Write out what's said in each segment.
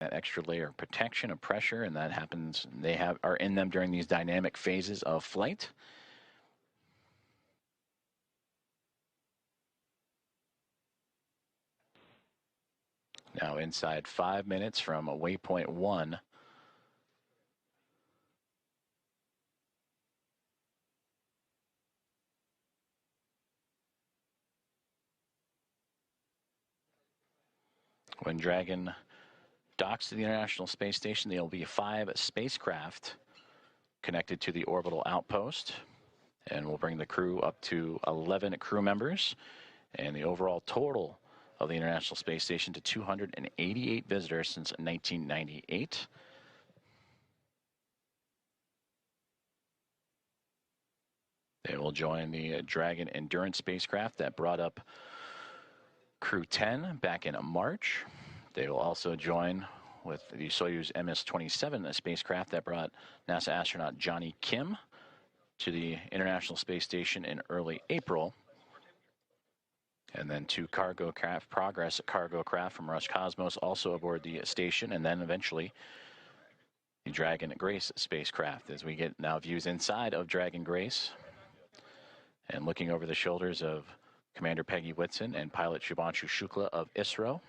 that extra layer of protection and pressure, and that happens, are in them during these dynamic phases of flight. Now inside 5 minutes from waypoint 1. When Dragon docks to the International Space Station, there will be 5 spacecraft connected to the orbital outpost, and we'll bring the crew up to 11 crew members, and the overall total of the International Space Station to 288 visitors since 1998. They will join the Dragon Endurance spacecraft that brought up Crew 10 back in March. They will also join with the Soyuz MS-27, a spacecraft that brought NASA astronaut Johnny Kim to the International Space Station in early April. And then 2 cargo craft, Progress cargo craft from Roscosmos also aboard the station, and then eventually the Dragon Grace spacecraft, as we get now views inside of Dragon Grace and looking over the shoulders of Commander Peggy Whitson and pilot Shubhanshu Shukla of ISRO.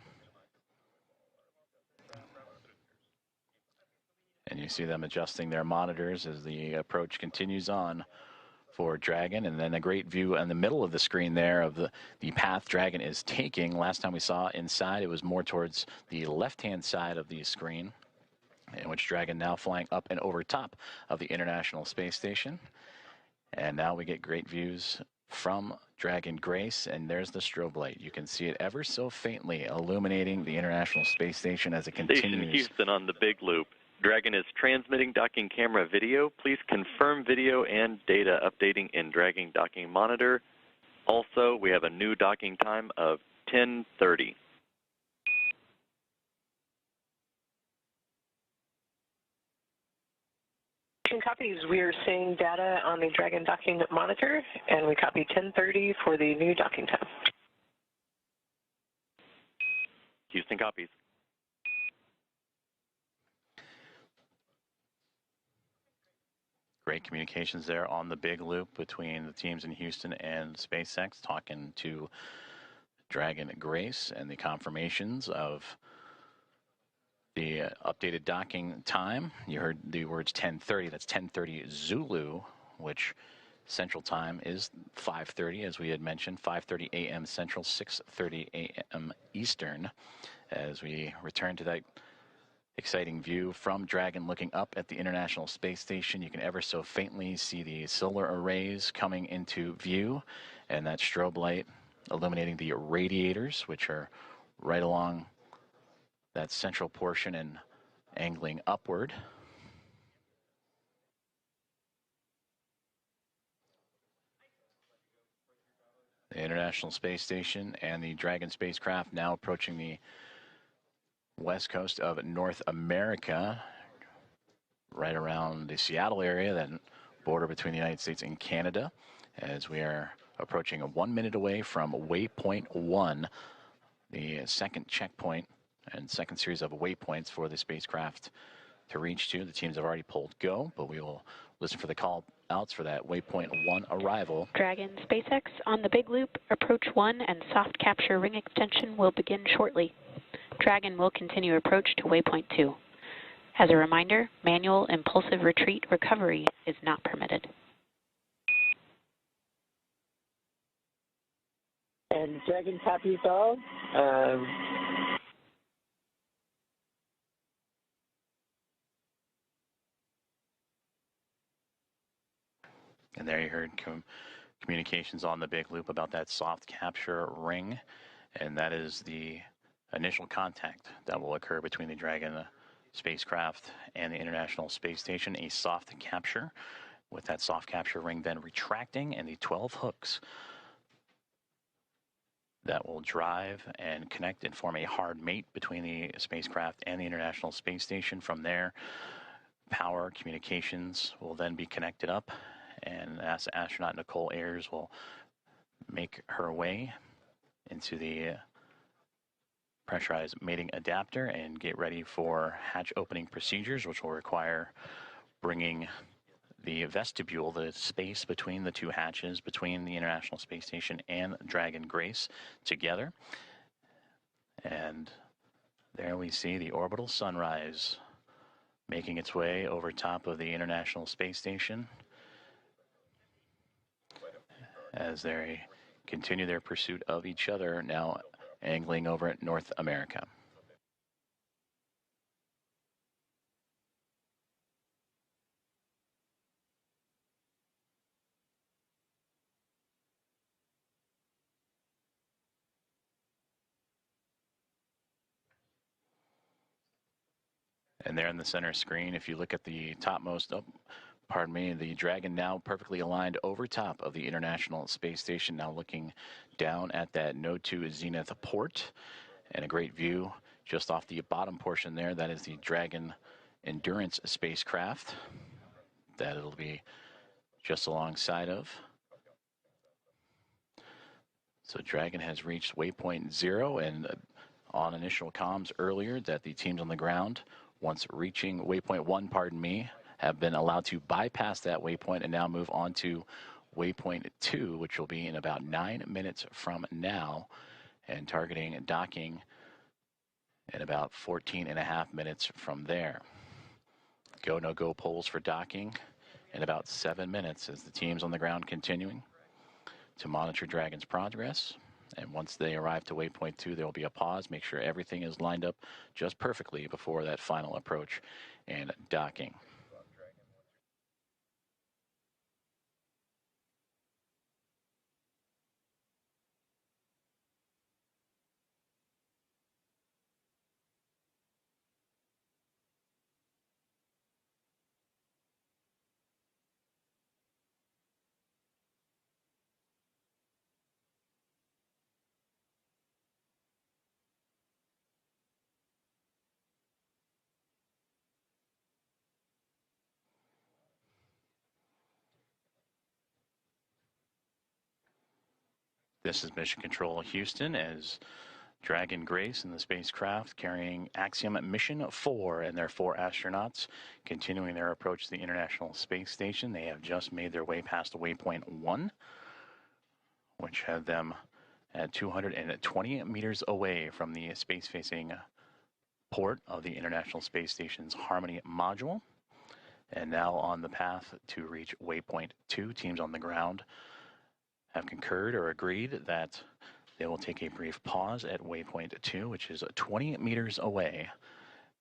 And you see them adjusting their monitors as the approach continues on for Dragon, and then a great view in the middle of the screen there of the path Dragon is taking. Last time we saw inside, it was more towards the left-hand side of the screen, in which Dragon now flying up and over top of the International Space Station. And now we get great views from Dragon Grace, and there's the strobe light. You can see it ever so faintly illuminating the International Space Station as it continues. Station Houston on the big loop. Dragon is transmitting docking camera video. Please confirm video and data updating in Dragon Docking Monitor. Also, we have a new docking time of 10:30. Copies. We are seeing data on the Dragon Docking Monitor, and we copy 10:30 for the new docking time. Houston copies. Great communications there on the big loop between the teams in Houston and SpaceX, talking to Dragon Grace and the confirmations of the updated docking time. You heard the words 10:30. That's 10:30 Zulu, which Central Time is 5:30, as we had mentioned, 5:30 a.m. Central, 6:30 a.m. Eastern, as we return to that exciting view from Dragon looking up at the International Space Station. You can ever so faintly see the solar arrays coming into view, and that strobe light illuminating the radiators, which are right along that central portion and angling upward. The International Space Station and the Dragon spacecraft now approaching the west coast of North America, right around the Seattle area, that border between the United States and Canada, as we are approaching 1 minute away from waypoint 1, the second checkpoint and second series of waypoints for the spacecraft to reach to. The teams have already pulled go, but we will listen for the call outs for that waypoint 1 arrival. Dragon SpaceX on the big loop, approach 1 and soft capture ring extension will begin shortly. Dragon will continue approach to waypoint 2. As a reminder, manual impulsive retreat recovery is not permitted. And Dragon copies all. And there you heard communications on the big loop about that soft capture ring, and that is the initial contact that will occur between the Dragon spacecraft and the International Space Station, a soft capture, with that soft capture ring then retracting and the 12 hooks that will drive and connect and form a hard mate between the spacecraft and the International Space Station. From there, power communications will then be connected up, and NASA astronaut Nicole Ayers will make her way into the pressurized mating adapter and get ready for hatch opening procedures, which will require bringing the vestibule, the space between the two hatches, between the International Space Station and Dragon Grace, together. And there we see the orbital sunrise making its way over top of the International Space Station as they continue their pursuit of each other, now angling over at North America. And there in the center screen, if you look at the topmost, the Dragon now perfectly aligned over top of the International Space Station, now looking down at that Node 2 Zenith port, and a great view just off the bottom portion there. That is the Dragon Endurance spacecraft that it'll be just alongside of. So Dragon has reached waypoint 0, and on initial comms earlier that the teams on the ground, once reaching waypoint 1, have been allowed to bypass that waypoint and now move on to waypoint 2, which will be in about 9 minutes from now, and targeting docking in about 14.5 minutes from there. Go, no-go polls for docking in about 7 minutes as the teams on the ground continuing to monitor Dragon's progress. And once they arrive to waypoint 2, there will be a pause, make sure everything is lined up just perfectly before that final approach and docking. This is Mission Control Houston as Dragon Grace and the spacecraft carrying Axiom Mission 4 and their 4 astronauts continuing their approach to the International Space Station. They have just made their way past waypoint 1, which had them at 220 meters away from the space-facing port of the International Space Station's Harmony module. And now on the path to reach waypoint 2, teams on the ground have concurred or agreed that they will take a brief pause at waypoint 2, which is 20 meters away,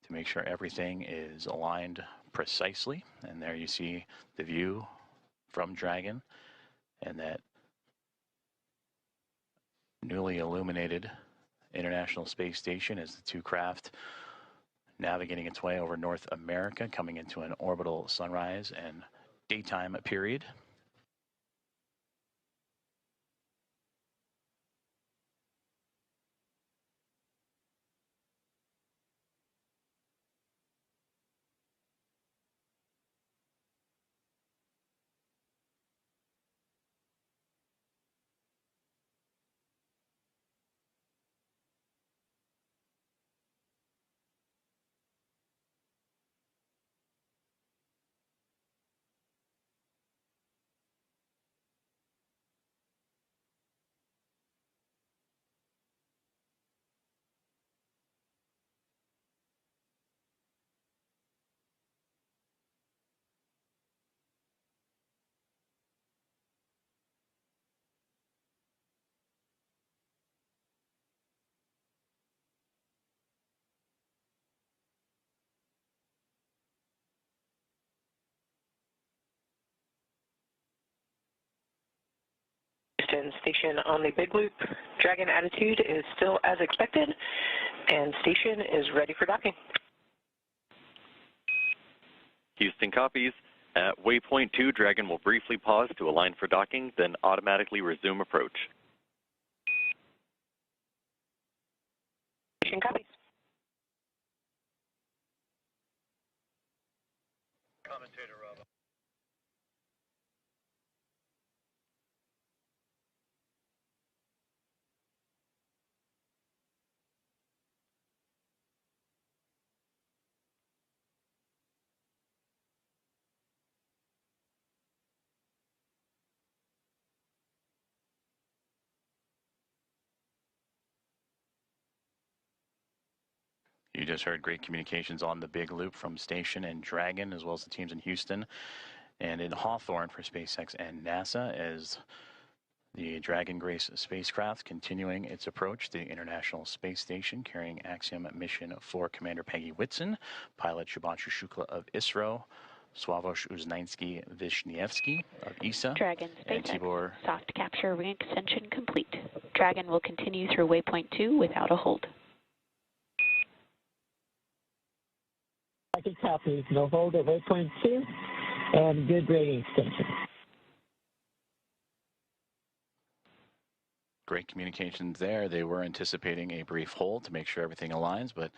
to make sure everything is aligned precisely. And there you see the view from Dragon and that newly illuminated International Space Station as the two craft navigating its way over North America, coming into an orbital sunrise and daytime period. Station on the big loop. Dragon attitude is still as expected, and station is ready for docking. Houston copies. At waypoint 2, Dragon will briefly pause to align for docking, then automatically resume approach. Station copies. Commentator Rob. just heard great communications on the big loop from Station and Dragon, as well as the teams in Houston and in Hawthorne for SpaceX and NASA, as the Dragon Grace spacecraft continuing its approach to the International Space Station, carrying Axiom mission for Commander Peggy Whitson, pilot Shubhanshu Shukla of ISRO, Sławosz Uznański-Wiśniewski of ESA, Dragon and SpaceX Tibor. soft capture ring extension complete. Dragon will continue through waypoint 2 without a hold. Second copy, no hold at waypoint 2, and good rating extension. Great communications there. They were anticipating a brief hold to make sure everything aligns, but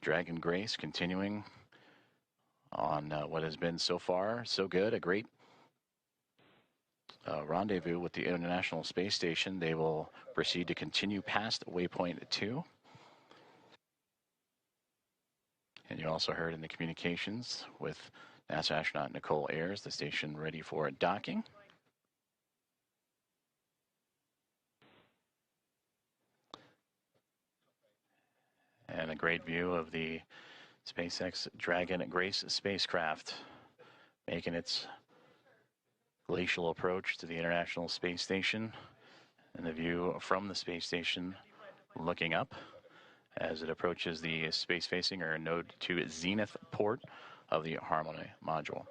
Dragon Grace continuing on what has been so far so good. A great rendezvous with the International Space Station. They will proceed to continue past waypoint 2. And you also heard in the communications with NASA astronaut Nicole Ayers, the station ready for docking. And a great view of the SpaceX Dragon Grace spacecraft making its glacial approach to the International Space Station, and the view from the space station looking up as it approaches the space-facing or Node 2 zenith port of the Harmony module.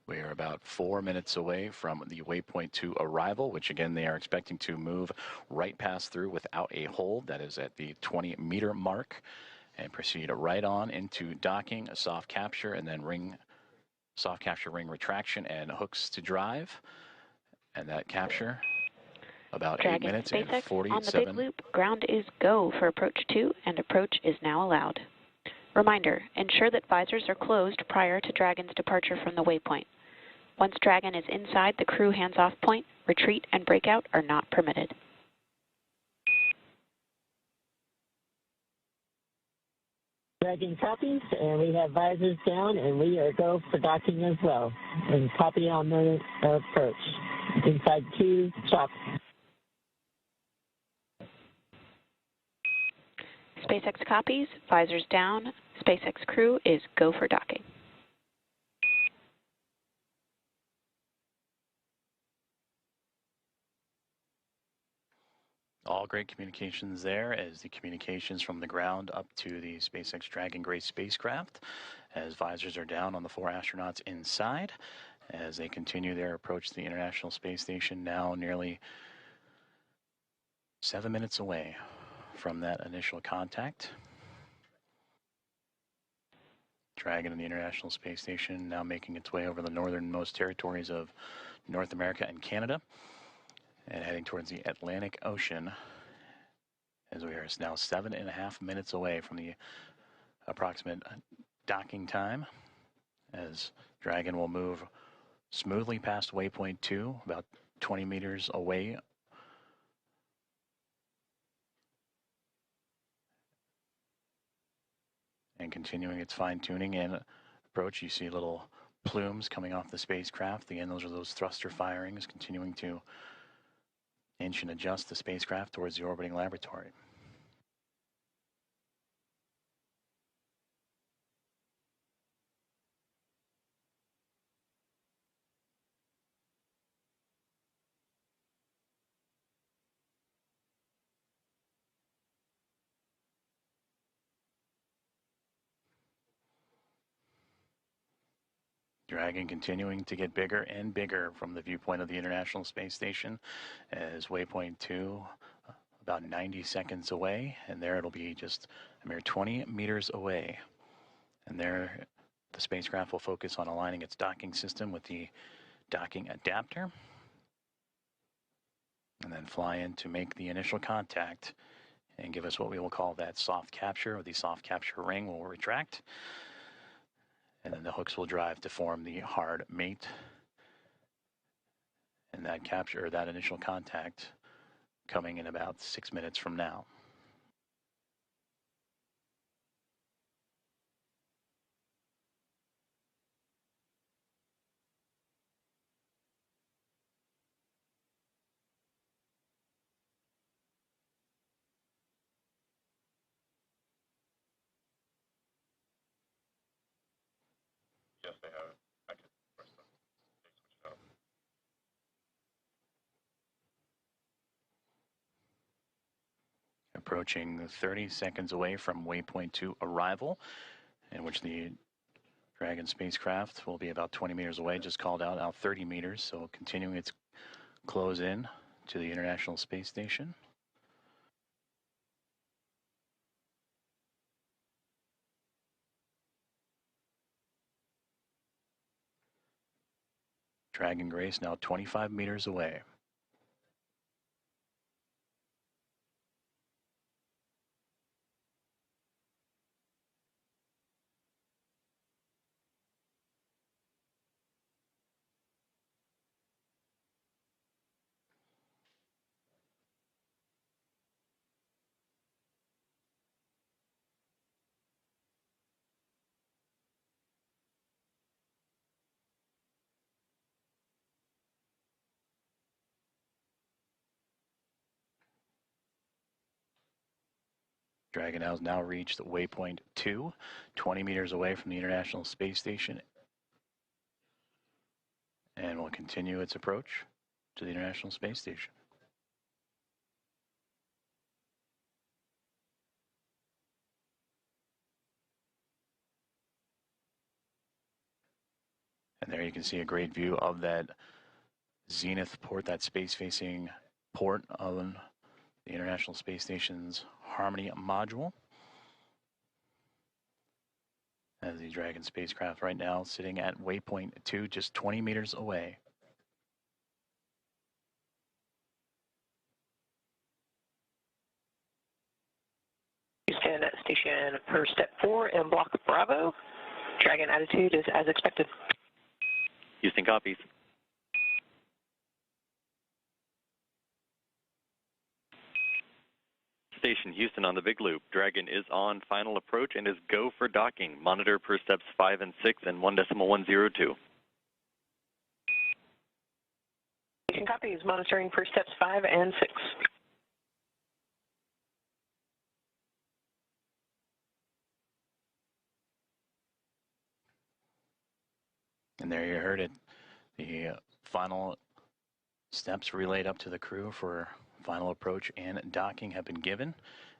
We are about 4 minutes away from the waypoint 2 arrival, which again they are expecting to move right past through without a hold. That is at the 20-meter mark, and proceed right on into docking, a soft capture, and then soft capture ring retraction and hooks to drive. And that capture about Dragon 8 minutes SpaceX and 47. on the big loop, ground is go for approach 2, and approach is now allowed. Reminder, ensure that visors are closed prior to Dragon's departure from the waypoint. Once Dragon is inside the crew hands-off point, retreat and breakout are not permitted. Dragon copies, and we have visors down, and we are go for docking as well. And copy on the approach. Inside 2, chop. SpaceX copies, visors down, SpaceX crew is go for docking. All great communications there, as the communications from the ground up to the SpaceX Dragon Grace spacecraft, as visors are down on the 4 astronauts inside, as they continue their approach to the International Space Station, now nearly 7 minutes away from that initial contact. Dragon and the International Space Station now making its way over the northernmost territories of North America and Canada, and heading towards the Atlantic Ocean, as we are now 7.5 minutes away from the approximate docking time, as Dragon will move smoothly past waypoint 2, about 20 meters away. And continuing its fine-tuning and approach, you see little plumes coming off the spacecraft. Again, those are those thruster firings, continuing to inch and adjust the spacecraft towards the orbiting laboratory. Dragon continuing to get bigger and bigger from the viewpoint of the International Space Station, as waypoint 2 about 90 seconds away, and there it'll be just a mere 20 meters away. And there the spacecraft will focus on aligning its docking system with the docking adapter, and then fly in to make the initial contact and give us what we will call that soft capture, or the soft capture ring will retract. And then the hooks will drive to form the hard mate. And that capture, or that initial contact, coming in about 6 minutes from now. they have active for some, they switch it up. Approaching 30 seconds away from waypoint 2 arrival, in which the Dragon spacecraft will be about 20 meters away, just called out 30 meters, so continuing its close in to the International Space Station. Dragon Grace now 25 meters away. Dragon has now reached waypoint 2, 20 meters away from the International Space Station, and will continue its approach to the International Space Station. And there you can see a great view of that zenith port, that space-facing port on the International Space Station's Harmony module. As the Dragon spacecraft right now sitting at waypoint 2, just 20 meters away. Houston station for step 4 in block Bravo. Dragon attitude is as expected. Houston copies. Station Houston on the big loop. Dragon is on final approach and is go for docking. Monitor per steps 5 and 6 and 1.102. Station copies, monitoring per steps 5 and 6. And there you heard it. The final steps relayed up to the crew for final approach and docking have been given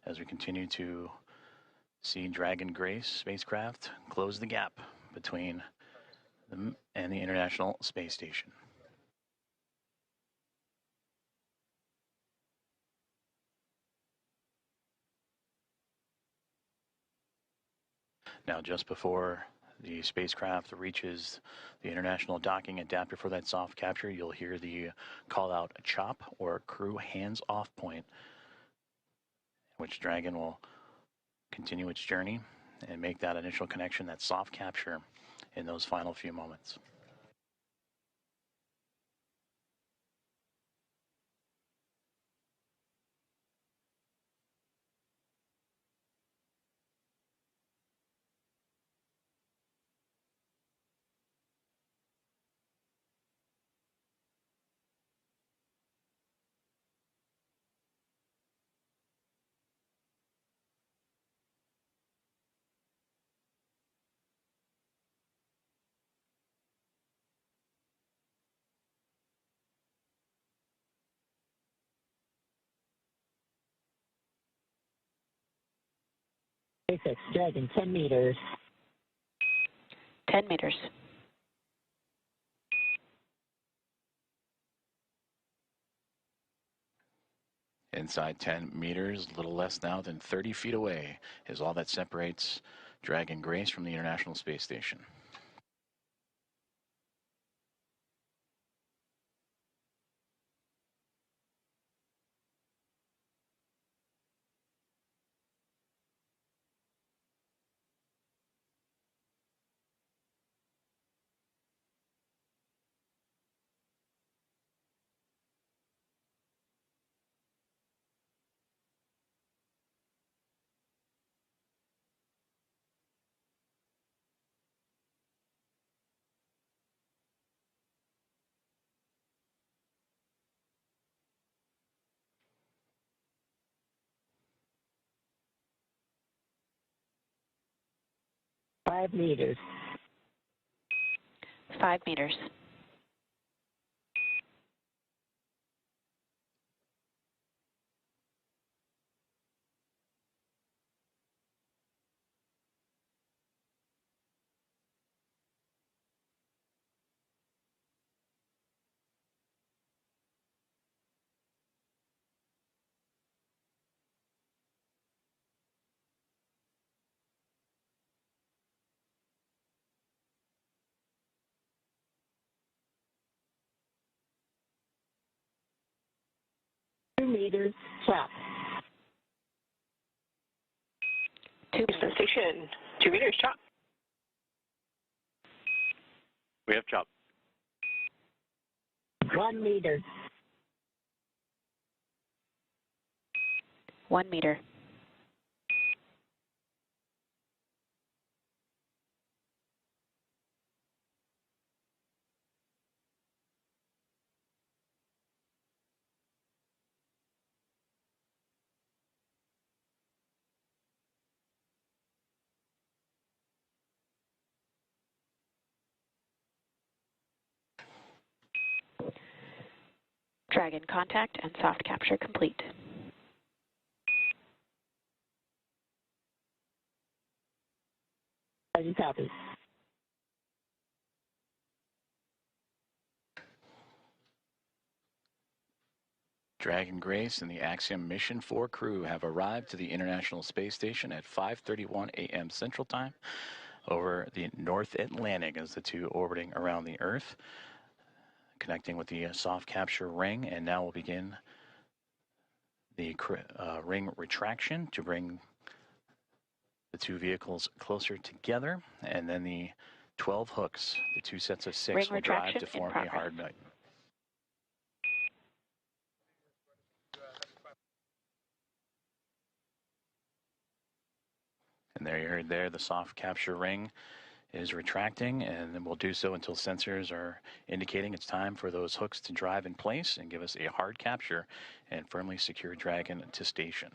as we continue to see Dragon Grace spacecraft close the gap between them and the International Space Station. Now, just before the spacecraft reaches the international docking adapter for that soft capture, you'll hear the call out CHOP, or crew hands off point, which Dragon will continue its journey and make that initial connection, that soft capture, in those final few moments. SpaceX Dragon, 10 meters. 10 meters. Inside 10 meters, a little less now than 30 feet away, is all that separates Dragon Grace from the International Space Station. Five meters. 5 meters. Meters, chop. Houston Station, 2 meters, chop. We have chop. 1 meter. 1 meter. Dragon contact and soft capture complete. Dragon copy. Dragon Grace and the Axiom Mission 4 crew have arrived to the International Space Station at 5:31 a.m. Central Time over the North Atlantic as the two orbiting around the Earth, connecting with the soft capture ring, and now we'll begin the ring retraction to bring the two vehicles closer together, and then the 12 hooks, the two sets of 6, will drive to form a hard nut. And there you heard there, the soft capture ring is retracting, and then we'll do so until sensors are indicating it's time for those hooks to drive in place and give us a hard capture and firmly secure Dragon to station.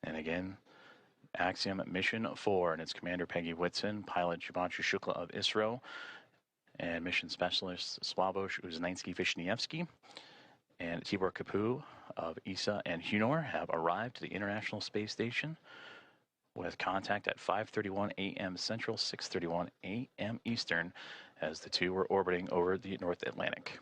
And again, Axiom Mission 4 and its commander Peggy Whitson, pilot Shubhanshu Shukla of ISRO, and mission specialist Sławosz Uznański-Wiśniewski and Tibor Kapu of ESA and Hunor have arrived to the International Space Station with contact at 5:31 a.m. Central, 6:31 a.m. Eastern, as the two were orbiting over the North Atlantic.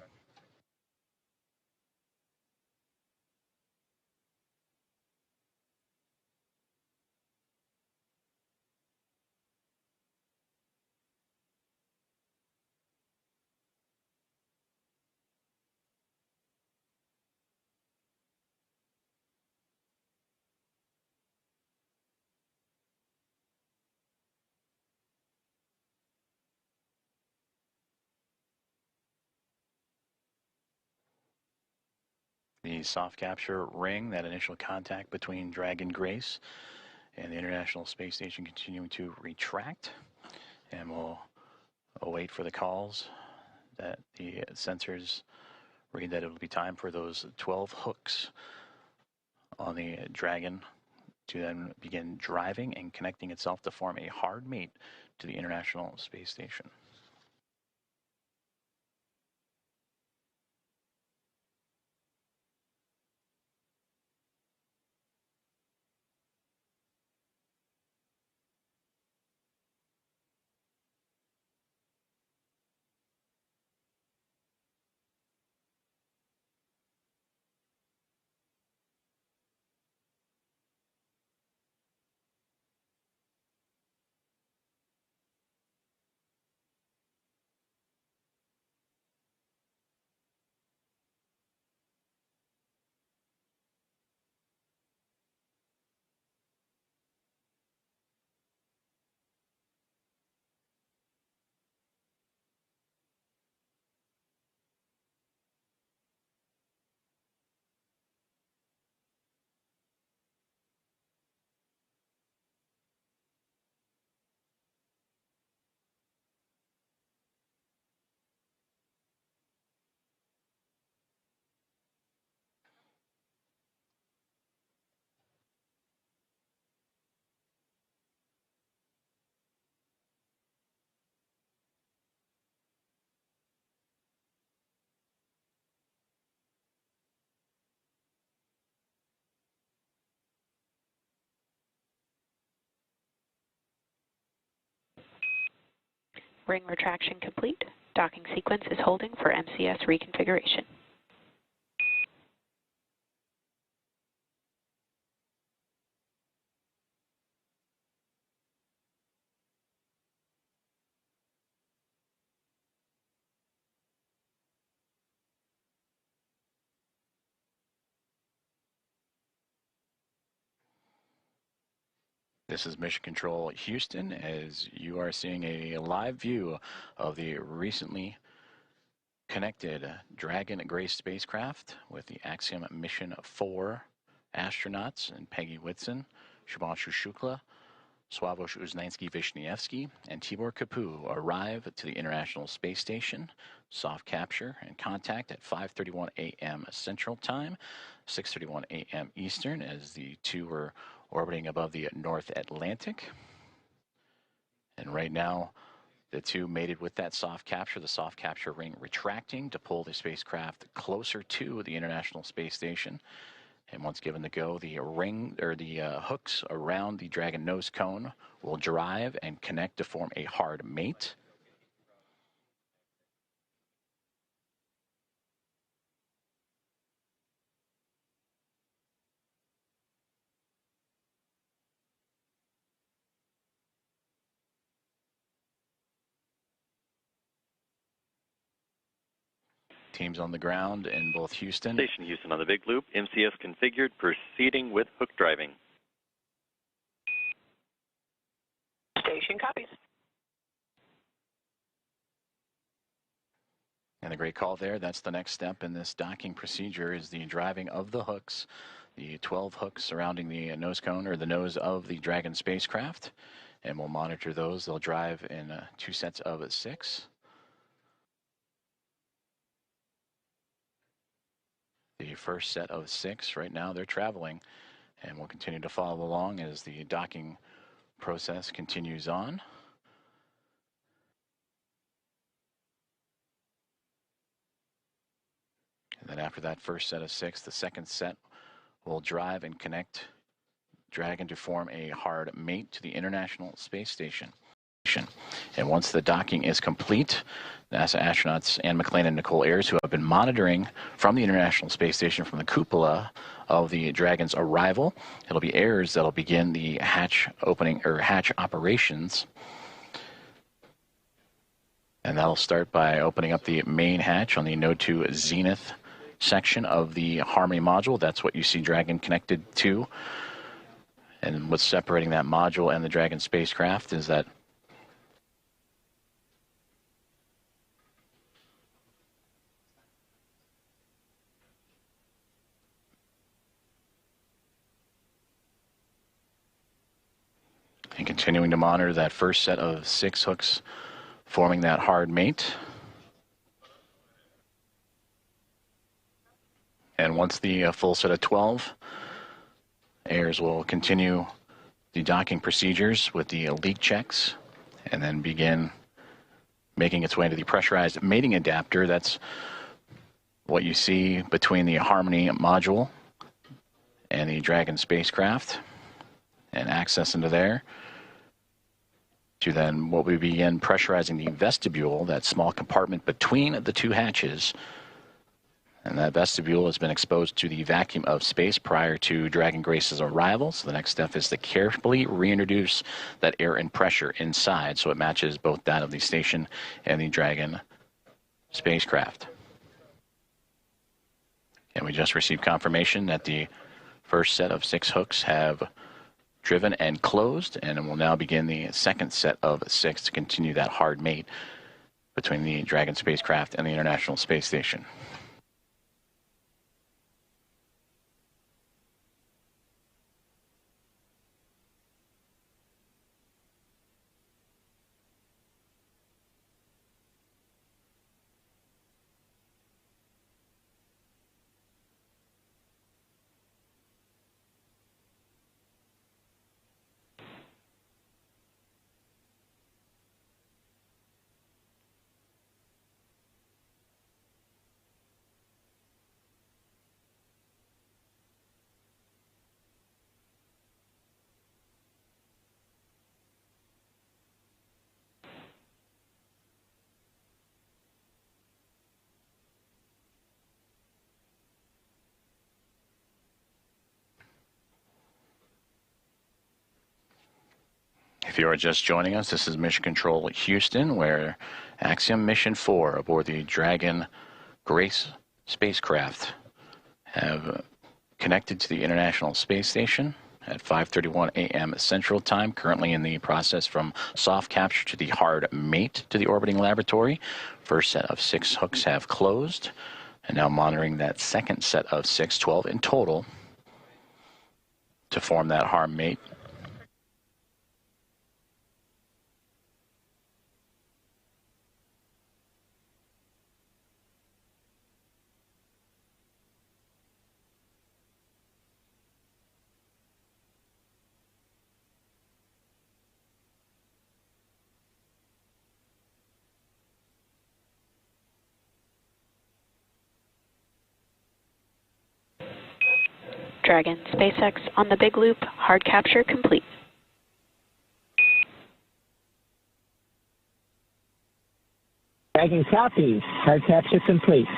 The soft capture ring, that initial contact between Dragon Grace and the International Space Station, continuing to retract, and we'll await for the calls that the sensors read that it will be time for those 12 hooks on the Dragon to then begin driving and connecting itself to form a hard mate to the International Space Station. Ring retraction complete. Docking sequence is holding for MCS reconfiguration. This is Mission Control Houston, as you are seeing a live view of the recently connected Dragon Grace spacecraft with the Axiom Mission 4 astronauts and Peggy Whitson, Shubhanshu Shukla, Sławosz Uznański-Wiśniewski, and Tibor Kapu arrive to the International Space Station, soft capture and contact at 5:31 a.m. Central Time, 6:31 a.m. Eastern, as the two were orbiting above the North Atlantic. And right now, the two mated with that soft capture, the soft capture ring retracting to pull the spacecraft closer to the International Space Station. And once given the go, the ring or the hooks around the Dragon nose cone will drive and connect to form a hard mate. Teams on the ground in both Houston. Station Houston on the big loop. MCS configured, proceeding with hook driving. Station copies. And a great call there. That's the next step in this docking procedure, is the driving of the hooks, the 12 hooks surrounding the nose cone or the nose of the Dragon spacecraft. And we'll monitor those. They'll drive in 2 sets of 6. The first set of 6 right now, they're traveling, and we'll continue to follow along as the docking process continues on. And then after that first set of 6, the second set will drive and connect Dragon to form a hard mate to the International Space Station. And once the docking is complete, NASA astronauts Anne McLean and Nicole Ayers, who have been monitoring from the International Space Station from the cupola of the Dragon's arrival, it'll be Ayers that'll begin the hatch opening or hatch operations. And that'll start by opening up the main hatch on the Node 2 Zenith section of the Harmony module. That's what you see Dragon connected to. And what's separating that module and the Dragon spacecraft is that and continuing to monitor that first set of 6 hooks forming that hard mate. And once the full set of 12, Ayers will continue the docking procedures with the leak checks and then begin making its way into the pressurized mating adapter. That's what you see between the Harmony module and the Dragon spacecraft, and access into there to then what we begin pressurizing the vestibule, that small compartment between the 2 hatches. And that vestibule has been exposed to the vacuum of space prior to Dragon Grace's arrival. So the next step is to carefully reintroduce that air and pressure inside so it matches both that of the station and the Dragon spacecraft. And we just received confirmation that the first set of 6 hooks have driven and closed, and we'll now begin the second set of 6 to continue that hard mate between the Dragon spacecraft and the International Space Station. If you are just joining us, this is Mission Control Houston, where Axiom Mission 4 aboard the Dragon Grace spacecraft have connected to the International Space Station at 5:31 a.m. Central Time, currently in the process from soft capture to the hard mate to the orbiting laboratory. First set of 6 hooks have closed, and now monitoring that second set of 6, 12 in total, to form that hard mate. Dragon SpaceX on the big loop, hard capture complete. Dragon copies, hard capture complete.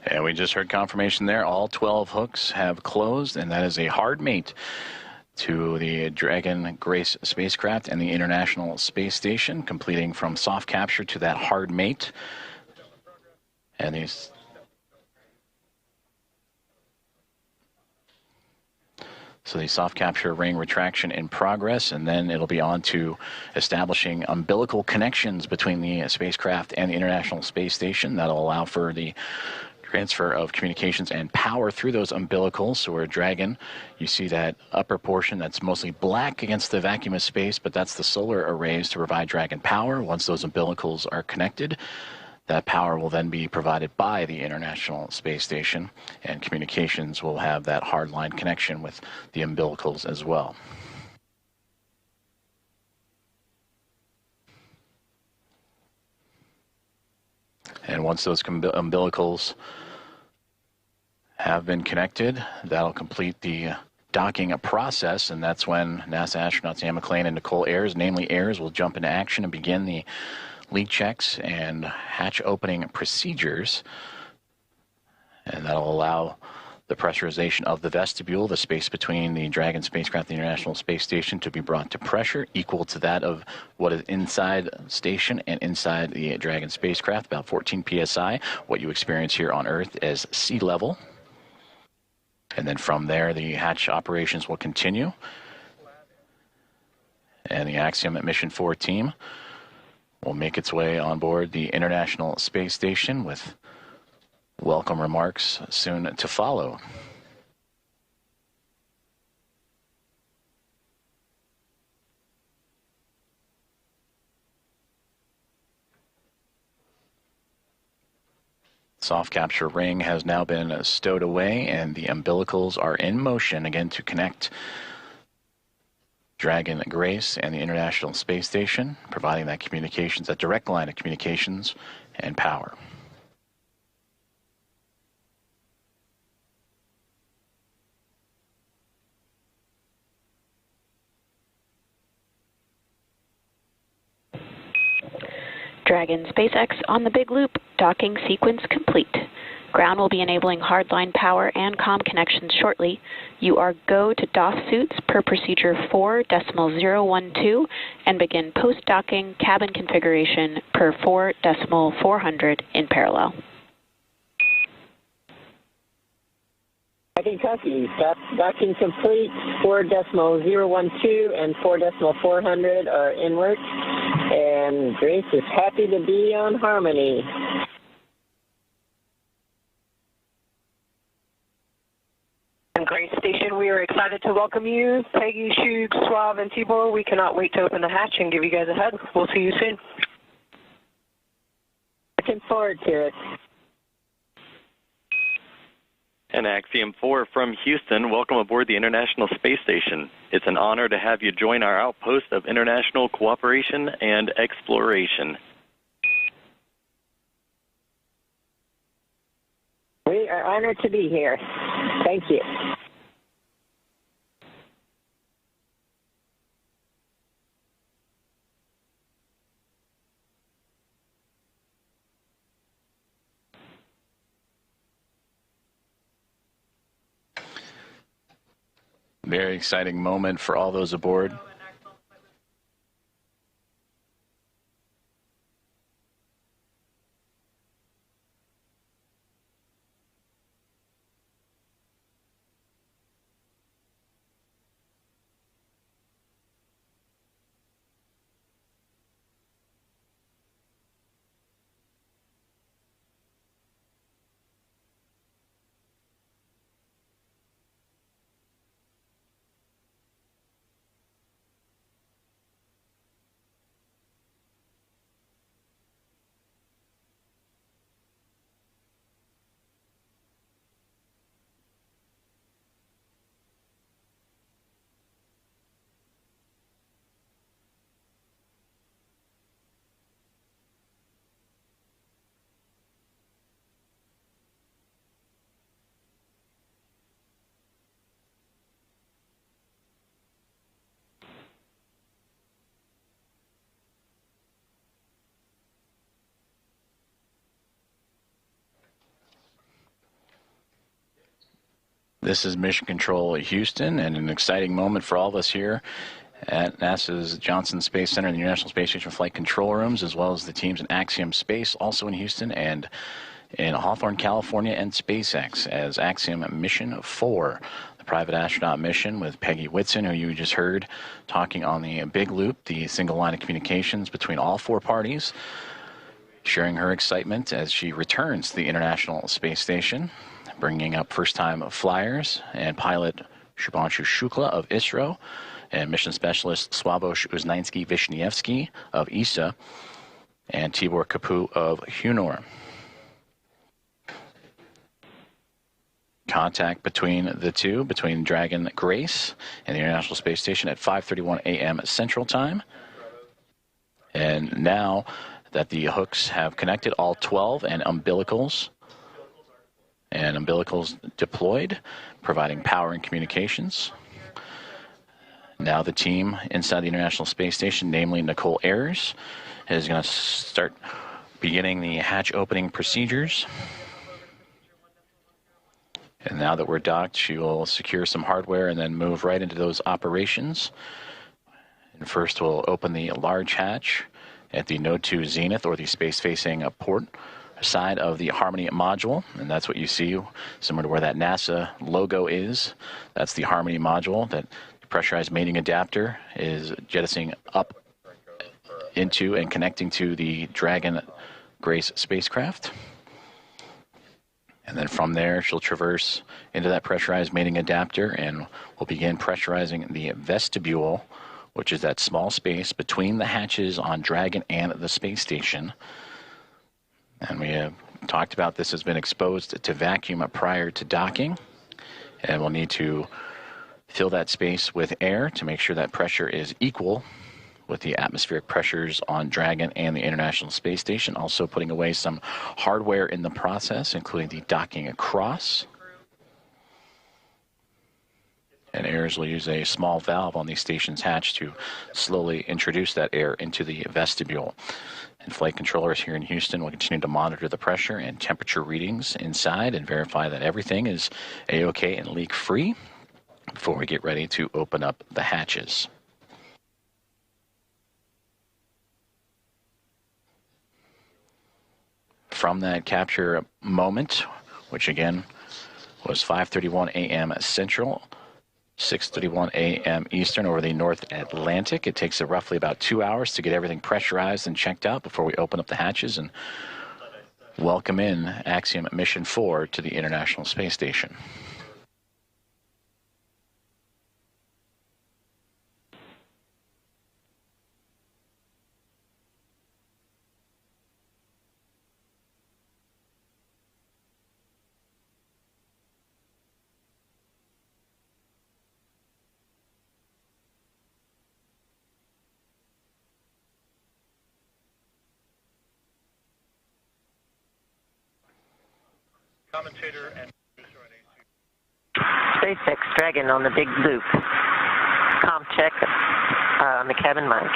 And we just heard confirmation there. All 12 hooks have closed, and that is a hard mate to the Dragon Grace spacecraft and the International Space Station, completing from soft capture to that hard mate. And these So the soft capture ring retraction in progress, and then it'll be on to establishing umbilical connections between the spacecraft and the International Space Station. That'll allow for the transfer of communications and power through those umbilicals. So we're Dragon, you see that upper portion that's mostly black against the vacuum of space, but that's the solar arrays to provide Dragon power. Once those umbilicals are connected, that power will then be provided by the International Space Station, and communications will have that hardline connection with the umbilicals as well. And once those umbilicals have been connected, that'll complete the docking process, and that's when NASA astronauts Anne McClain and Nicole Ayers, namely Ayers, will jump into action and begin the leak checks and hatch opening procedures. And that'll allow the pressurization of the vestibule, the space between the Dragon spacecraft and the International Space Station, to be brought to pressure equal to that of what is inside station and inside the Dragon spacecraft, about 14 psi, what you experience here on Earth as sea level. And then from there, the hatch operations will continue. And the Axiom Mission 4 team will make its way on board the International Space Station with welcome remarks soon to follow. Soft capture ring has now been stowed away, and the umbilicals are in motion again to connect Dragon Grace and the International Space Station, providing that communications, that direct line of communications and power. Dragon SpaceX on the big loop, docking sequence complete. Ground will be enabling hardline power and comm connections shortly. You are go to DOF suits per procedure 4.012 and begin post-docking cabin configuration per 4.400 in parallel. Dragon copies, docking complete, 4.012 and 4.400 are in work, and Grace is happy to be on Harmony. Grace Station, we are excited to welcome you. Peggy, Shug, Suave, and Tibor, we cannot wait to open the hatch and give you guys a hug. We'll see you soon. Looking forward to it. And Axiom 4 from Houston, welcome aboard the International Space Station. It's an honor to have you join our outpost of international cooperation and exploration. We are honored to be here. Thank you. Very exciting moment for all those aboard. This is Mission Control Houston, and an exciting moment for all of us here at NASA's Johnson Space Center and the International Space Station flight control rooms, as well as the teams in Axiom Space, also in Houston, and in Hawthorne, California, and SpaceX as Axiom Mission 4, the private astronaut mission with Peggy Whitson, who you just heard talking on the big loop, the single line of communications between all four parties, sharing her excitement as she returns to the International Space Station, bringing up first-time flyers and pilot Shubhanshu Shukla of ISRO and mission specialist Sławosz Uznański-Wiśniewski of ESA and Tibor Kapu of Hunor. Contact between the two, between Dragon Grace and the International Space Station at 5:31 a.m. Central Time. And now that the hooks have connected, all 12 and umbilicals deployed, providing power and communications. Now the team inside the International Space Station, namely Nicole Ayers, is going to start beginning the hatch opening procedures. And now that we're docked, she will secure some hardware and then move right into those operations. And first we'll open the large hatch at the Node 2 Zenith, or the space-facing port side of the Harmony module, and that's what you see, similar to where that NASA logo is. That's the Harmony module that the pressurized mating adapter is jettisoning up into and connecting to the Dragon Grace spacecraft. And then from there, she'll traverse into that pressurized mating adapter, and we'll begin pressurizing the vestibule, which is that small space between the hatches on Dragon and the space station. And we have talked about this has been exposed to vacuum prior to docking, and we'll need to fill that space with air to make sure that pressure is equal with the atmospheric pressures on Dragon and the International Space Station. Also putting away some hardware in the process, including the docking across. And Ayers will use a small valve on the station's hatch to slowly introduce that air into the vestibule. And flight controllers here in Houston will continue to monitor the pressure and temperature readings inside and verify that everything is A-OK and leak-free before we get ready to open up the hatches. From that capture moment, which again was 5:31 a.m. Central, 6:31 a.m. Eastern over the North Atlantic. It takes roughly about 2 hours to get everything pressurized and checked out before we open up the hatches and welcome in Axiom Mission 4 to the International Space Station. Commentator and producer on SpaceX Dragon on the big loop. Com check on the cabin mic.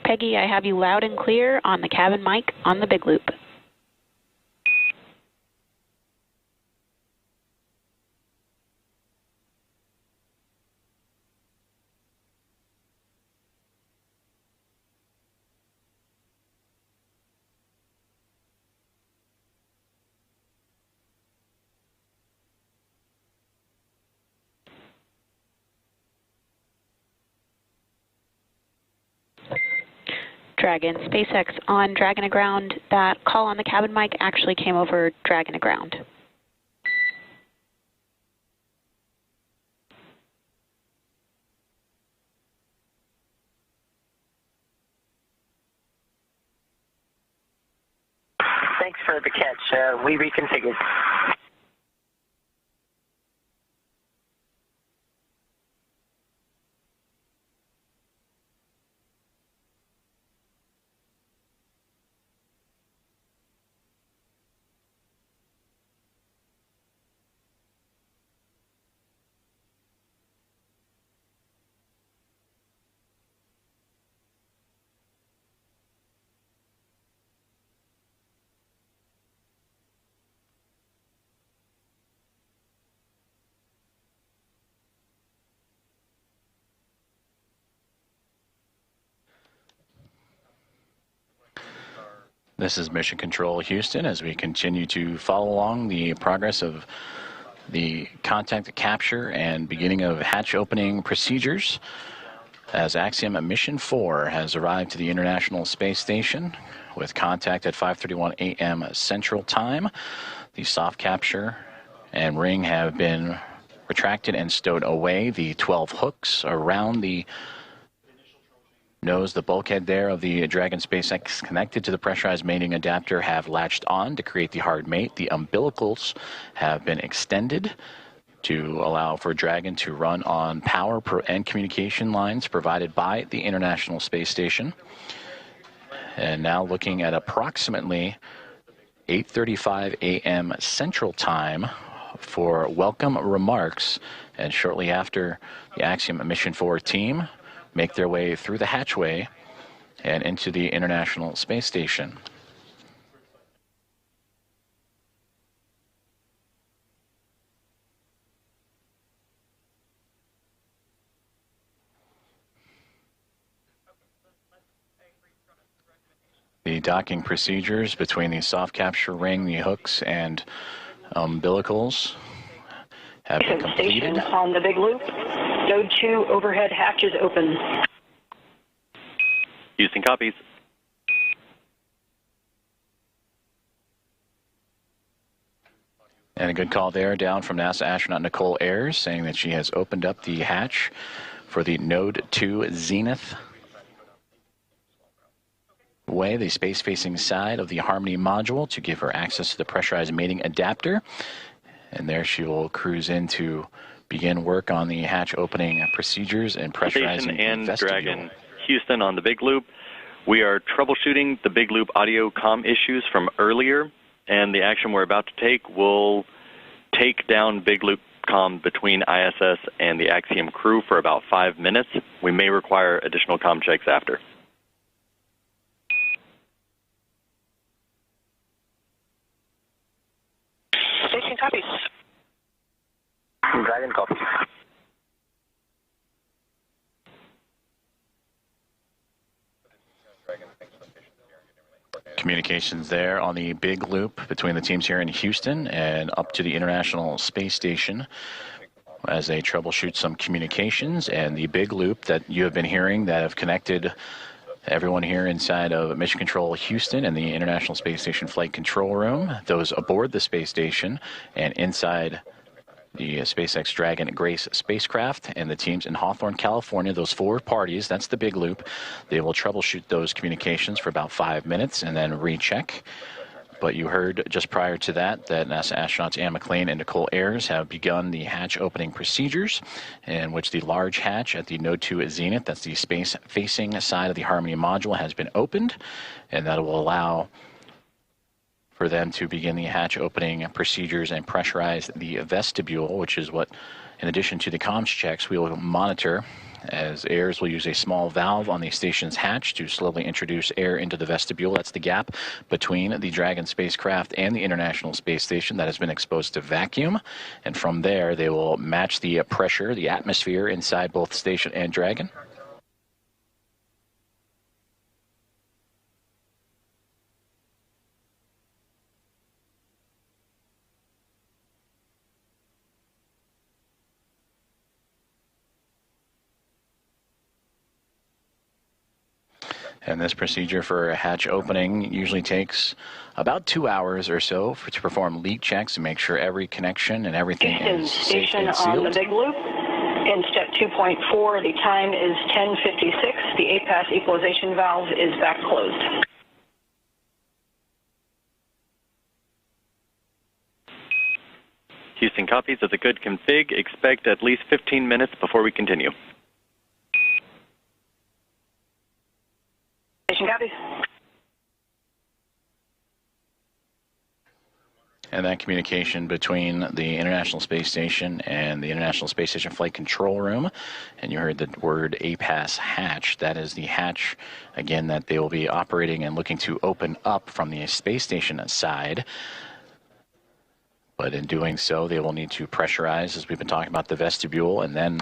Peggy, I have you loud and clear on the cabin mic on the big loop. Dragon, SpaceX on Dragon aground. That call on the cabin mic actually came over Dragon aground. Thanks for the catch. We reconfigured. This is Mission Control Houston as we continue to follow along the progress of the contact capture and beginning of hatch opening procedures as Axiom Mission 4 has arrived to the International Space Station with contact at 5:31 a.m. Central Time. The soft capture and ring have been retracted and stowed away. The 12 hooks around the nose, the bulkhead there of the Dragon SpaceX connected to the pressurized mating adapter have latched on to create the hard mate. The umbilicals have been extended to allow for Dragon to run on power and communication lines provided by the International Space Station. And now looking at approximately 8:35 a.m. Central Time for welcome remarks, and shortly after the Axiom Mission 4 team make their way through the hatchway and into the International Space Station. The docking procedures between the soft capture ring, the hooks, and umbilicals have been completed. Station on the big loop. Node 2 overhead hatch is open. Houston copies. And a good call there down from NASA astronaut Nicole Ayers saying that she has opened up the hatch for the Node 2 Zenith way, the space-facing side of the Harmony module, to give her access to the pressurized mating adapter. And there she will cruise in to begin work on the hatch opening procedures and pressurizing Station and vestibule. Dragon Houston on the big loop. We are troubleshooting the big loop audio comm issues from earlier, and the action we're about to take will take down big loop comm between ISS and the Axiom crew for about 5 minutes. We may require additional comm checks after. Station copies. Dragon copies. Communications there on the big loop between the teams here in Houston and up to the International Space Station as they troubleshoot some communications. And the big loop that you have been hearing that have connected everyone here inside of Mission Control Houston and the International Space Station Flight Control Room, those aboard the space station and inside the SpaceX Dragon Grace spacecraft, and the teams in Hawthorne, California, those 4 parties, that's the big loop. They will troubleshoot those communications for about 5 minutes and then recheck. But you heard just prior to that NASA astronauts Anne McLean and Nicole Ayers have begun the hatch opening procedures, in which the large hatch at the Node 2 Zenith, that's the space-facing side of the Harmony module, has been opened, and that will allow for them to begin the hatch opening procedures and pressurize the vestibule, which is what, in addition to the comms checks, we will monitor, as Ayers will use a small valve on the station's hatch to slowly introduce air into the vestibule. That's the gap between the Dragon spacecraft and the International Space Station that has been exposed to vacuum. And from there, they will match the pressure, the atmosphere inside both station and Dragon. And this procedure for a hatch opening usually takes about 2 hours or so to perform leak checks and make sure every connection and everything is safe and sealed. On the big loop. In step 2.4, the time is 10:56. The APAS equalization valve is back closed. Houston copies. That's a good config. Expect at least 15 minutes before we continue. Station copies. And that communication between the International Space Station and the International Space Station Flight Control Room, and you heard the word APAS hatch. That is the hatch, again, that they will be operating and looking to open up from the space station side. But in doing so, they will need to pressurize, as we've been talking about, the vestibule, and then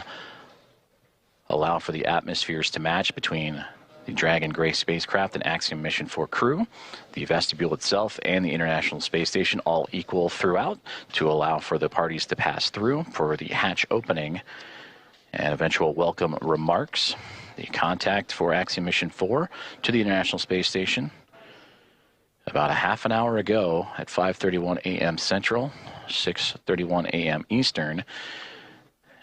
allow for the atmospheres to match between the Dragon Grace spacecraft and Axiom Mission 4 crew, the vestibule itself, and the International Space Station all equal throughout to allow for the parties to pass through for the hatch opening and eventual welcome remarks. The contact for Axiom Mission 4 to the International Space Station about a half an hour ago at 5:31 a.m. Central, 6:31 a.m. Eastern.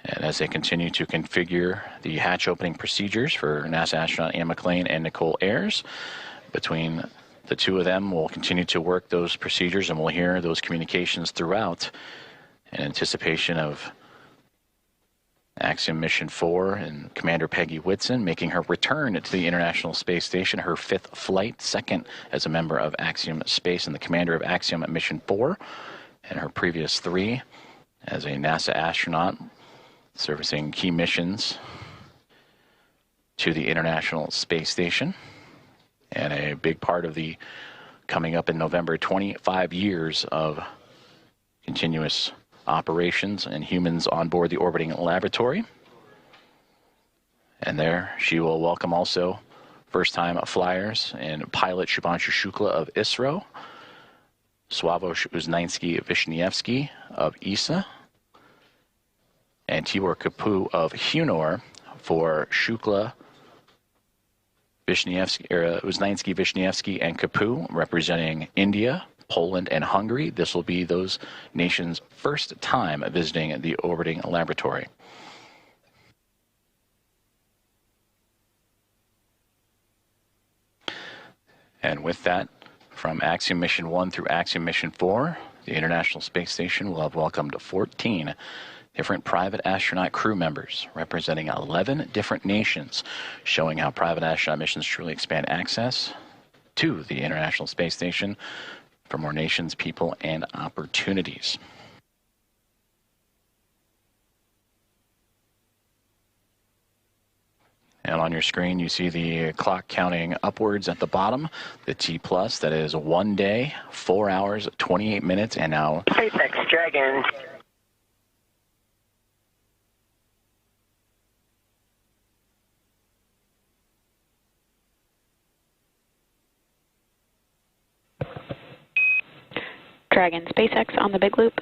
And as they continue to configure the hatch opening procedures for NASA astronaut Anne McClain and Nicole Ayers, between the two of them, we'll continue to work those procedures, and we'll hear those communications throughout in anticipation of Axiom Mission 4 and Commander Peggy Whitson making her return to the International Space Station, her 5th flight, second as a member of Axiom Space and the commander of Axiom Mission 4, and her previous 3 as a NASA astronaut servicing key missions to the International Space Station. And a big part of the coming up in November, 25 years of continuous operations and humans on board the orbiting laboratory. And there she will welcome also first-time flyers and pilot Shubhanshu Shukla of ISRO, Sławomir Uznański-Wiśniewski of ESA, and Tibor Kapu of Hunor for Shukla, Uznański-Wiśniewski, and Kapu representing India, Poland, and Hungary. This will be those nations' first time visiting the orbiting laboratory. And with that, from Axiom Mission 1 through Axiom Mission 4, the International Space Station will have welcomed 14 different private astronaut crew members representing 11 different nations, showing how private astronaut missions truly expand access to the International Space Station for more nations, people, and opportunities. And on your screen, you see the clock counting upwards at the bottom, the T+, that is 1 day, 4 hours, 28 minutes, and now SpaceX Dragon. Dragon SpaceX on the big loop.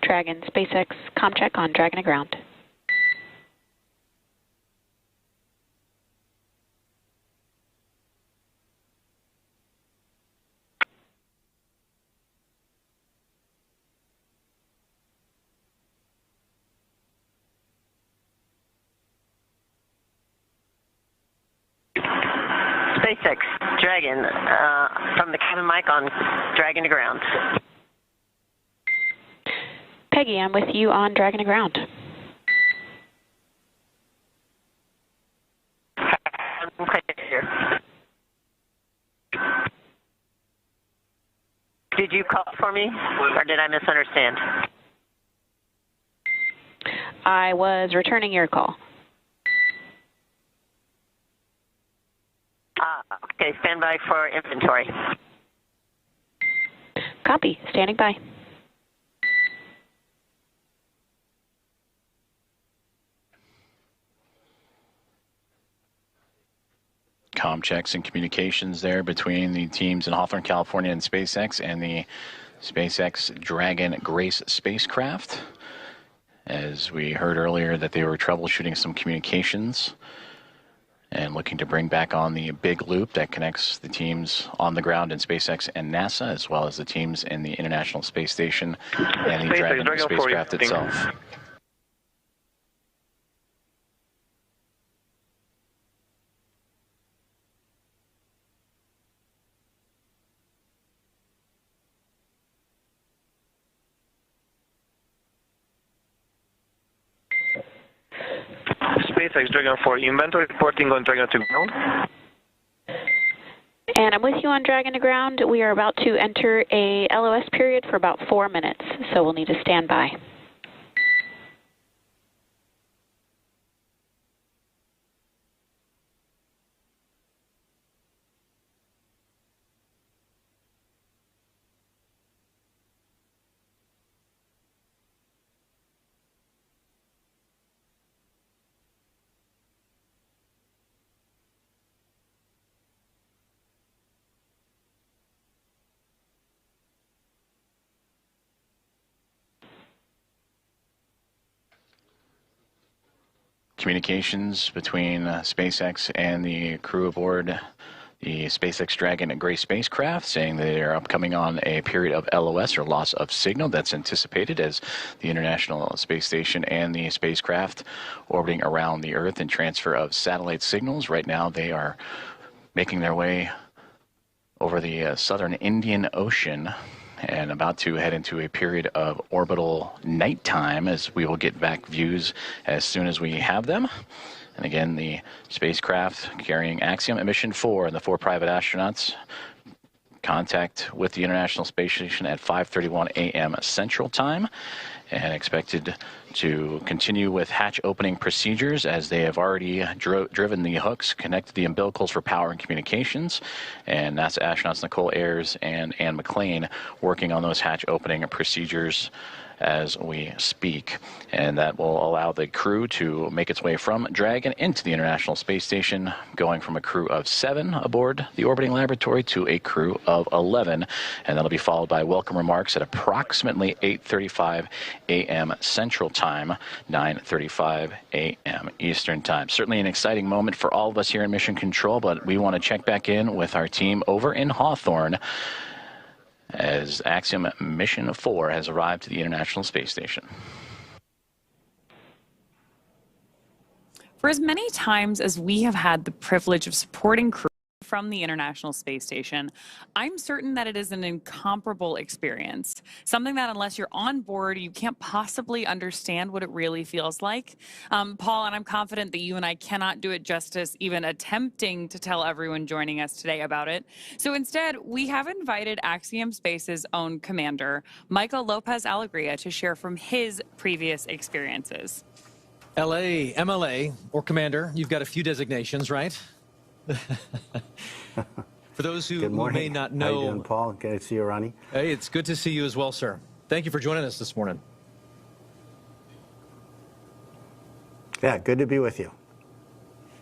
Dragon SpaceX ComCheck on Dragon to ground. SpaceX Dragon from the cabin mic on Dragon to ground. Peggy, I'm with you on Dragon to ground. I'm clear here. Did you call for me, or did I misunderstand? I was returning your call. Okay, stand by for inventory. Copy, standing by. comm checks and communications there between the teams in Hawthorne, California and SpaceX and the SpaceX Dragon Grace spacecraft. as we heard earlier that they were troubleshooting some communications and looking to bring back on the big loop that connects the teams on the ground in SpaceX and NASA, as well as the teams in the International Space Station and the Dragon spacecraft itself. SpaceX Dragon 4, inventory reporting on Dragon to ground. And I'm with you on Dragon to ground. We are about to enter a LOS period for about 4 minutes, so we'll need to stand by. Communications between SpaceX and the crew aboard the SpaceX Dragon Gray spacecraft saying they are upcoming on a period of LOS, or loss of signal, that's anticipated as the International Space Station and the spacecraft orbiting around the Earth and transfer of satellite signals. Right now they are making their way over the southern Indian Ocean and about to head into a period of orbital nighttime, as we will get back views as soon as we have them. And again, the spacecraft carrying Axiom and Mission 4 and the 4 private astronauts contact with the International Space Station at 5:31 a.m. Central Time, and expected to continue with hatch opening procedures as they have already driven the hooks, connected the umbilicals for power and communications, and NASA astronauts Nicole Ayers and Ann McLean working on those hatch opening procedures as we speak. And that will allow the crew to make its way from Dragon into the International Space Station, going from a crew of 7 aboard the orbiting laboratory to a crew of 11. And that'll be followed by welcome remarks at approximately 8:35 a.m. Central Time, 9:35 a.m. Eastern Time. Certainly an exciting moment for all of us here in Mission Control, but we want to check back in with our team over in Hawthorne as Axiom Mission 4 has arrived to the International Space Station. For as many times as we have had the privilege of supporting crew from the International Space Station, I'm certain that it is an incomparable experience. Something that unless you're on board, you can't possibly understand what it really feels like. Paul, and I'm confident that you and I cannot do it justice even attempting to tell everyone joining us today about it. So instead, we have invited Axiom Space's own commander, Michael Lopez Alegria, to share from his previous experiences. LA, MLA, or commander, you've got a few designations, right? For those who may not know... How you doing, Paul? Good to see you, Ronnie. Hey, it's good to see you as well, sir. Thank you for joining us this morning. Yeah, good to be with you.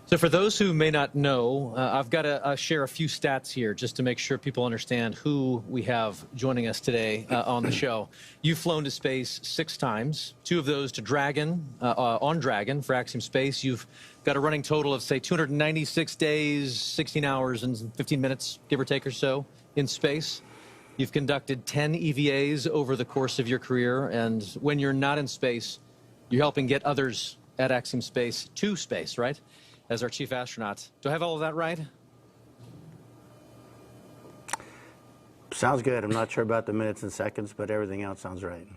So for those who may not know, I've got to share a few stats here just to make sure people understand who we have joining us today on the show. You've flown to space 6 times, 2 of those to Dragon, on Dragon for Axiom Space. You've got a running total of, say, 296 days, 16 hours and 15 minutes, give or take or so, in space. You've conducted 10 EVAs over the course of your career, and when you're not in space, you're helping get others at Axiom Space to space, right? As our chief astronaut. Do I have all of that right? Sounds good. I'm not sure about the minutes and seconds, but everything else sounds right.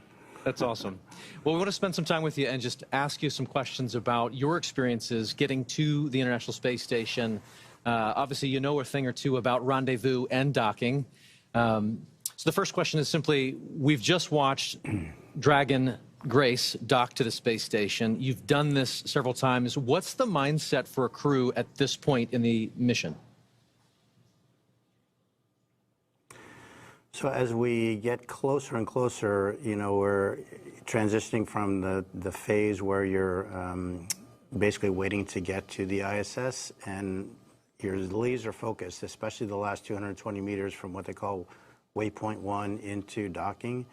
That's awesome. Well, we want to spend some time with you and just ask you some questions about your experiences getting to the International Space Station. Obviously, you know a thing or two about rendezvous and docking. So the first question is simply, we've just watched Dragon Grace dock to the space station. You've done this several times. What's the mindset for a crew at this point in the mission? So as we get closer and closer, you know, we're transitioning from the phase where you're basically waiting to get to the ISS, and you're laser focused, especially the last 220 meters from what they call waypoint 1 into docking.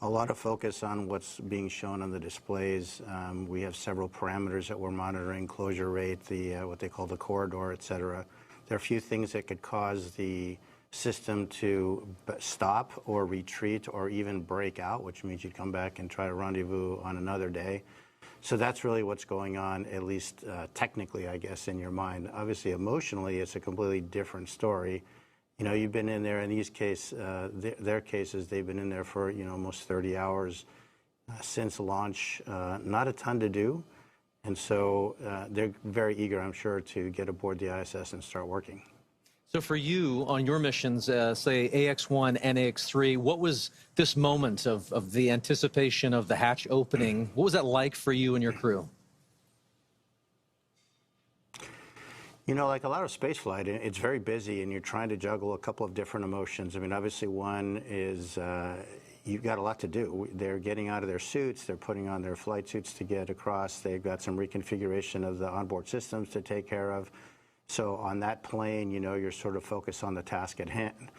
A lot of focus on what's being shown on the displays. We have several parameters that we're monitoring: closure rate, the what they call the corridor, et cetera. There are a few things that could cause the system to stop or retreat or even break out, which means you'd come back and try to rendezvous on another day. So that's really what's going on, at least technically, I guess, in your mind. Obviously, emotionally, it's a completely different story. You know, you've been in there. In these their cases, they've been in there for almost 30 hours since launch. Not a ton to do, and so they're very eager, I'm sure, to get aboard the ISS and start working. So for you, on your missions, say AX1 and AX3, what was this moment of the anticipation of the hatch opening? What was that like for you and your crew? You know, like a lot of spaceflight, it's very busy, and you're trying to juggle a couple of different emotions. I mean, obviously, one is you've got a lot to do. They're getting out of their suits. They're putting on their flight suits to get across. They've got some reconfiguration of the onboard systems to take care of. So on that plane, you're sort of focused on the task at hand.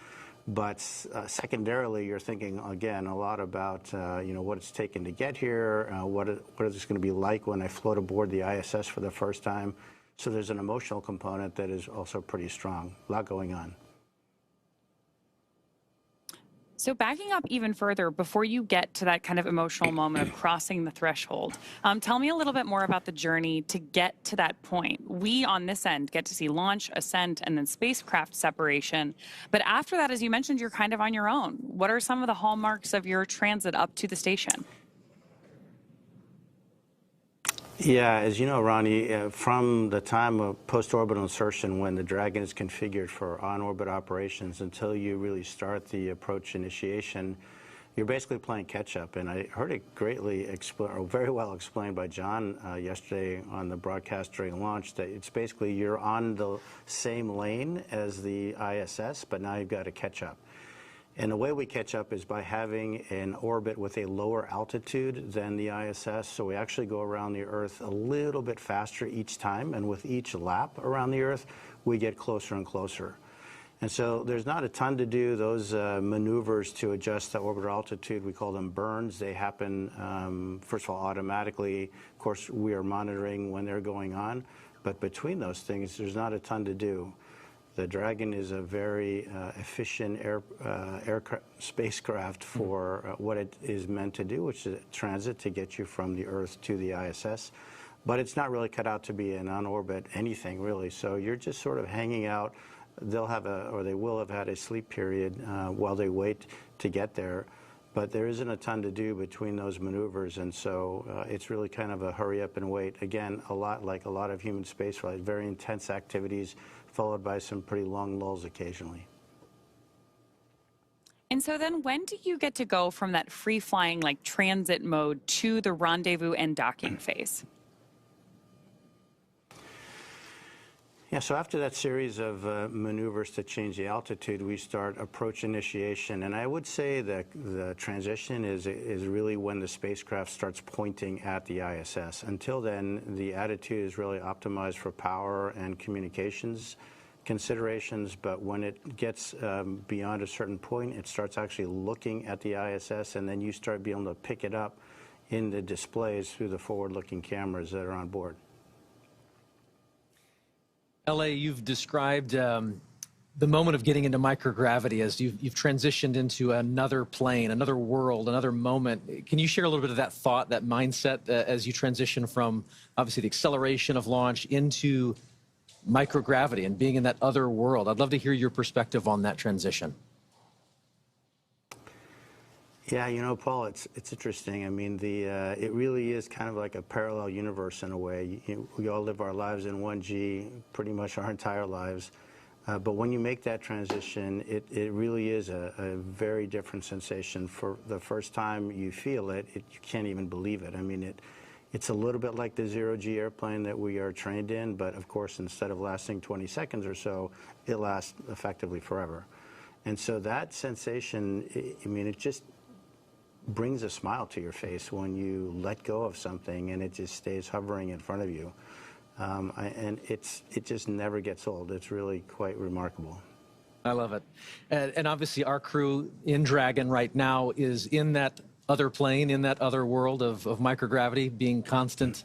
But secondarily, you're thinking, again, a lot about, what it's taken to get here, what is this going to be like when I float aboard the ISS for the first time. So there's an emotional component that is also pretty strong. A lot going on. So backing up even further, before you get to that kind of emotional moment of crossing the threshold, tell me a little bit more about the journey to get to that point. We, on this end, get to see launch, ascent, and then spacecraft separation. But after that, as you mentioned, you're kind of on your own. What are some of the hallmarks of your transit up to the station? Yeah, as you know, Ronnie, from the time of post-orbital insertion, when the Dragon is configured for on-orbit operations, until you really start the approach initiation, you're basically playing catch-up. And I heard it very well explained by John yesterday on the broadcast during launch, that it's basically you're on the same lane as the ISS, but now you've got to catch up. And the way we catch up is by having an orbit with a lower altitude than the ISS. So we actually go around the Earth a little bit faster each time. And with each lap around the Earth, we get closer and closer. And so there's not a ton to do. Those maneuvers to adjust the orbital altitude, we call them burns. They happen, first of all, automatically. Of course, we are monitoring when they're going on. But between those things, there's not a ton to do. The Dragon is a very efficient spacecraft for what it is meant to do, which is transit to get you from the Earth to the ISS. But it's not really cut out to be an on-orbit anything, really. So you're just sort of hanging out. They'll have they will have had a sleep period while they wait to get there. But there isn't a ton to do between those maneuvers, and so it's really kind of a hurry up and wait. Again, a lot like a lot of human spaceflight, very intense activities, followed by some pretty long lulls occasionally. And so then when do you get to go from that free-flying, like transit mode, to the rendezvous and docking phase? Yeah, so after that series of maneuvers to change the altitude, we start approach initiation. And I would say that the transition is really when the spacecraft starts pointing at the ISS. Until then, the attitude is really optimized for power and communications considerations. But when it gets beyond a certain point, it starts actually looking at the ISS, and then you start being able to pick it up in the displays through the forward-looking cameras that are on board. LA, you've described the moment of getting into microgravity as you've transitioned into another plane, another world, another moment. Can you share a little bit of that thought, that mindset, as you transition from, obviously, the acceleration of launch into microgravity and being in that other world? I'd love to hear your perspective on that transition. Yeah, you know, Paul, it's interesting. I mean, it really is kind of like a parallel universe in a way. We all live our lives in 1G pretty much our entire lives. But when you make that transition, it really is a very different sensation. For the first time you feel it, you can't even believe it. I mean, it's a little bit like the zero-G airplane that we are trained in, but of course, instead of lasting 20 seconds or so, it lasts effectively forever. And so that sensation, I mean, it just brings a smile to your face when you let go of something and it just stays hovering in front of you. And it just never gets old. It's really quite remarkable. I love it. And obviously our crew in Dragon right now is in that other plane in that other world of microgravity being constant.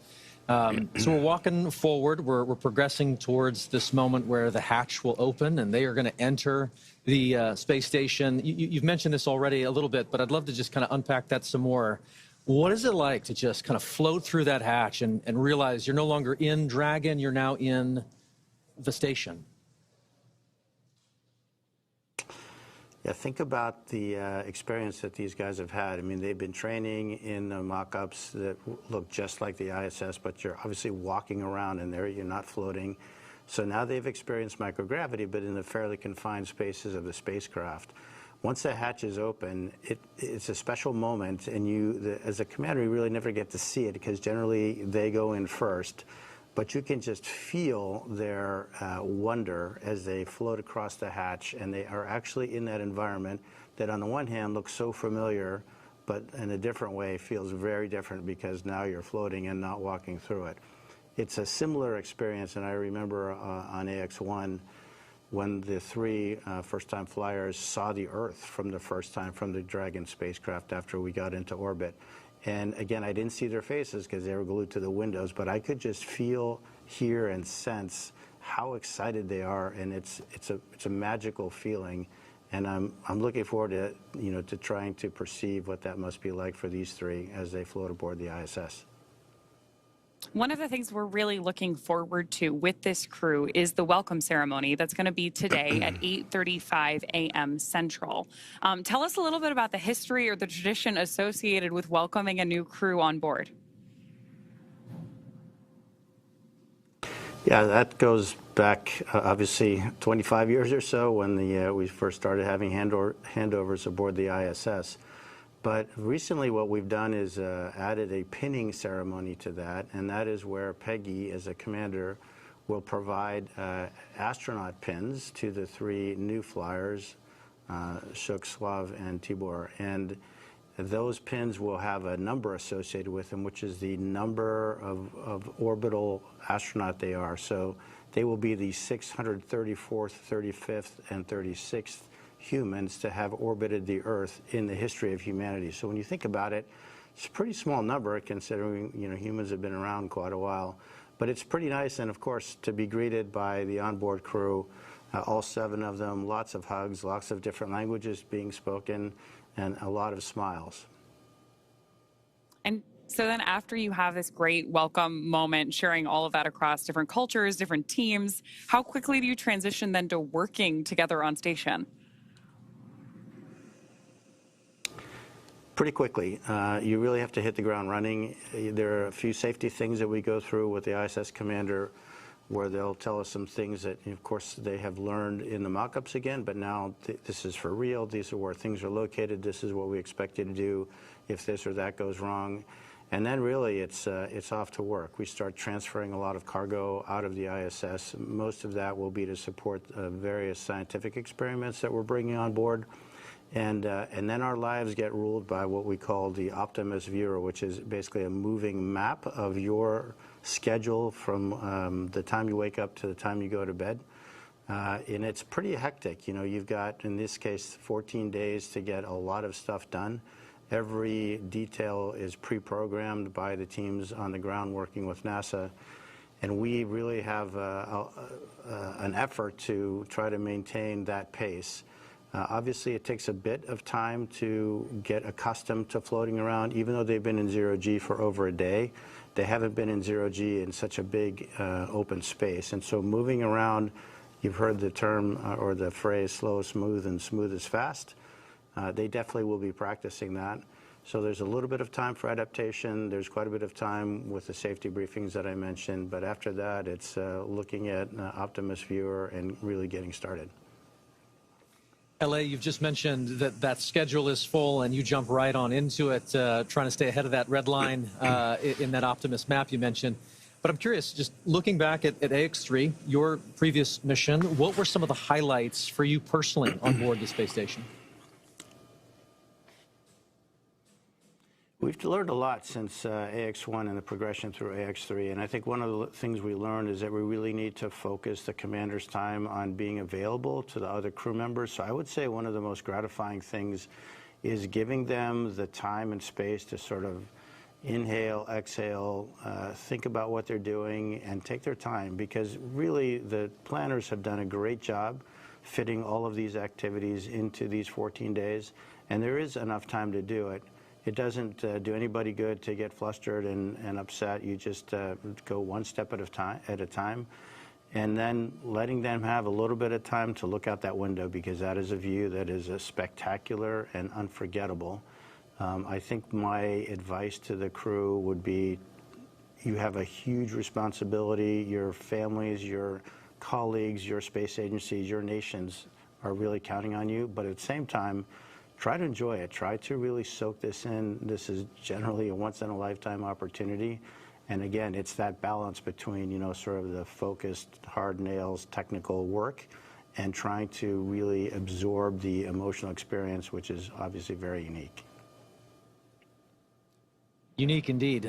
So we're walking forward. We're progressing towards this moment where the hatch will open and they are going to enter the space station. You've mentioned this already a little bit, but I'd love to just kind of unpack that some more. What is it like to just kind of float through that hatch and realize you're no longer in Dragon, you're now in the station? Yeah, think about the experience that these guys have had. I mean, they've been training in mock-ups that look just like the ISS, but you're obviously walking around in there, you're not floating. So now they've experienced microgravity, but in the fairly confined spaces of the spacecraft. Once the hatch is open, it's a special moment, and as a commander, you really never get to see it because generally they go in first. But you can just feel their wonder as they float across the hatch, and they are actually in that environment that on the one hand looks so familiar, but in a different way feels very different because now you're floating and not walking through it. It's a similar experience, and I remember on AX-1 when the three first-time flyers saw the Earth from the first time from the Dragon spacecraft after we got into orbit. And again, I didn't see their faces because they were glued to the windows, but I could just feel, hear, and sense how excited they are, and it's a magical feeling. And I'm looking forward to to trying to perceive what that must be like for these three as they float aboard the ISS. One of the things we're really looking forward to with this crew is the welcome ceremony that's going to be today at 8:35 a.m. Central. Tell us a little bit about the history or the tradition associated with welcoming a new crew on board. Yeah, that goes back obviously 25 years or so when we first started having handovers aboard the ISS. But recently what we've done is added a pinning ceremony to that, and that is where Peggy, as a commander, will provide astronaut pins to the three new flyers, Shuk, Slav, and Tibor. And those pins will have a number associated with them, which is the number of orbital astronaut they are. So they will be the 634th, 35th, and 36th humans to have orbited the Earth in the history of humanity. So when you think about it, it's a pretty small number considering humans have been around quite a while. But it's pretty nice, and of course, to be greeted by the onboard crew, all 7 of them, lots of hugs, lots of different languages being spoken, and a lot of smiles. And so then after you have this great welcome moment, sharing all of that across different cultures, different teams, how quickly do you transition then to working together on station? Pretty quickly. You really have to hit the ground running. There are a few safety things that we go through with the ISS commander where they'll tell us some things that, of course, they have learned in the mock-ups again, but now this is for real. These are where things are located. This is what we expect you to do if this or that goes wrong. And then really it's off to work. We start transferring a lot of cargo out of the ISS. Most of that will be to support various scientific experiments that we're bringing on board. And then our lives get ruled by what we call the Optimus Viewer, which is basically a moving map of your schedule from the time you wake up to the time you go to bed. And it's pretty hectic. You've got, in this case, 14 days to get a lot of stuff done. Every detail is pre-programmed by the teams on the ground working with NASA. And we really have an effort to try to maintain that pace. Obviously, it takes a bit of time to get accustomed to floating around. Even though they've been in zero-G for over a day, they haven't been in zero-G in such a big open space. And so moving around, you've heard the term or the phrase slow is smooth and smooth is fast. They definitely will be practicing that. So there's a little bit of time for adaptation. There's quite a bit of time with the safety briefings that I mentioned. But after that, it's looking at Optimus Viewer and really getting started. LA, you've just mentioned that schedule is full and you jump right on into it, trying to stay ahead of that red line in that Optimus map you mentioned. But I'm curious, just looking back at AX-3, your previous mission, what were some of the highlights for you personally on board the space station? We've learned a lot since AX-1 and the progression through AX-3, and I think one of the things we learned is that we really need to focus the commander's time on being available to the other crew members. So I would say one of the most gratifying things is giving them the time and space to sort of inhale, exhale, think about what they're doing, and take their time, because really the planners have done a great job fitting all of these activities into these 14 days, and there is enough time to do it. It doesn't do anybody good to get flustered and upset. You just go one step at a time, and then letting them have a little bit of time to look out that window, because that is a view that is spectacular and unforgettable. I think my advice to the crew would be, you have a huge responsibility. Your families, your colleagues, your space agencies, your nations are really counting on you. But at the same time, try to enjoy it. Try to really soak this in. This is generally a once-in-a-lifetime opportunity. And again, it's that balance between, you know, sort of the focused, hard nails, technical work, and trying to really absorb the emotional experience, which is obviously very unique. Unique indeed.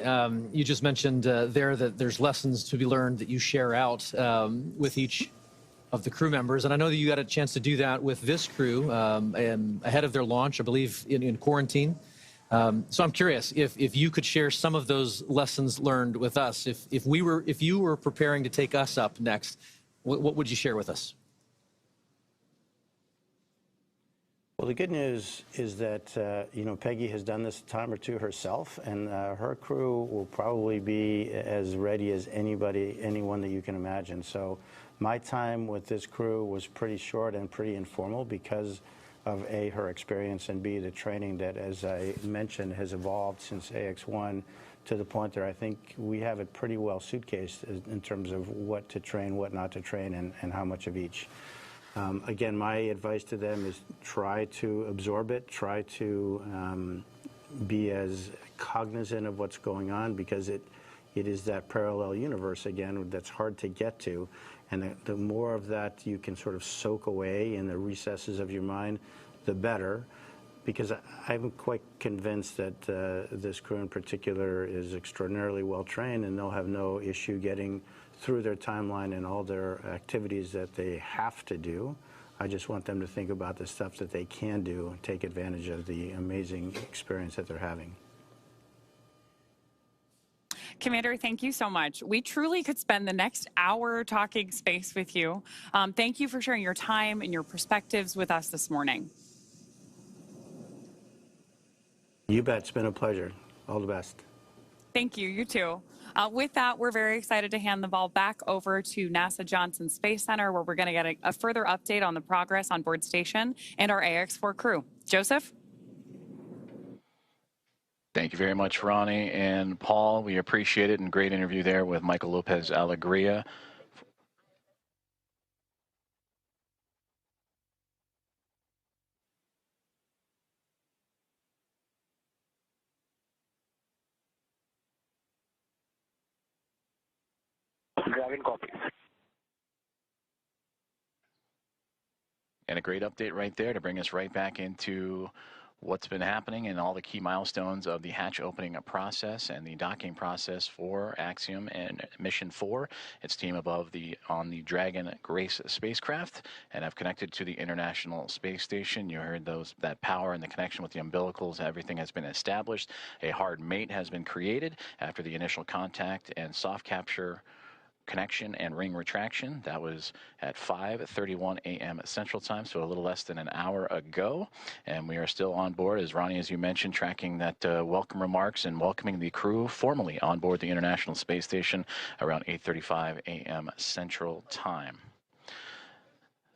You just mentioned there that there's lessons to be learned that you share out with each of the crew members. And I know that you got a chance to do that with this crew ahead of their launch, I believe, in quarantine. So I'm curious if you could share some of those lessons learned with us. If you were preparing to take us up next, what would you share with us? Well, the good news is that, you know, Peggy has done this a time or two herself, and her crew will probably be as ready as anyone that you can imagine. So my time with this crew was pretty short and pretty informal because of A, her experience, and B, the training that, as I mentioned, has evolved since AX1 to the point that I think we have it pretty well suitcased in terms of what to train, what not to train, and how much of each. Again, my advice to them is try to absorb it, try to be as cognizant of what's going on, because it is that parallel universe, again, that's hard to get to. And the more of that you can sort of soak away in the recesses of your mind, the better. Because I'm quite convinced that this crew in particular is extraordinarily well trained, and they'll have no issue getting through their timeline and all their activities that they have to do. I just want them to think about the stuff that they can do and take advantage of the amazing experience that they're having. Commander, thank you so much. We truly could spend the next hour talking space with you. Thank you for sharing your time and your perspectives with us this morning. You bet. It's been a pleasure. All the best. Thank you. You too. With that, we're very excited to hand the ball back over to NASA Johnson Space Center, where we're going to get a further update on the progress on board station and our AX4 crew. Joseph? Thank you very much, Ronnie and Paul. We appreciate it, and great interview there with Michael Lopez Alegria. Dragon copies. And a great update right there to bring us right back into what's been happening and all the key milestones of the hatch opening process and the docking process for Axiom and Mission 4. Its team on the Dragon Grace spacecraft, and have connected to the International Space Station. You heard that power and the connection with the umbilicals. Everything has been established. A hard mate has been created after the initial contact and soft capture connection and ring retraction. That was at 5:31 a.m. Central Time, so a little less than an hour ago. And we are still on board, as Ronnie, as you mentioned, tracking that welcome remarks and welcoming the crew formally on board the International Space Station around 8:35 a.m. Central Time.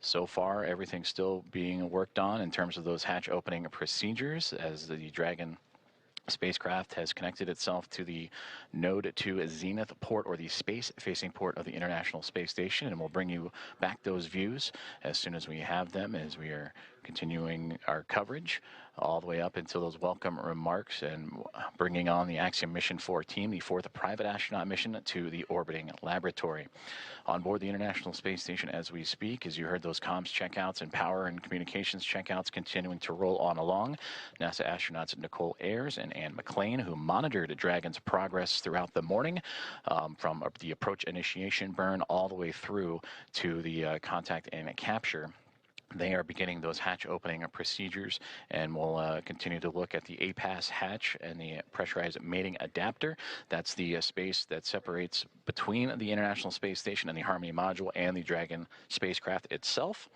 So far, everything's still being worked on in terms of those hatch opening procedures, as the Dragon spacecraft has connected itself to the Node 2 Zenith port, or the space-facing port of the International Space Station, and we'll bring you back those views as soon as we have them, as we are continuing our coverage all the way up until those welcome remarks and bringing on the Axiom Mission 4 team, the fourth private astronaut mission to the orbiting laboratory. On board the International Space Station as we speak, as you heard, those comms checkouts and power and communications checkouts continuing to roll on along. NASA astronauts Nicole Ayers and Anne McLean, who monitored Dragon's progress throughout the morning, from the approach initiation burn all the way through to the contact and capture, They are beginning those hatch opening procedures, and we'll continue to look at the APAS hatch and the pressurized mating adapter. That's the space that separates between the International Space Station and the Harmony module and the Dragon spacecraft itself.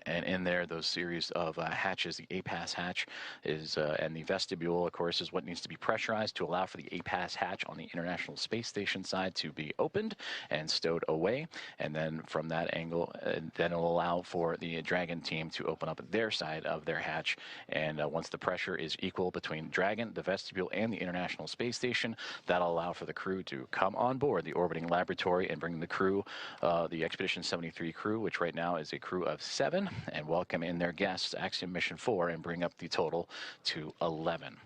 And in there, those series of hatches, the APAS hatch is, and the vestibule, of course, is what needs to be pressurized to allow for the APAS hatch on the International Space Station side to be opened and stowed away. And then from that angle, then it'll allow for the Dragon team to open up their side of their hatch. And once the pressure is equal between Dragon, the vestibule, and the International Space Station, that'll allow for the crew to come on board the orbiting laboratory and bring the crew, the Expedition 73 crew, which right now is a crew of 7, and welcome in their guests, Axiom Mission 4, and bring up the total to 11.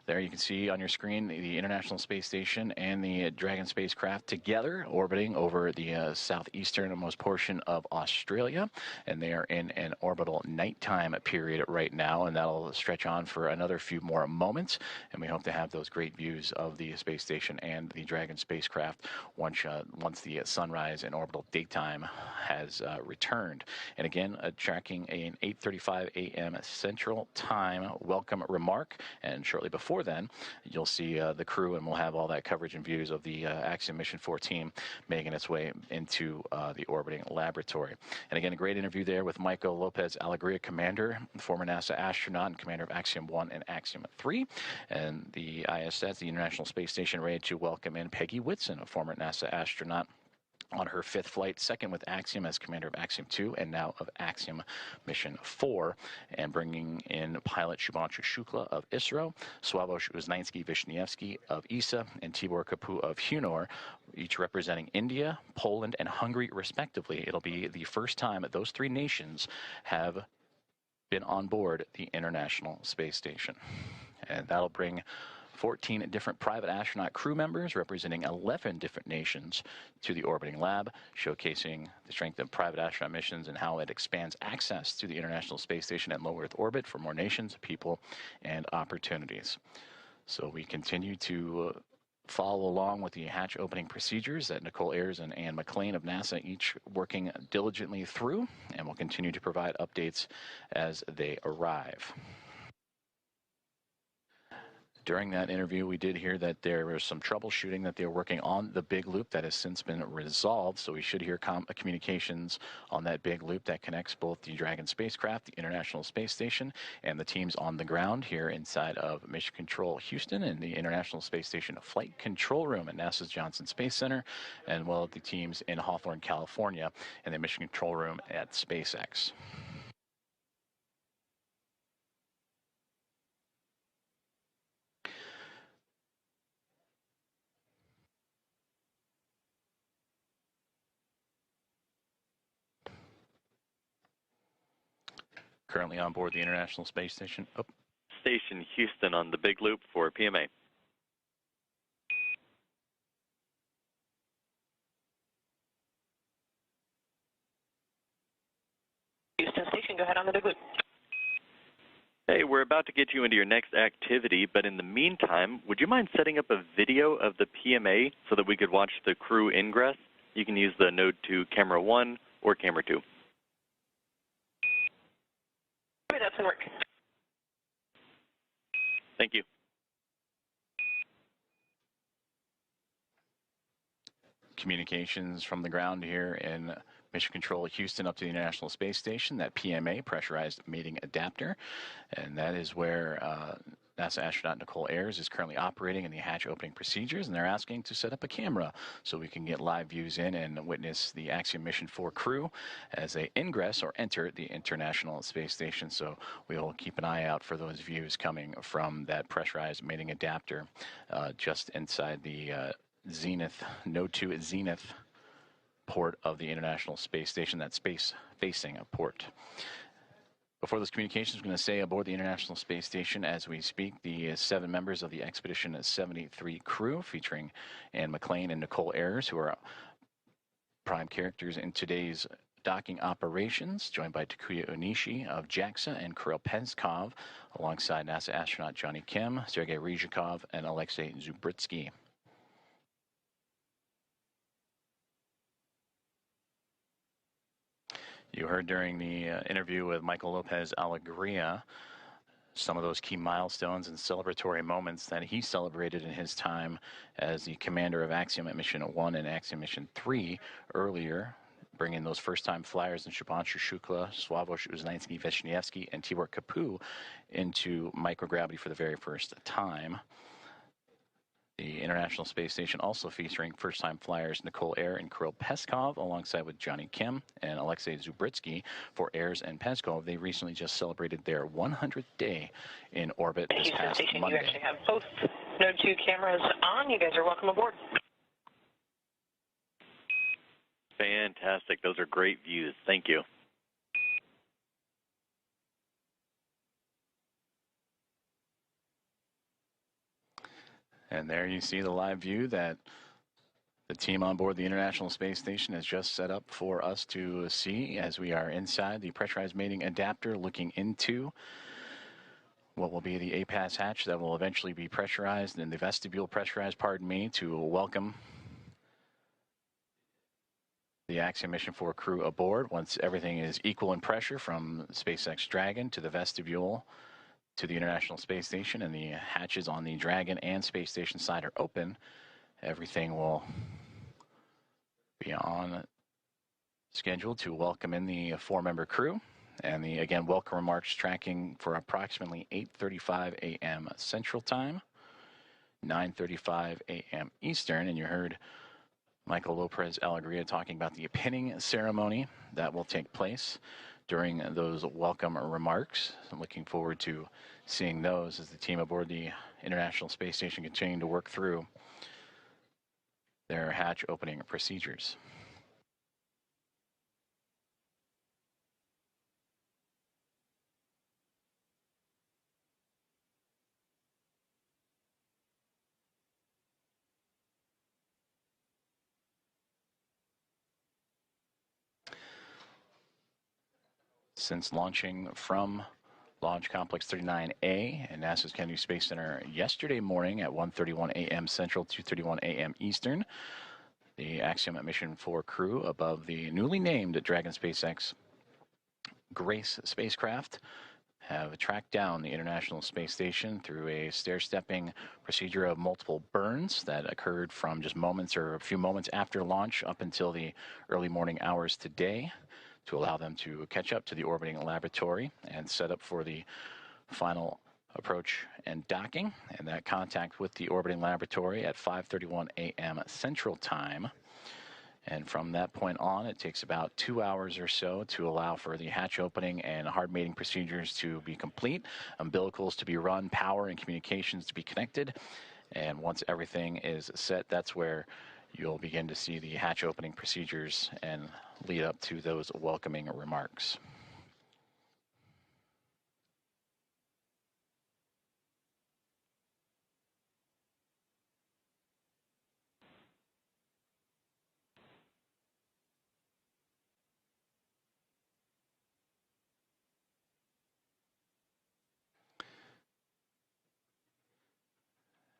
There you can see on your screen the International Space Station and the Dragon spacecraft together orbiting over the southeasternmost portion of Australia, and they are in an orbital nighttime period right now, and that'll stretch on for another few more moments, and we hope to have those great views of the space station and the Dragon spacecraft once the sunrise and orbital daytime has returned. And again, tracking an 8:35 a.m. Central Time welcome remark, and shortly before then, you'll see the crew, and we'll have all that coverage and views of the Axiom Mission 4 team making its way into the orbiting laboratory. And again, a great interview there with Michael Lopez Alegria, commander, former NASA astronaut and commander of Axiom 1 and Axiom 3, and the ISS, the International Space Station, ready to welcome in Peggy Whitson, a former NASA astronaut, on her 5th flight, second with Axiom as commander of Axiom 2 and now of Axiom Mission 4, and bringing in pilot Shubhanshu Shukla of ISRO, Sławomir Uznański-Wiśniewski of ESA, and Tibor Kapu of Hunor, each representing India, Poland, and Hungary respectively. It'll be the first time that those 3 nations have been on board the International Space Station. And that'll bring 14 different private astronaut crew members representing 11 different nations to the orbiting lab, showcasing the strength of private astronaut missions and how it expands access to the International Space Station and low Earth orbit for more nations, people, and opportunities. So we continue to follow along with the hatch opening procedures that Nicole Ayers and Anne McLean of NASA each working diligently through, and we'll continue to provide updates as they arrive. During that interview, we did hear that there was some troubleshooting that they were working on the big loop that has since been resolved. So we should hear communications on that big loop that connects both the Dragon spacecraft, the International Space Station, and the teams on the ground here inside of Mission Control Houston and the International Space Station Flight Control Room at NASA's Johnson Space Center, and well the teams in Hawthorne, California, and the Mission Control Room at SpaceX. Currently on board the International Space Station. Oh. Station Houston on the big loop for PMA. Houston Station, go ahead on the big loop. Hey, we're about to get you into your next activity, but in the meantime, would you mind setting up a video of the PMA so that we could watch the crew ingress? You can use the Node 2 Camera 1 or Camera 2. That's in work. Thank you. Communications from the ground here in Mission Control Houston up to the International Space Station, that PMA, pressurized mating adapter, and that is where NASA astronaut Nicole Ayers is currently operating in the hatch opening procedures, and they're asking to set up a camera so we can get live views in and witness the Axiom Mission 4 crew as they ingress or enter the International Space Station. So we will keep an eye out for those views coming from that pressurized mating adapter just inside the Zenith, Node 2 Zenith port of the International Space Station, that space-facing port. Before those communications, I'm going to say aboard the International Space Station as we speak, the 7 members of the Expedition 73 crew, featuring Anne McLean and Nicole Ayers, who are prime characters in today's docking operations, joined by Takuya Onishi of JAXA and Kirill Peskov, alongside NASA astronaut Johnny Kim, Sergei Ryzhikov, and Alexei Zubritsky. You heard during the interview with Michael Lopez Alegria some of those key milestones and celebratory moments that he celebrated in his time as the commander of Axiom at Mission 1 and Axiom Mission 3 earlier, bringing those first-time flyers in Shubhanshu Shukla, Sławomir Uznański-Wiśniewski, and Tibor Kapu into microgravity for the very first time. The International Space Station also featuring first-time flyers Nicole Air and Kirill Peskov, alongside with Johnny Kim and Alexei Zubritsky for Airs and Peskov. They recently just celebrated their 100th day in orbit this past Station, Monday. you actually have both Node 2 cameras on. You guys are welcome aboard. Fantastic. Those are great views. Thank you. And there you see the live view that the team on board the International Space Station has just set up for us to see as we are inside the pressurized mating adapter looking into what will be the APAS hatch that will eventually be pressurized and the vestibule pressurized, pardon me, to welcome the Axiom Mission 4 crew aboard once everything is equal in pressure from SpaceX Dragon to the vestibule to the International Space Station, and the hatches on the Dragon and Space Station side are open. Everything will be on schedule to welcome in the four-member crew, and the, again, welcome remarks tracking for approximately 8:35 a.m. Central Time, 9:35 a.m. Eastern, and you heard Michael Lopez Alegria talking about the pinning ceremony that will take place during those welcome remarks. I'm looking forward to seeing those as the team aboard the International Space Station continuing to work through their hatch opening procedures. Since launching from Launch Complex 39A and NASA's Kennedy Space Center yesterday morning at 1:31 a.m. Central, 2:31 a.m. Eastern, the Axiom Mission 4 crew above the newly named Dragon SpaceX Grace spacecraft have tracked down the International Space Station through a stair-stepping procedure of multiple burns that occurred from just moments or a few moments after launch up until the early morning hours today, to allow them to catch up to the orbiting laboratory and set up for the final approach and docking, and that contact with the orbiting laboratory at 5:31 a.m. Central Time. And from that point on, it takes about 2 hours or so to allow for the hatch opening and hard mating procedures to be complete, umbilicals to be run, power and communications to be connected. And once everything is set, that's where you'll begin to see the hatch opening procedures and lead up to those welcoming remarks.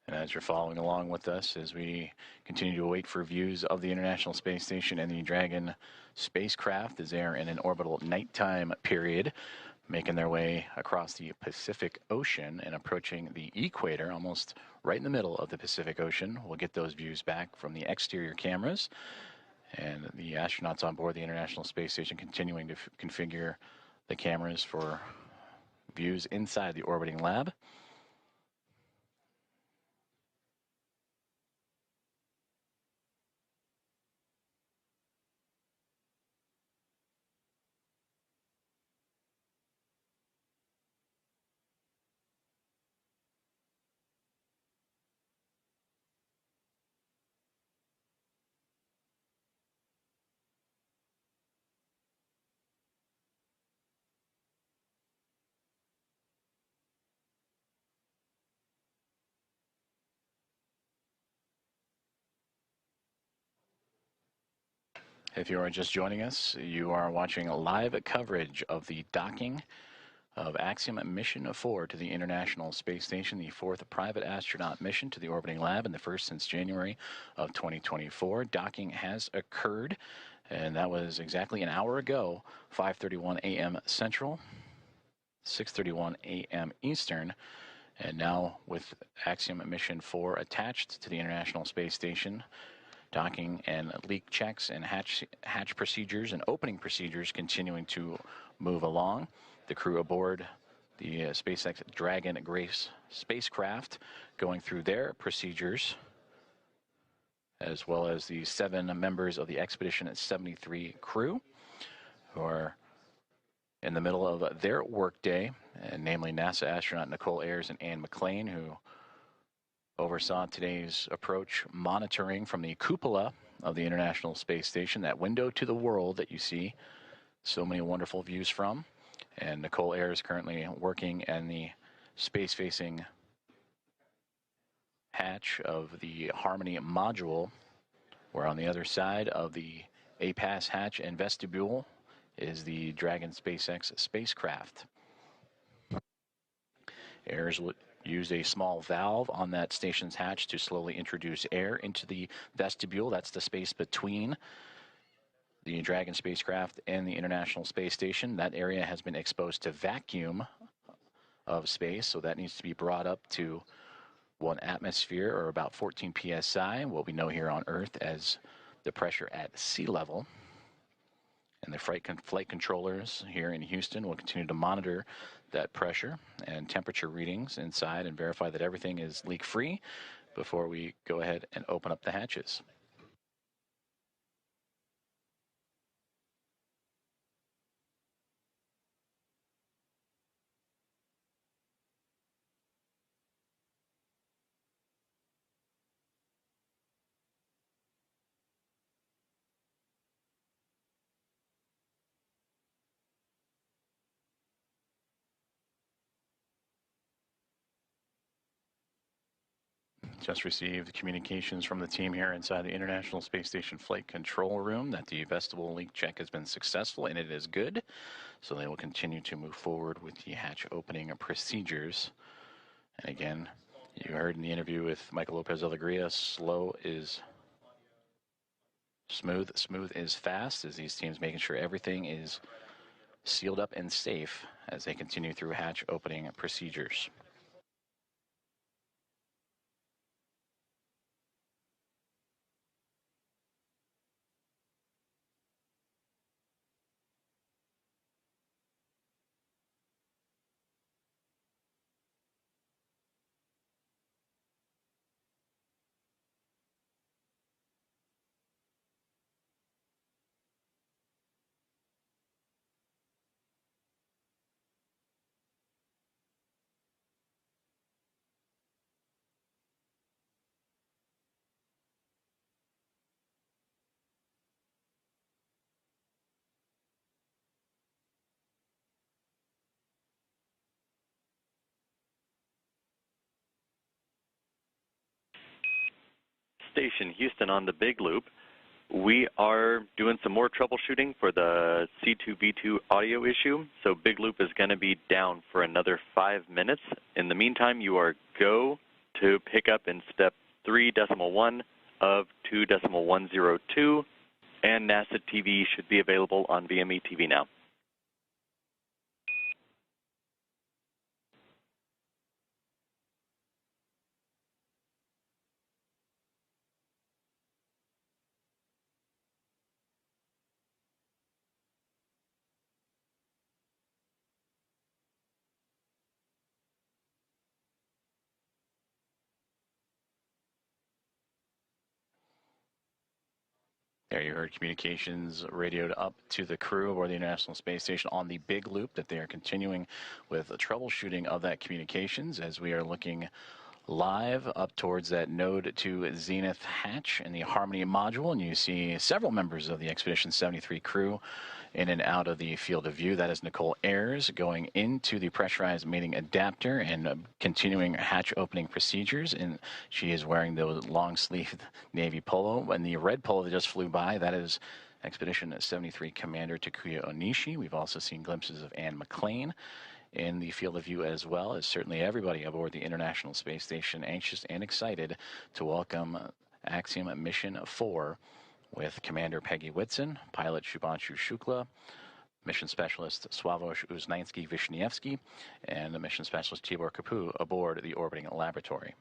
And as you're following along with us as we continue to wait for views of the International Space Station and the Dragon spacecraft as they are in an orbital nighttime period, making their way across the Pacific Ocean and approaching the equator, almost right in the middle of the Pacific Ocean. We'll get those views back from the exterior cameras. And the astronauts on board the International Space Station continuing to configure the cameras for views inside the orbiting lab. If you are just joining us, you are watching a live coverage of the docking of Axiom Mission 4 to the International Space Station, the fourth private astronaut mission to the orbiting lab and the first since January of 2024. Docking has occurred And that was exactly an hour ago, 5:31 a.m. Central, 6:31 a.m. Eastern. And now with Axiom Mission 4 attached to the International Space Station, docking and leak checks and hatch procedures and opening procedures continuing to move along. The crew aboard the SpaceX Dragon Grace spacecraft going through their procedures, as well as the 7 members of the Expedition 73 crew who are in the middle of their workday, and namely NASA astronaut Nicole Ayers and Anne McClain, who oversaw today's approach monitoring from the cupola of the International Space Station, that window to the world that you see so many wonderful views from. And Nicole Ayers currently working in the space-facing hatch of the Harmony module, where on the other side of the APAS hatch and vestibule is the Dragon SpaceX spacecraft. Ayers will use a small valve on that station's hatch to slowly introduce air into the vestibule. That's the space between the Dragon spacecraft and the International Space Station. That area has been exposed to vacuum of space, so that needs to be brought up to 1 atmosphere, or about 14 psi, what we know here on Earth as the pressure at sea level. And the flight controllers here in Houston will continue to monitor that pressure and temperature readings inside and verify that everything is leak-free before we go ahead and open up the hatches. Just received communications from the team here inside the International Space Station Flight Control Room that the vestibule leak check has been successful and it is good. So they will continue to move forward with the hatch opening procedures. And again, you heard in the interview with Michael Lopez Alegria, slow is smooth, smooth is fast, as these teams making sure everything is sealed up and safe as they continue through hatch opening procedures. Station Houston on the Big Loop. We are doing some more troubleshooting for the C2B2 audio issue, so Big Loop is going to be down for another 5 minutes. In the meantime, you are go to pick up in step 3.1 of 2.102, and NASA TV should be available on VME TV now. There you heard communications radioed up to the crew aboard the International Space Station on the Big Loop that they are continuing with the troubleshooting of that communications as we are looking live up towards that node to Zenith hatch in the Harmony module, and you see several members of the Expedition 73 crew in and out of the field of view. That is Nicole Ayers going into the pressurized mating adapter and continuing hatch opening procedures, and she is wearing those long-sleeved navy polo. And the red polo that just flew by, that is Expedition 73 Commander Takuya Onishi. We've also seen glimpses of Anne McClain in the field of view, as well as certainly everybody aboard the International Space Station anxious and excited to welcome Axiom Mission 4 with Commander Peggy Whitson, pilot Shubhanshu Shukla, Mission Specialist Sławomir Uznański-Wiśniewski, and the Mission Specialist Tibor Kapu aboard the orbiting laboratory.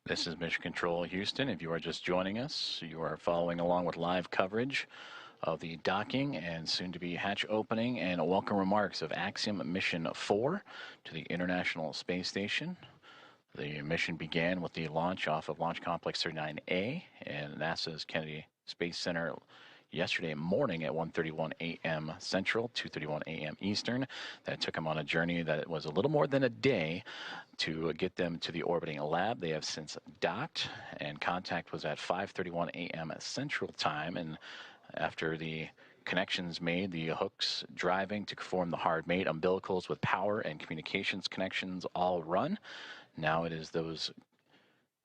This is Mission Control Houston. If you are just joining us, you are following along with live coverage of the docking and soon-to-be hatch opening and welcome remarks of Axiom Mission 4 to the International Space Station. The mission began with the launch off of Launch Complex 39A and NASA's Kennedy Space Center yesterday morning at 1:31 a.m. Central, 2:31 a.m. Eastern. That took them on a journey that was a little more than a day to get them to the orbiting lab. They have since docked, and contact was at 5:31 a.m. Central Time. And after the connections made, the hooks driving to form the hard mate, umbilicals with power and communications connections all run. Now it is those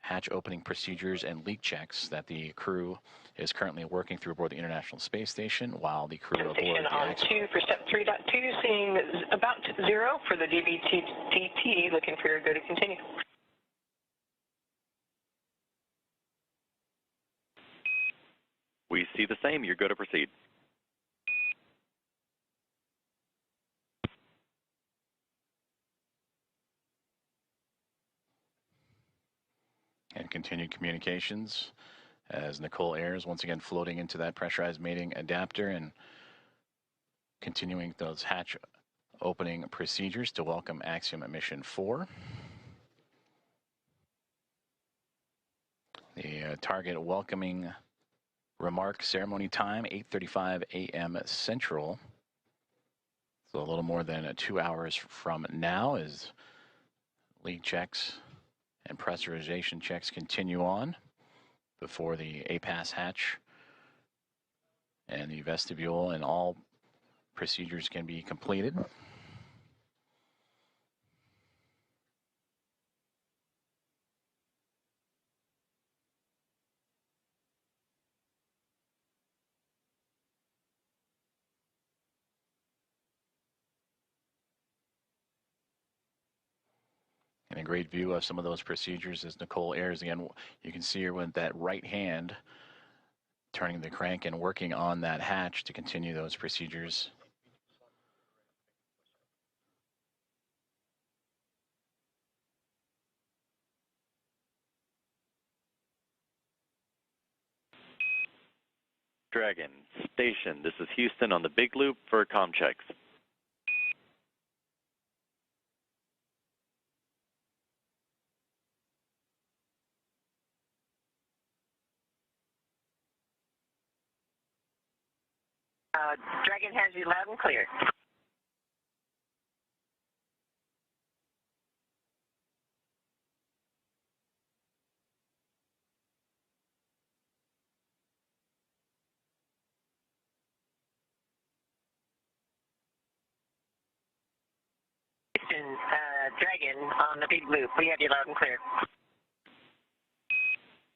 hatch opening procedures and leak checks that the crew is currently working through aboard the International Space Station, while the crew aboard the on 2 for step 3.2, seeing about 0 for the DTH, looking for your go to continue. We see the same. You're go to proceed. And continued communications as Nicole Ayers once again floating into that pressurized mating adapter and continuing those hatch opening procedures to welcome Axiom Mission 4. The target welcoming remark ceremony time, 8:35 a.m. Central. So a little more than 2 hours from now as leak checks and pressurization checks continue on before the APAS hatch and the vestibule and all procedures can be completed. And a great view of some of those procedures is Nicole Ayers. Again, you can see her with that right hand turning the crank and working on that hatch to continue those procedures. Dragon, station, this is Houston on the big loop for comm checks. Dragon has you loud and clear. Dragon on the big loop, we have you loud and clear.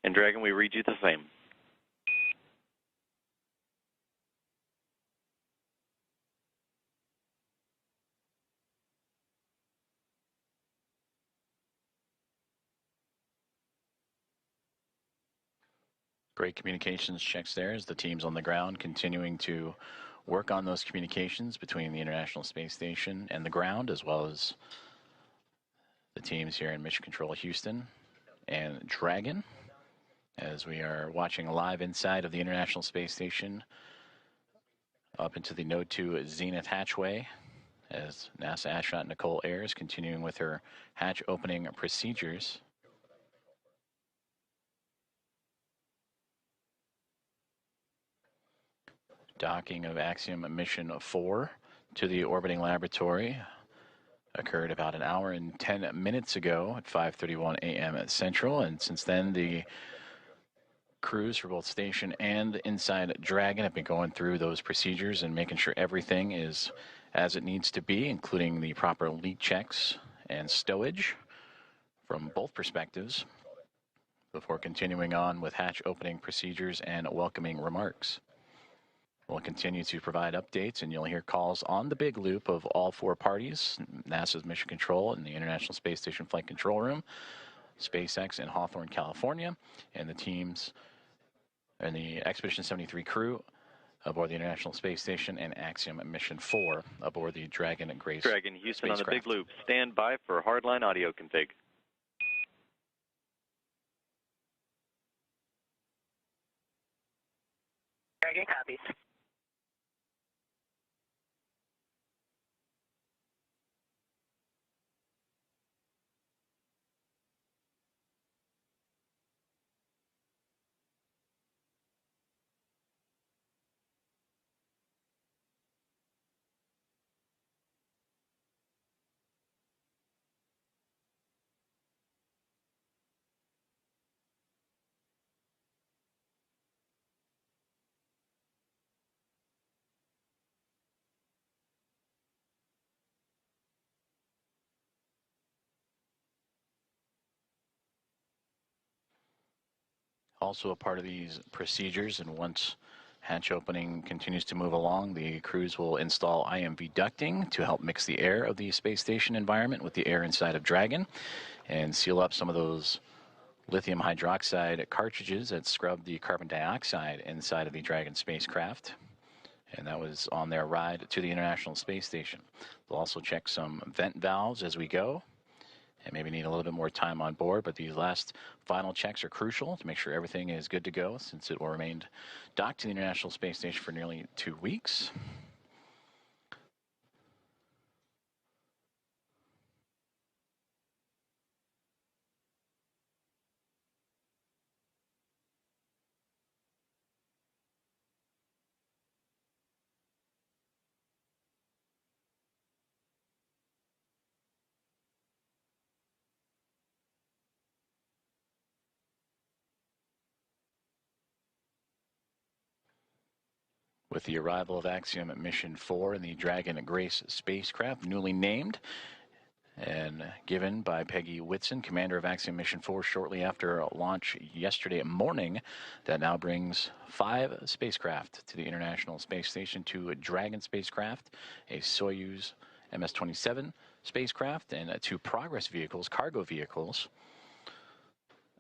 And Dragon, we read you the same. Great communications checks there as the teams on the ground continuing to work on those communications between the International Space Station and the ground, as well as the teams here in Mission Control Houston and Dragon, as we are watching live inside of the International Space Station up into the Node 2 Zenith hatchway as NASA astronaut Nicole Ayers continuing with her hatch opening procedures. Docking of Axiom Mission 4 to the orbiting laboratory occurred about an hour and 10 minutes ago at 5:31 a.m. at Central, and since then the crews for both station and inside Dragon have been going through those procedures and making sure everything is as it needs to be, including the proper leak checks and stowage from both perspectives, before continuing on with hatch opening procedures and welcoming remarks. We'll continue to provide updates, and you'll hear calls on the big loop of all four parties: NASA's Mission Control in the International Space Station Flight Control Room, SpaceX in Hawthorne, California, and the teams and the Expedition 73 crew aboard the International Space Station, and Axiom Mission 4 aboard the Dragon and Grace Dragon, Houston spacecraft. On the big loop. Stand by for hardline audio config. Dragon copies. Also a part of these procedures, and once hatch opening continues to move along, the crews will install IMV ducting to help mix the air of the space station environment with the air inside of Dragon and seal up some of those lithium hydroxide cartridges that scrub the carbon dioxide inside of the Dragon spacecraft. And that was on their ride to the International Space Station. They'll also check some vent valves as we go, and maybe need a little bit more time on board, but these last final checks are crucial to make sure everything is good to go, since it will remain docked to the International Space Station for nearly 2 weeks. With the arrival of Axiom at Mission 4 and the Dragon Grace spacecraft, newly named and given by Peggy Whitson, commander of Axiom Mission 4, shortly after launch yesterday morning, that now brings 5 spacecraft to the International Space Station: 2 Dragon spacecraft, a Soyuz MS-27 spacecraft, and 2 Progress vehicles, cargo vehicles,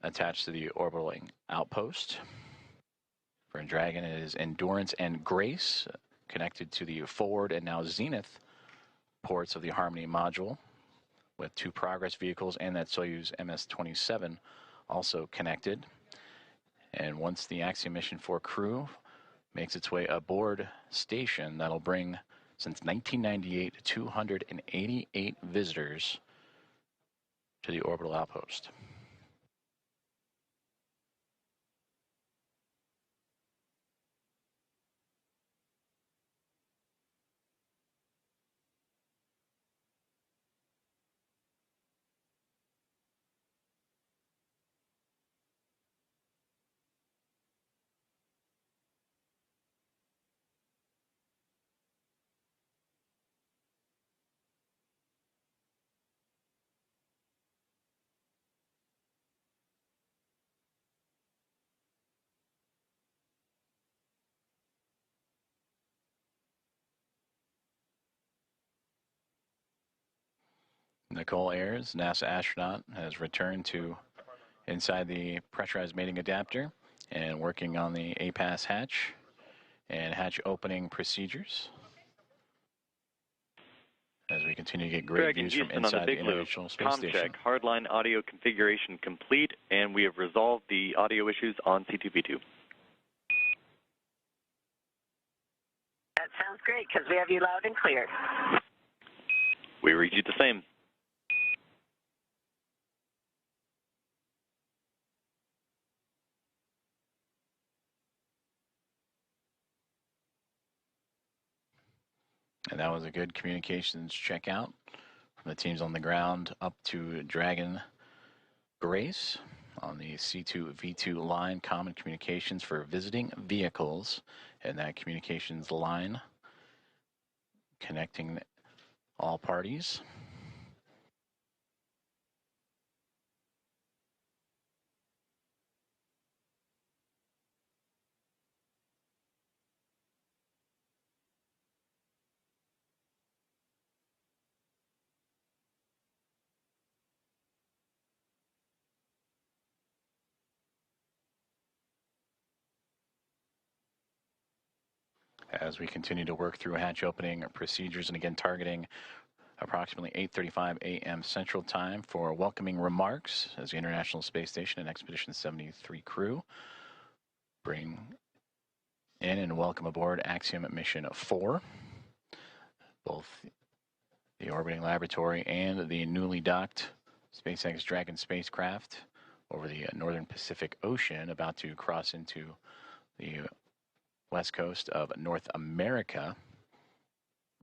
attached to the orbiting outpost. For Dragon, it is Endurance and Grace, connected to the forward and now zenith ports of the Harmony module, with 2 Progress vehicles and that Soyuz MS-27 also connected. And once the Axiom Mission 4 crew makes its way aboard station, that'll bring, since 1998, 288 visitors to the orbital outpost. Nicole Ayers, NASA astronaut, has returned to inside the pressurized mating adapter and working on the APAS hatch and hatch opening procedures, as we continue to get great Dragon views from Houston inside on the the big loop. International Space Com Station. check. Hardline audio configuration complete, and we have resolved the audio issues on C2V2. That sounds great, because we have you loud and clear. We read you the same. And that was a good communications checkout from the teams on the ground up to Dragon Grace on the C2V2 line, common communications for visiting vehicles, and that communications line connecting all parties. As we continue to work through hatch opening procedures, and again targeting approximately 8:35 a.m. Central Time for welcoming remarks as the International Space Station and Expedition 73 crew bring in and welcome aboard Axiom Mission 4. Both the orbiting laboratory and the newly docked SpaceX Dragon spacecraft over the northern Pacific Ocean, about to cross into the west coast of North America,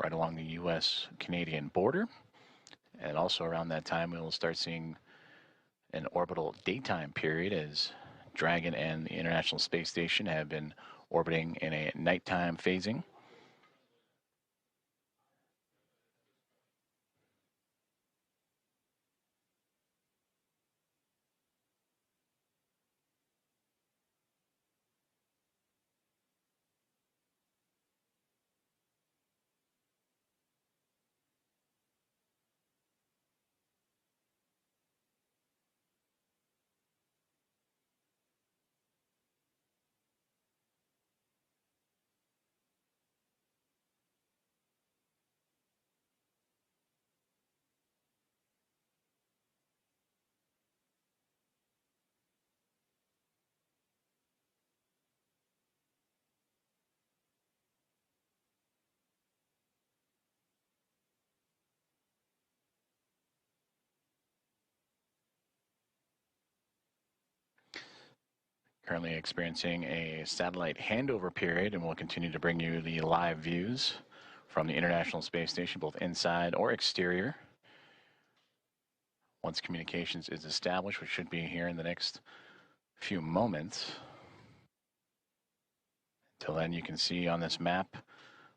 right along the U.S.-Canadian border. And also around that time, we will start seeing an orbital daytime period as Dragon and the International Space Station have been orbiting in a nighttime phasing. Currently experiencing a satellite handover period, and we'll continue to bring you the live views from the International Space Station, both inside or exterior. Once communications is established, which should be here in the next few moments. Until then, you can see on this map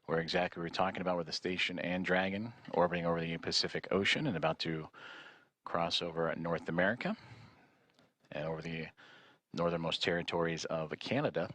where exactly we're talking about, where the station and Dragon orbiting over the Pacific Ocean and about to cross over North America and over the northernmost territories of Canada.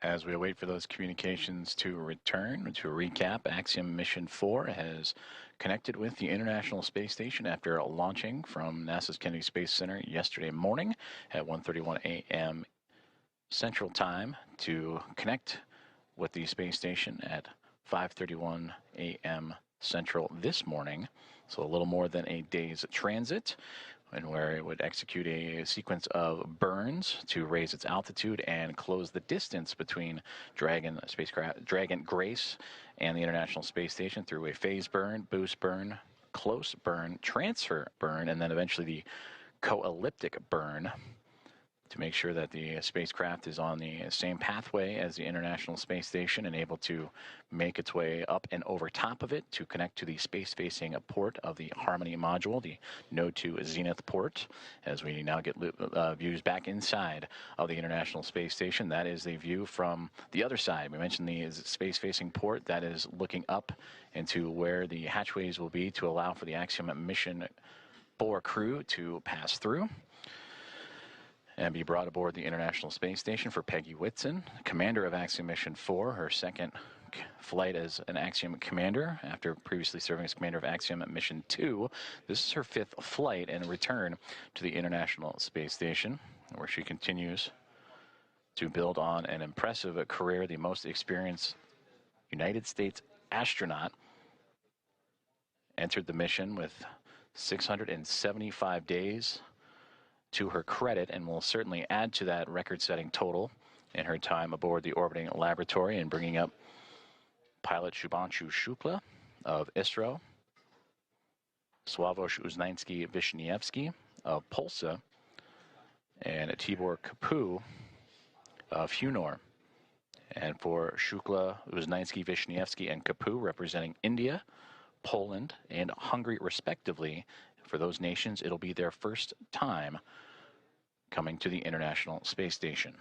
As we wait for those communications to return, to recap, Axiom Mission 4 has connected with the International Space Station after launching from NASA's Kennedy Space Center yesterday morning at 1:31 a.m. Central Time to connect with the space station at 5:31 a.m. Central this morning. So a little more than a day's transit, and where it would execute a sequence of burns to raise its altitude and close the distance between Dragon spacecraft, Dragon Grace, and the International Space Station through a phase burn, boost burn, close burn, transfer burn, and then eventually the co-elliptic burn, to make sure that the spacecraft is on the same pathway as the International Space Station and able to make its way up and over top of it to connect to the space-facing port of the Harmony module, the Node 2 Zenith port. As we now get views back inside of the International Space Station, that is the view from the other side. We mentioned the space-facing port that is looking up into where the hatchways will be to allow for the Axiom Mission 4 crew to pass through and be brought aboard the International Space Station. For Peggy Whitson, commander of Axiom Mission 4, her second flight as an Axiom commander after previously serving as commander of Axiom Mission 2. This is her 5th flight and return to the International Space Station, where she continues to build on an impressive career. The most experienced United States astronaut entered the mission with 675 days to her credit and will certainly add to that record-setting total in her time aboard the orbiting laboratory and bringing up pilot Shubhanshu Shukla of ISRO, Sławosz Uznański-Wiśniewski of Polsa, and Tibor Kapu of Hunor. And for Shukla, Uznański-Wiśniewski, and Kapu representing India, Poland, and Hungary respectively, for those nations, it'll be their first time coming to the International Space Station.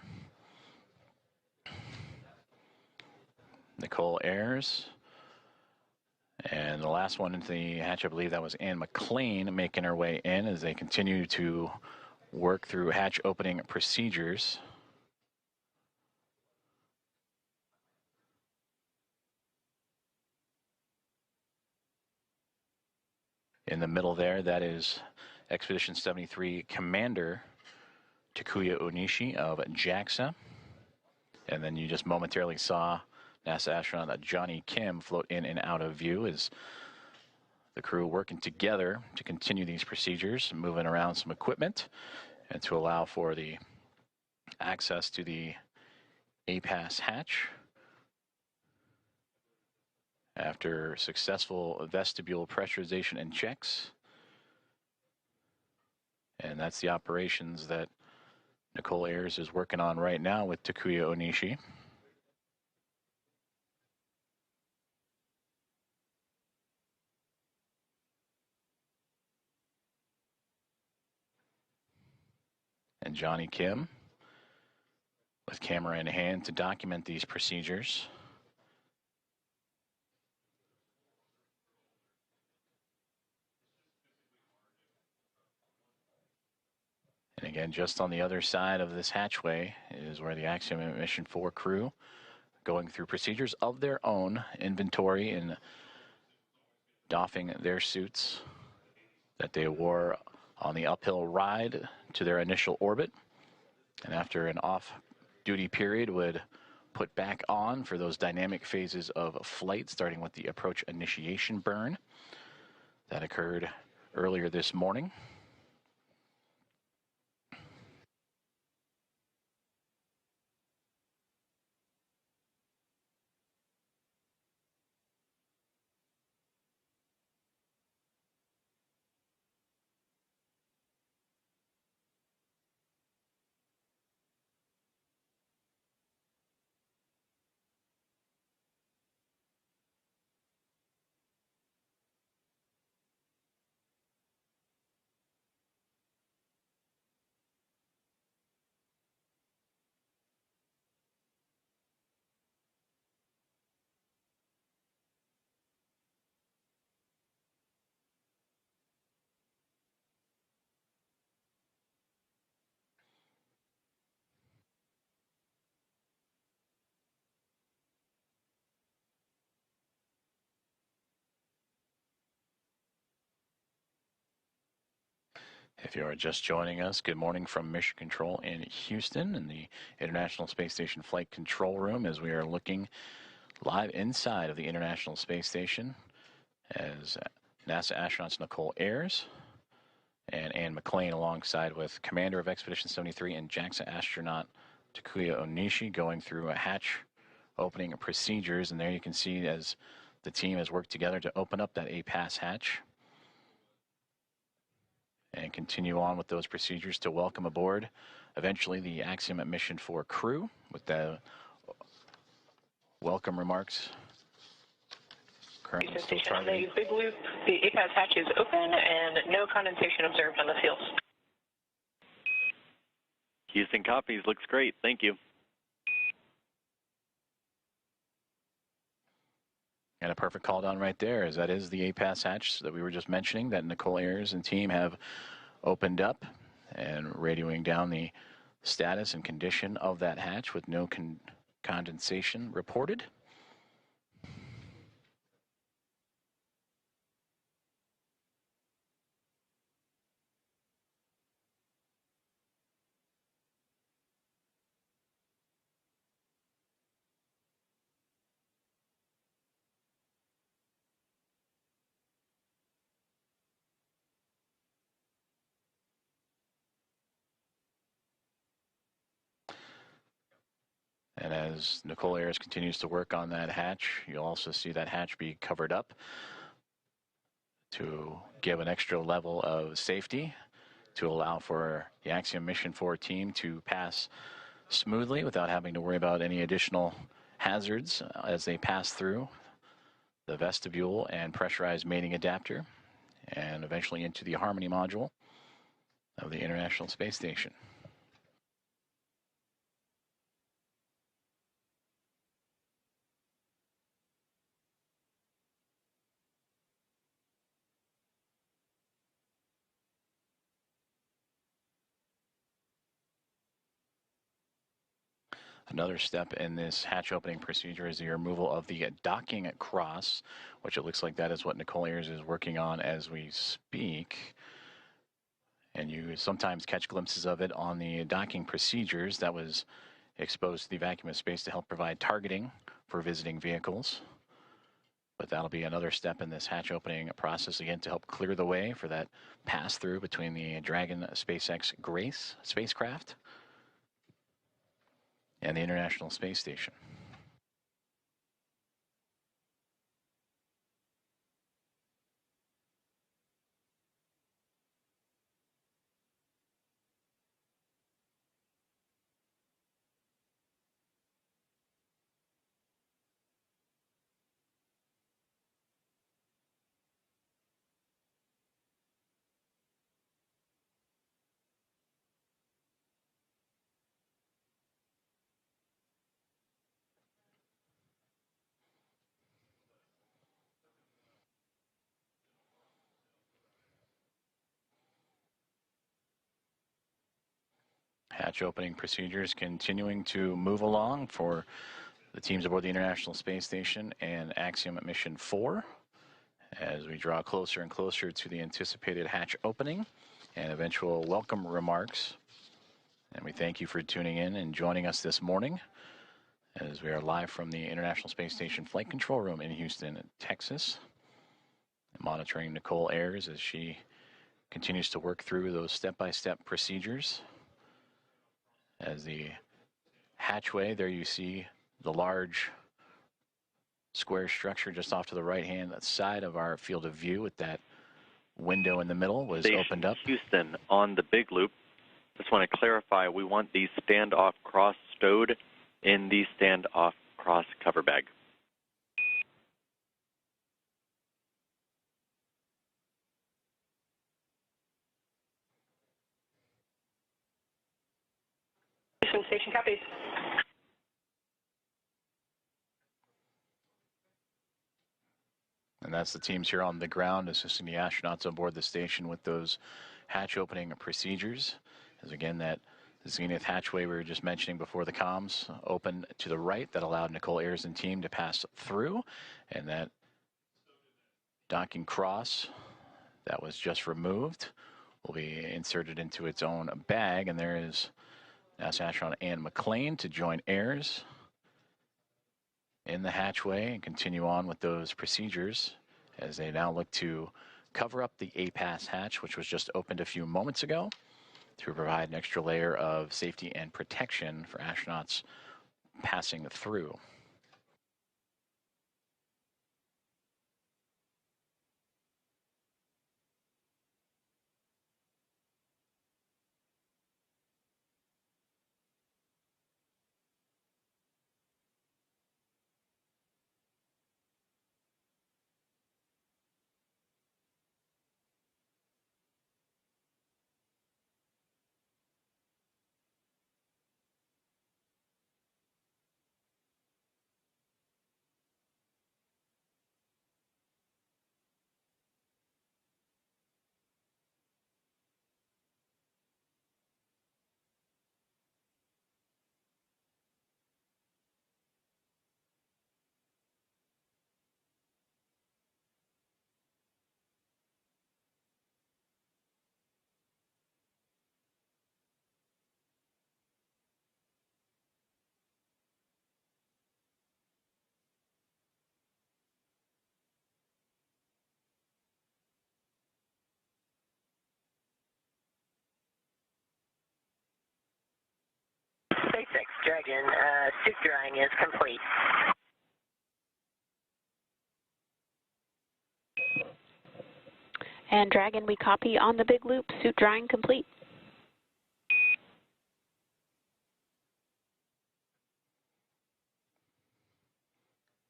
Nicole Ayers. And the last one into the hatch, I believe that was Anne McLean making her way in as they continue to work through hatch opening procedures. In the middle there, that is Expedition 73 Commander Takuya Onishi of JAXA. And then you just momentarily saw NASA astronaut Johnny Kim float in and out of view as the crew working together to continue these procedures, moving around some equipment, and to allow for the access to the APAS hatch. After successful vestibule pressurization and checks. And that's the operations that Nicole Ayers is working on right now with Takuya Onishi. And Johnny Kim with camera in hand to document these procedures. And again, just on the other side of this hatchway is where the Axiom Mission 4 crew going through procedures of their own inventory and doffing their suits that they wore on the uphill ride to their initial orbit. And after an off-duty period would put back on for those dynamic phases of flight, starting with the approach initiation burn that occurred earlier this morning. If you are just joining us, good morning from Mission Control in Houston in the International Space Station Flight Control Room as we are looking live inside of the International Space Station as NASA astronauts Nicole Ayers and Anne McLean alongside with Commander of Expedition 73 and JAXA astronaut Takuya Onishi going through a hatch opening procedures. And there you can see as the team has worked together to open up that APAS hatch and continue on with those procedures to welcome aboard eventually the Axiom Mission 4 crew with the welcome remarks. Currently still targeting. The big loop, the APAS hatch is open and no condensation observed on the fields. Houston copies. Looks great. Thank you. And a perfect call down right there, as that is the APAS hatch that we were just mentioning that Nicole Ayers and team have opened up and radioing down the status and condition of that hatch with no condensation reported. As Nicole Ayers continues to work on that hatch, you'll also see that hatch be covered up to give an extra level of safety to allow for the Axiom Mission 4 team to pass smoothly without having to worry about any additional hazards as they pass through the vestibule and pressurized mating adapter and eventually into the Harmony module of the International Space Station. Another step in this hatch opening procedure is the removal of the docking cross, which it looks like that is what Nicole Ayers is working on as we speak. And you sometimes catch glimpses of it on the docking procedures that was exposed to the vacuum of space to help provide targeting for visiting vehicles. But that'll be another step in this hatch opening process, again, to help clear the way for that pass-through between the Dragon SpaceX Grace spacecraft and the International Space Station. Hatch opening procedures continuing to move along for the teams aboard the International Space Station and Axiom Mission 4 as we draw closer and closer to the anticipated hatch opening and eventual welcome remarks. And we thank you for tuning in and joining us this morning as we are live from the International Space Station Flight Control Room in Houston, Texas, monitoring Nicole Ayers as she continues to work through those step-by-step procedures. As the hatchway, there you see the large square structure just off to the right-hand side of our field of view with that window in the middle was Station opened up. Houston on the big loop. Just want to clarify, we want the standoff cross stowed in the standoff cross cover bag. Houston Station copies. And that's the teams here on the ground assisting the astronauts on board the station with those hatch opening procedures. As again, that zenith hatchway we were just mentioning before the comms opened to the right that allowed Nicole Ayers and team to pass through. And that docking cross that was just removed will be inserted into its own bag. And there is NASA astronaut Ann McLean to join Ayers in the hatchway and continue on with those procedures as they now look to cover up the APAS hatch, which was just opened a few moments ago, to provide an extra layer of safety and protection for astronauts passing through. Dragon, suit drying is complete. And Dragon, we copy on the big loop, suit drying complete.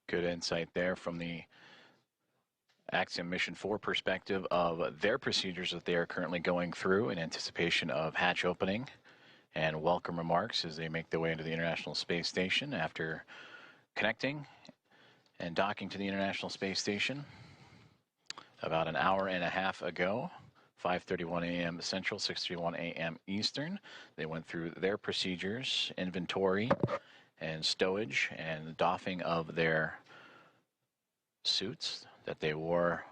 Good insight there from the Axiom Mission 4 perspective of their procedures that they are currently going through in anticipation of hatch opening, and welcome remarks as they make their way into the International Space Station after connecting and docking to the International Space Station about an hour and a half ago. 5:31 a.m. Central, 6:31 a.m. Eastern. They went through their procedures, inventory, and stowage, and doffing of their suits that they wore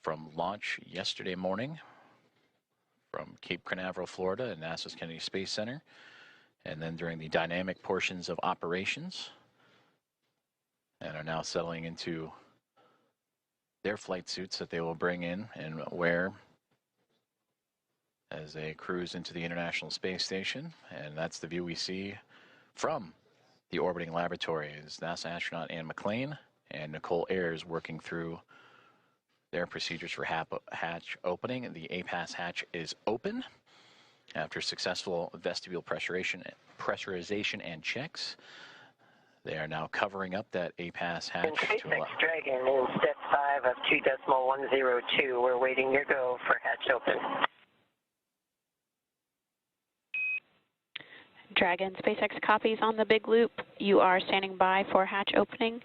from launch yesterday morning from Cape Canaveral, Florida, and NASA's Kennedy Space Center, and then during the dynamic portions of operations, and are now settling into their flight suits that they will bring in and wear as they cruise into the International Space Station. And that's the view we see from the orbiting laboratory as NASA astronaut Anne McClain and Nicole Ayers working through their procedures for hatch opening. The APAS hatch is open after successful vestibule pressurization and checks. They are now covering up that APAS hatch. SpaceX Dragon in step 5 of 2.102. We're waiting your go for hatch open. Dragon, SpaceX copies on the big loop. You are standing by for hatch opening.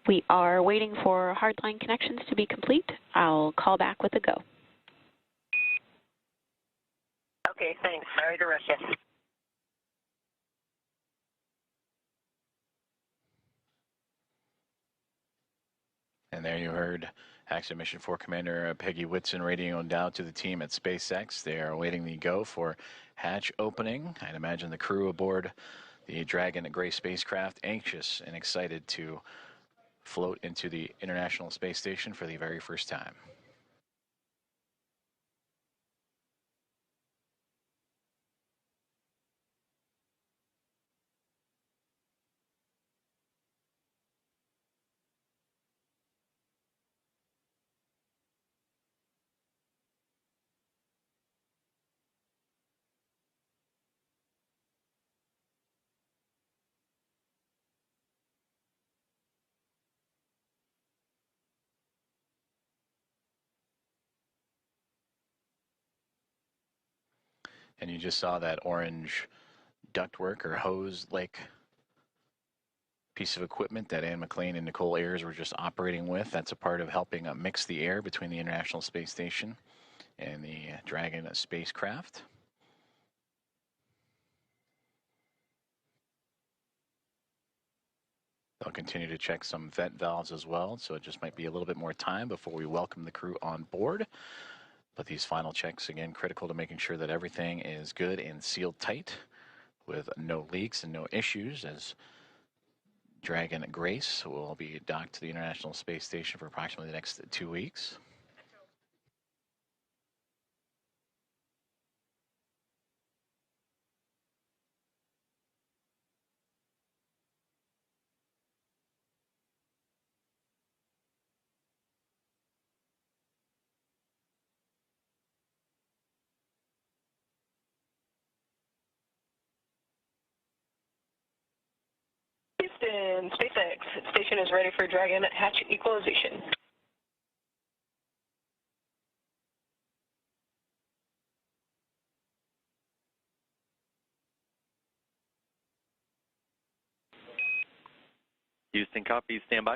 We are waiting for hardline connections to be complete. I'll call back with a go. Okay, thanks. Sorry to rush you. And there you heard Axiom Mission 4 Commander Peggy Whitson radioing down to the team at SpaceX. They are awaiting the go for hatch opening. I'd imagine the crew aboard the Dragon Gray spacecraft anxious and excited to float into the International Space Station for the very first time. And you just saw that orange ductwork or hose-like piece of equipment that Anne McClain and Nicole Ayers were just operating with. That's a part of helping mix the air between the International Space Station and the Dragon spacecraft. They'll continue to check some vent valves as well, so it just might be a little bit more time before we welcome the crew on board. But these final checks, again, critical to making sure that everything is good and sealed tight with no leaks and no issues, as Dragon Grace will be docked to the International Space Station for approximately the next 2 weeks. Houston, SpaceX station is ready for Dragon hatch equalization. Houston, copy. Stand by.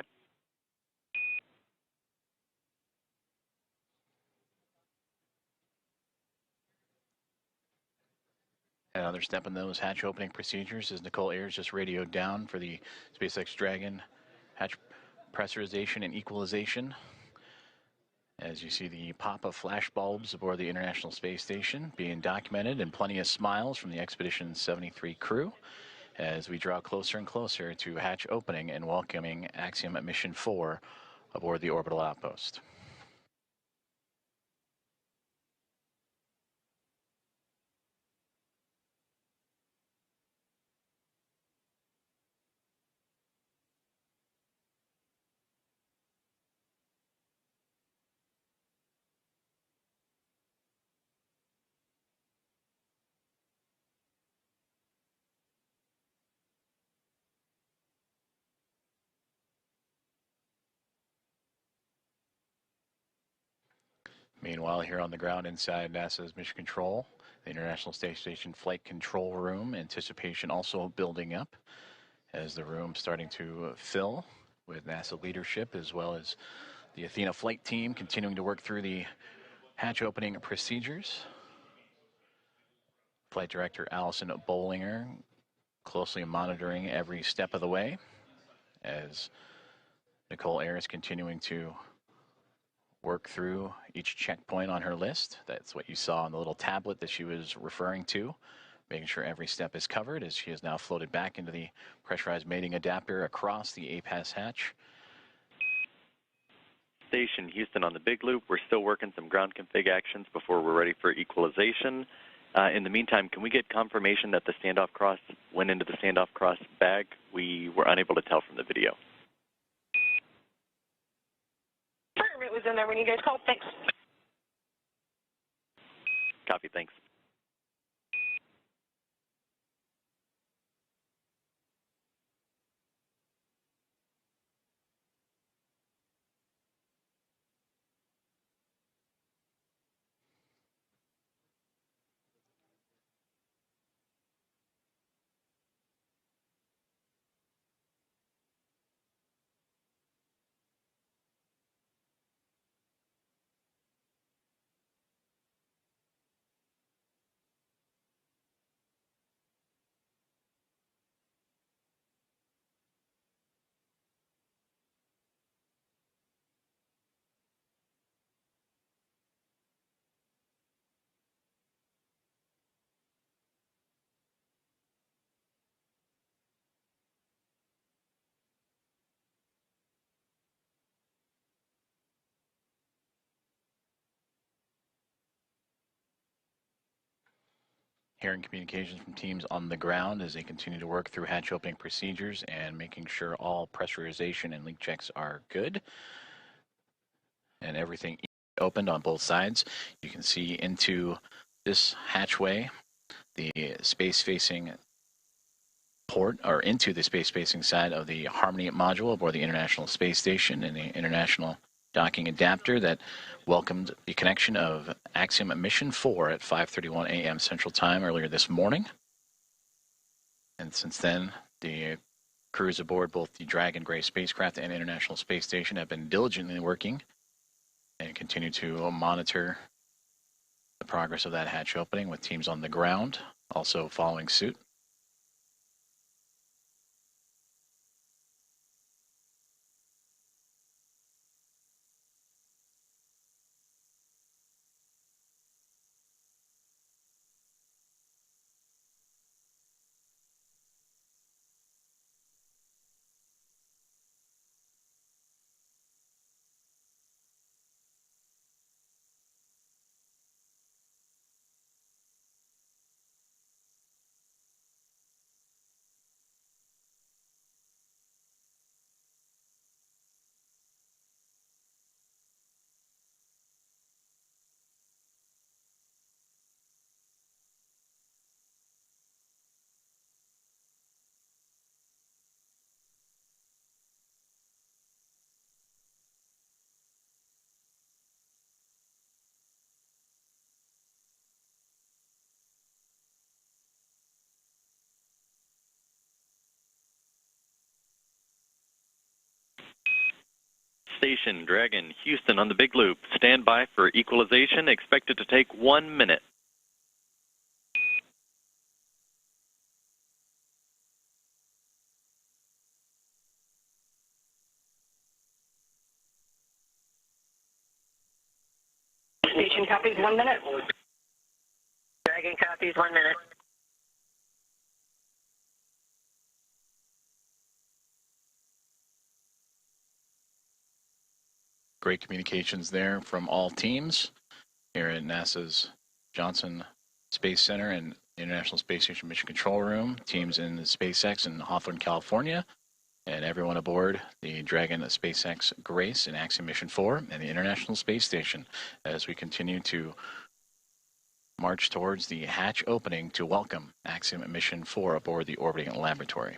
Another step in those hatch opening procedures is Nicole Ayers just radioed down for the SpaceX Dragon hatch pressurization and equalization. As you see the pop of flash bulbs aboard the International Space Station being documented, and plenty of smiles from the Expedition 73 crew as we draw closer and closer to hatch opening and welcoming Axiom Mission 4 aboard the orbital outpost. Meanwhile, here on the ground inside NASA's Mission Control, the International Space Station Flight Control Room, anticipation also building up as the room starting to fill with NASA leadership as well as the Athena flight team continuing to work through the hatch opening procedures. Flight Director Allison Bollinger closely monitoring every step of the way as Nicole Ayers continuing to work through each checkpoint on her list. That's what you saw on the little tablet that she was referring to, making sure every step is covered as she has now floated back into the pressurized mating adapter across the APAS hatch. Station Houston on the big loop. We're still working some ground config actions before we're ready for equalization. In the meantime, can we get confirmation that the standoff cross went into the standoff cross bag? We were unable to tell from the video. It was in there when you guys called. Thanks. Copy, thanks. Hearing communications from teams on the ground as they continue to work through hatch opening procedures and making sure all pressurization and leak checks are good. And everything opened on both sides. You can see into this hatchway, the space-facing port, or into the space-facing side of the Harmony module aboard the International Space Station and the International Docking Adapter that welcomed the connection of Axiom Mission 4 at 5:31 a.m. Central Time earlier this morning. And since then, the crews aboard both the Dragon Gray spacecraft and International Space Station have been diligently working and continue to monitor the progress of that hatch opening with teams on the ground also following suit. Station Dragon Houston on the big loop. Stand by for equalization. Expected to take 1 minute. Station copies 1 minute. Dragon copies 1 minute. Great communications there from all teams here at NASA's Johnson Space Center and International Space Station Mission Control Room, teams in the SpaceX in Hawthorne, California, and everyone aboard the Dragon SpaceX Grace and Axiom Mission 4 and the International Space Station as we continue to march towards the hatch opening to welcome Axiom Mission 4 aboard the orbiting laboratory.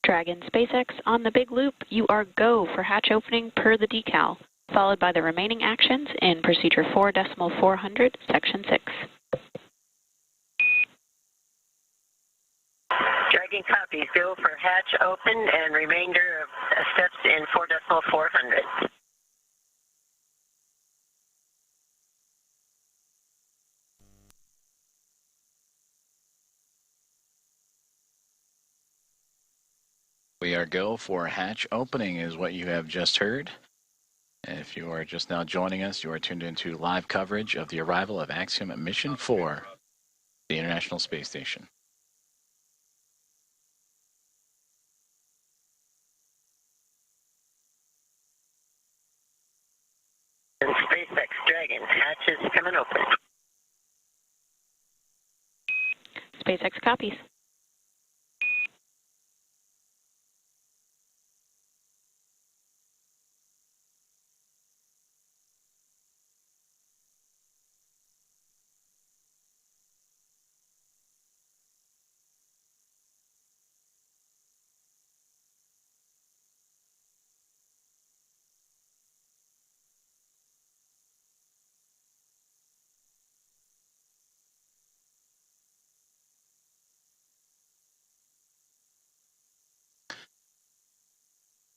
Dragon SpaceX, on the big loop, you are go for hatch opening per the decal, followed by the remaining actions in procedure 4.400, section 6. Dragon copies. Go for hatch open and remainder of steps in 4.400. We are go for hatch opening is what you have just heard. If you are just now joining us, you are tuned into live coverage of the arrival of Axiom Mission 4, the International Space Station. And SpaceX Dragon, hatch is coming open. SpaceX copies.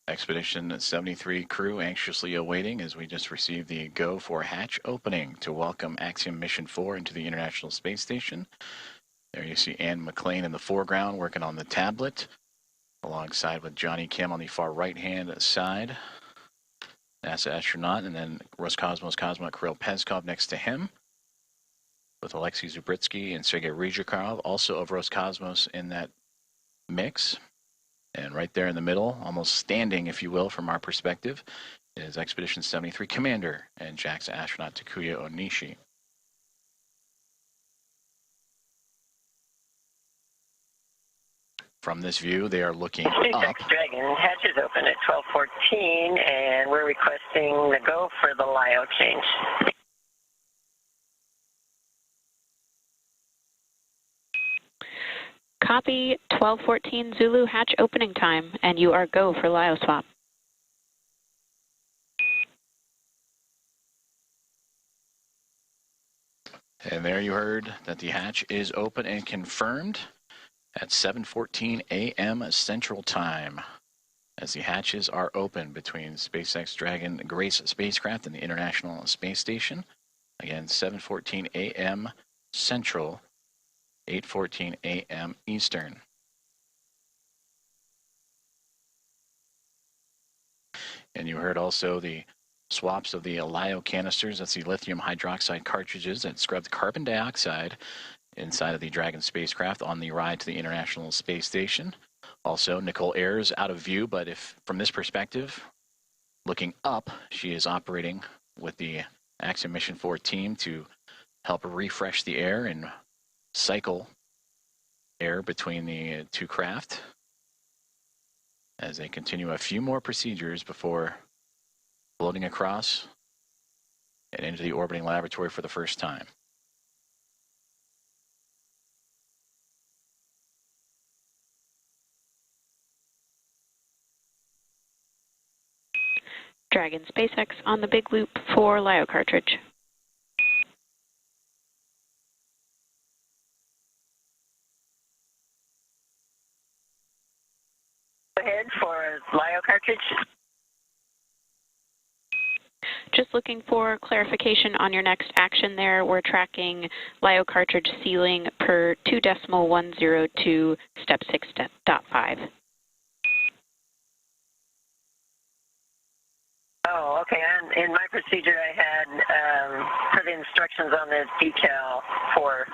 Expedition 73 crew anxiously awaiting as we just received the go for hatch opening to welcome Axiom Mission 4 into the International Space Station. There you see Ann McLean in the foreground working on the tablet, alongside with Johnny Kim on the far right-hand side, NASA astronaut, and then Roscosmos cosmonaut Kirill Peskov next to him, with Alexei Zubritsky and Sergei Ryzhikov, also of Roscosmos, in that mix. And right there in the middle, almost standing, if you will, from our perspective, is Expedition 73 Commander and JAXA astronaut Takuya Onishi. From this view, they are looking up. SpaceX Dragon, hatch is open at 12:14, and we're requesting the go for the LIO change. Copy 12:14 Zulu hatch opening time, and you are go for LIO swap. And there you heard that the hatch is open and confirmed at 7:14 a.m. Central Time, as the hatches are open between SpaceX Dragon Grace spacecraft and the International Space Station. Again, 7:14 a.m. Central, 8:14 a.m. Eastern. And you heard also the swaps of the LIO canisters. That's the lithium hydroxide cartridges that scrubbed carbon dioxide inside of the Dragon spacecraft on the ride to the International Space Station. Also, Nicole Ayers out of view, but if from this perspective, looking up, she is operating with the Axiom Mission 4 team to help refresh the air and cycle air between the two craft as they continue a few more procedures before floating across and into the orbiting laboratory for the first time. Dragon SpaceX on the big loop for LIO cartridge. Go ahead for LIO cartridge. Just looking for clarification on your next action there. We're tracking LIO cartridge sealing per 2.102 step 6.5. Oh, okay. And in my procedure, I had for the instructions on the decal for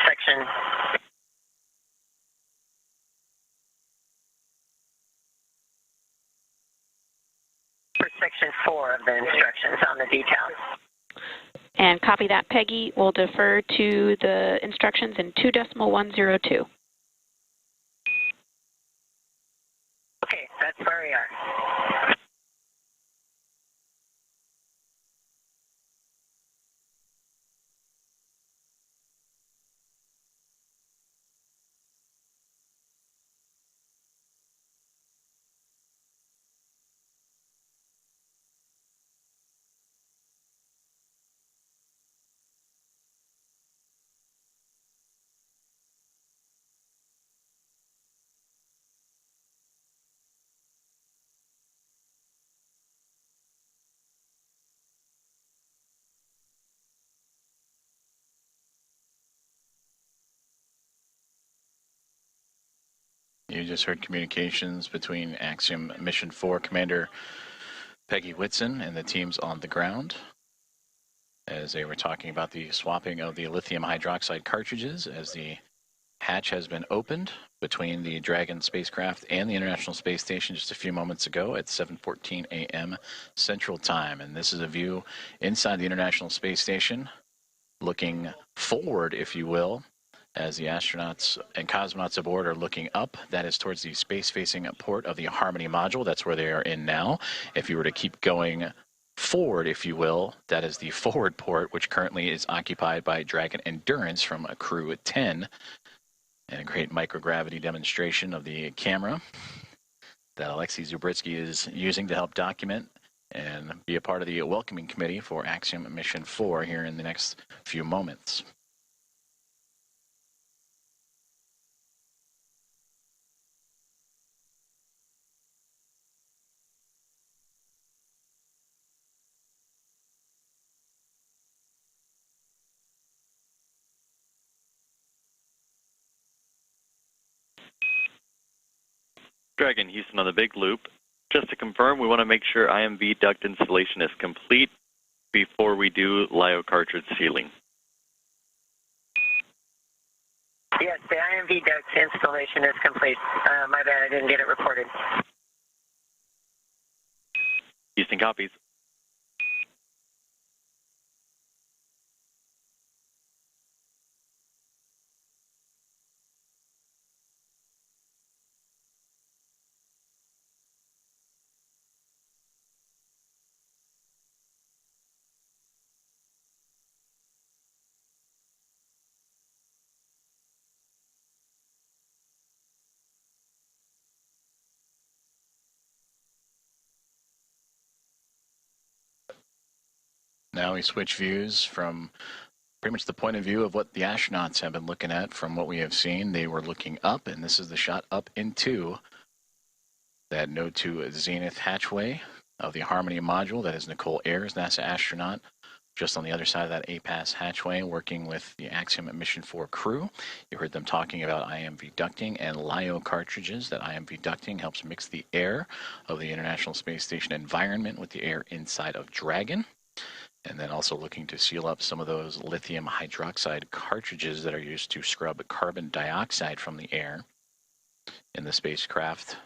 section. For section 4 of the instructions on the decal. And copy that, Peggy. We'll defer to the instructions in 2.102. Okay, that's where we are. just heard communications between Axiom Mission 4 Commander Peggy Whitson and the teams on the ground as they were talking about the swapping of the lithium hydroxide cartridges as the hatch has been opened between the Dragon spacecraft and the International Space Station just a few moments ago at 7:14 a.m. Central Time. And this is a view inside the International Space Station, looking forward, if you will, as the astronauts and cosmonauts aboard are looking up. That is towards the space-facing port of the Harmony module. That's where they are in now. If you were to keep going forward, if you will, that is the forward port, which currently is occupied by Dragon Endurance from a crew 10. And a great microgravity demonstration of the camera that Alexei Zubritsky is using to help document and be a part of the welcoming committee for Axiom Mission 4 here in the next few moments. Dragon, Houston on the big loop. Just to confirm, we want to make sure IMV duct installation is complete before we do LiO cartridge sealing. Yes, the IMV duct installation is complete. My bad, I didn't get it reported. Houston copies. Now we switch views from pretty much the point of view of what the astronauts have been looking at from what we have seen. They were looking up, and this is the shot up into that Node 2 Zenith hatchway of the Harmony module. That is Nicole Ayers, NASA astronaut, just on the other side of that APAS hatchway, working with the Axiom Mission 4 crew. You heard them talking about IMV ducting and LiO cartridges. That IMV ducting helps mix the air of the International Space Station environment with the air inside of Dragon. And then also looking to seal up some of those lithium hydroxide cartridges that are used to scrub carbon dioxide from the air in the spacecraft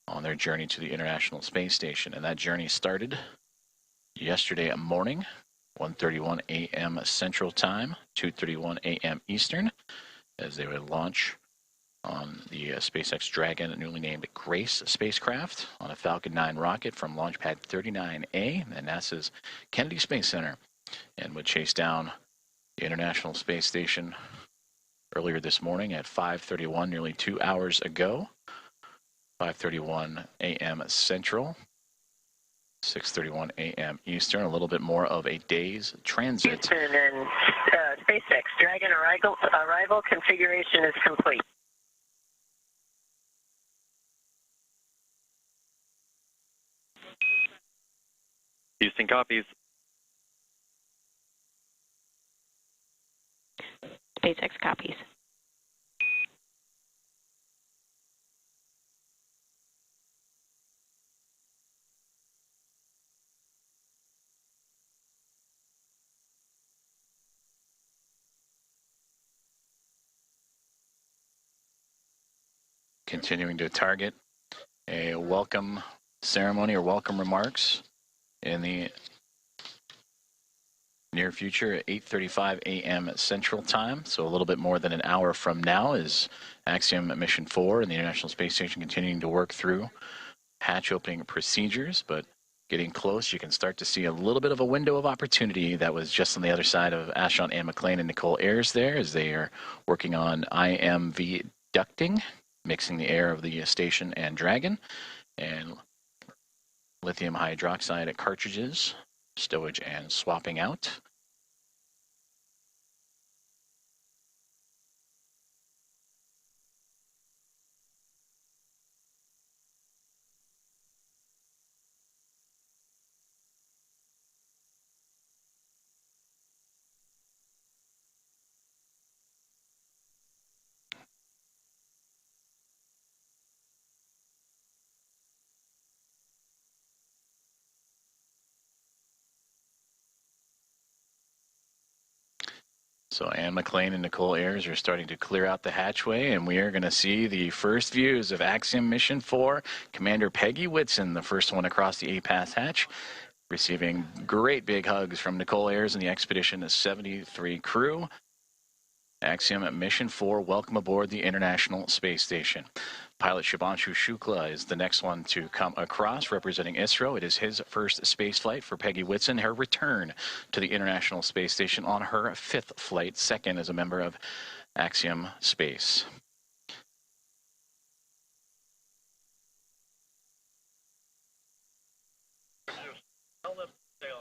on their journey to the International Space Station. And that journey started yesterday morning, 1:31 a.m. Central Time, 2:31 a.m. Eastern, as they would launch on the SpaceX Dragon, newly named Grace spacecraft, on a Falcon 9 rocket from Launch Pad 39A at NASA's Kennedy Space Center, and would chase down the International Space Station earlier this morning at 5:31, nearly 2 hours ago, 5:31 a.m. Central, 6:31 a.m. Eastern, a little bit more of a day's transit. Houston and SpaceX Dragon arrival configuration is complete. Houston copies. SpaceX copies. Continuing to target a welcome ceremony or welcome remarks in the near future at 8:35 a.m. Central Time. So a little bit more than an hour from now is Axiom Mission 4 and the International Space Station continuing to work through hatch opening procedures, but getting close, you can start to see a little bit of a window of opportunity that was just on the other side of astronaut Anne McLean and Nicole Ayers there as they are working on IMV ducting, mixing the air of the station and Dragon, and lithium hydroxide cartridges, stowage and swapping out. So Anne McLean and Nicole Ayers are starting to clear out the hatchway, and we are going to see the first views of Axiom Mission 4. Commander Peggy Whitson, the first one across the A-Pass hatch, receiving great big hugs from Nicole Ayers and the Expedition 73 crew. Axiom Mission 4, welcome aboard the International Space Station. Pilot Shubhanshu Shukla is the next one to come across, representing ISRO. It is his first space flight for Peggy Whitson, her return to the International Space Station on her 5th flight, second as a member of Axiom Space.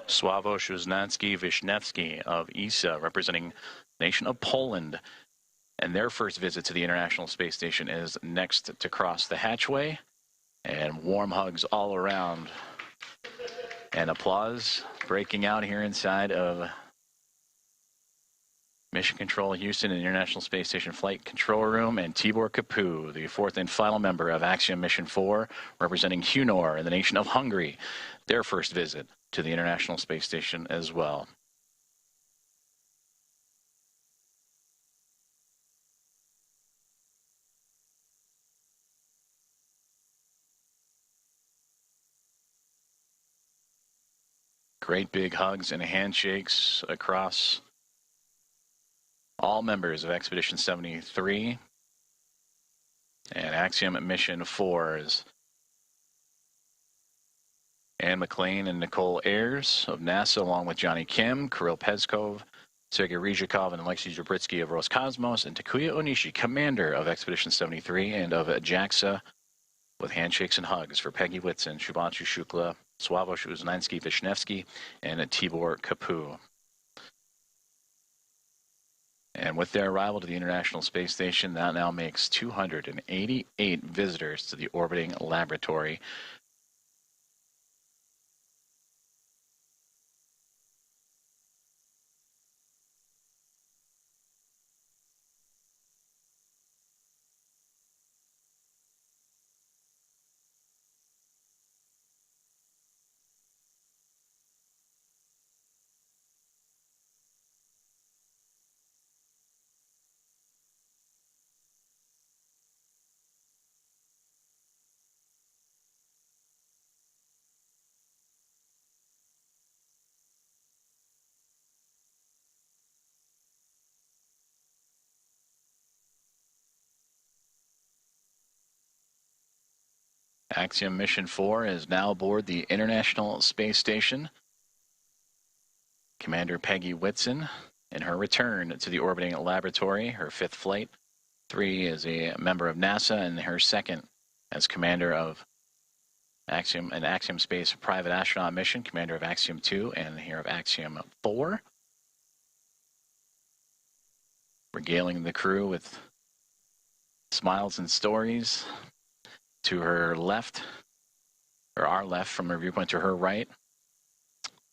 Sławomir Wisniewski of ESA, representing the nation of Poland. And their first visit to the International Space Station is next to cross the hatchway. And warm hugs all around. And applause breaking out here inside of Mission Control Houston and International Space Station Flight Control Room. And Tibor Kapu, the fourth and final member of Axiom Mission 4, representing Hunor and the nation of Hungary. Their first visit to the International Space Station as well. Great big hugs and handshakes across all members of Expedition 73 and Axiom Mission 4's Anne McLean and Nicole Ayers of NASA, along with Johnny Kim, Kirill Peskov, Sergei Ryzhikov, and Alexei Zabritsky of Roscosmos, and Takuya Onishi, commander of Expedition 73 and of JAXA, with handshakes and hugs for Peggy Whitson, Shubhanshu Shukla, Sławomir Wisniewski, and Tibor Kapu. And with their arrival to the International Space Station, that now makes 288 visitors to the orbiting laboratory. Axiom Mission 4 is now aboard the International Space Station. Commander Peggy Whitson, in her return to the orbiting laboratory, her 5th flight. 3 is a member of NASA, and her 2nd as commander of Axiom, an Axiom Space private astronaut mission, commander of Axiom 2 and here of Axiom 4. Regaling the crew with smiles and stories. To her left, or our left from her viewpoint, to her right,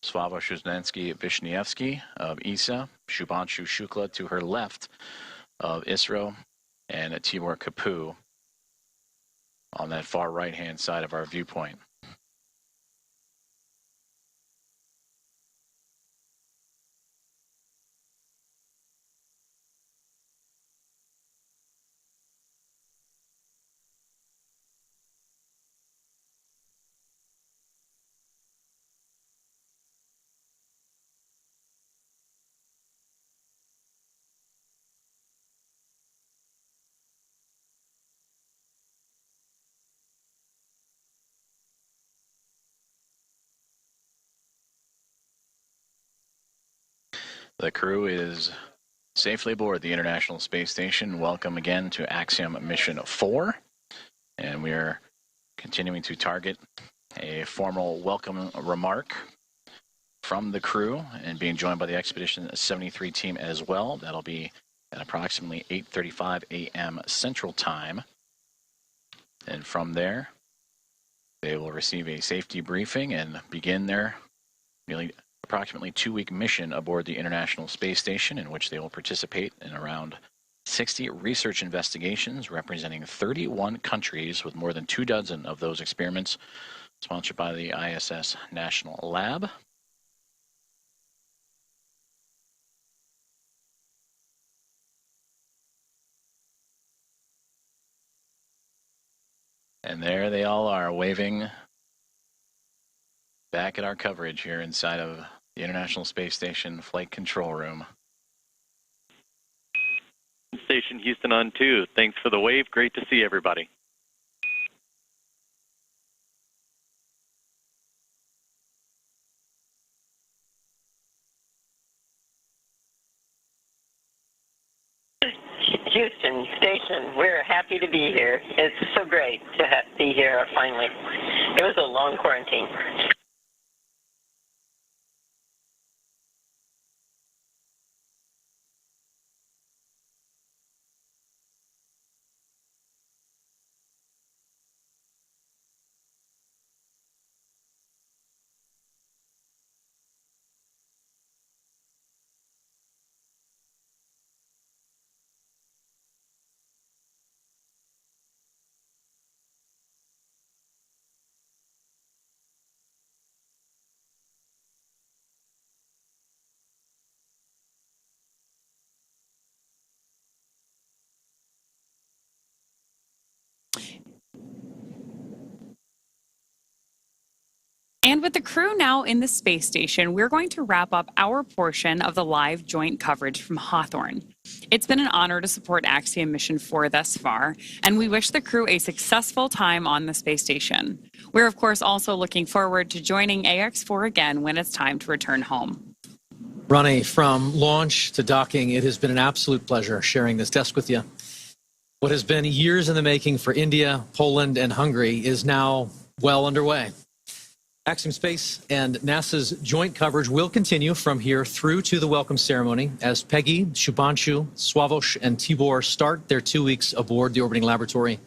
Sławomir Wisniewski of ESA, Shubhanshu Shukla to her left of ISRO, and Tibor Kapu on that far right-hand side of our viewpoint. The crew is safely aboard the International Space Station. Welcome again to Axiom Mission 4. And we are continuing to target a formal welcome remark from the crew and being joined by the Expedition 73 team as well. That'll be at approximately 8:35 a.m. Central Time. And from there, they will receive a safety briefing and begin their nearly approximately 2-week mission aboard the International Space Station, in which they will participate in around 60 research investigations representing 31 countries, with more than 24 of those experiments sponsored by the ISS National Lab. And there they all are, waving back at our coverage here inside of the International Space Station Flight Control Room. Station Houston on 2. Thanks for the wave. Great to see everybody. Houston Station, we're happy to be here. It's so great to be here finally. It was a long quarantine. And with the crew now in the space station, we're going to wrap up our portion of the live joint coverage from Hawthorne. It's been an honor to support Axiom Mission 4 thus far, and we wish the crew a successful time on the space station. We're, of course, also looking forward to joining AX4 again when it's time to return home. Ronnie, from launch to docking, it has been an absolute pleasure sharing this desk with you. What has been years in the making for India, Poland, and Hungary is now well underway. Axiom Space and NASA's joint coverage will continue from here through to the welcome ceremony as Peggy, Shubhanshu, Sławomir, and Tibor start their 2 weeks aboard the orbiting laboratory.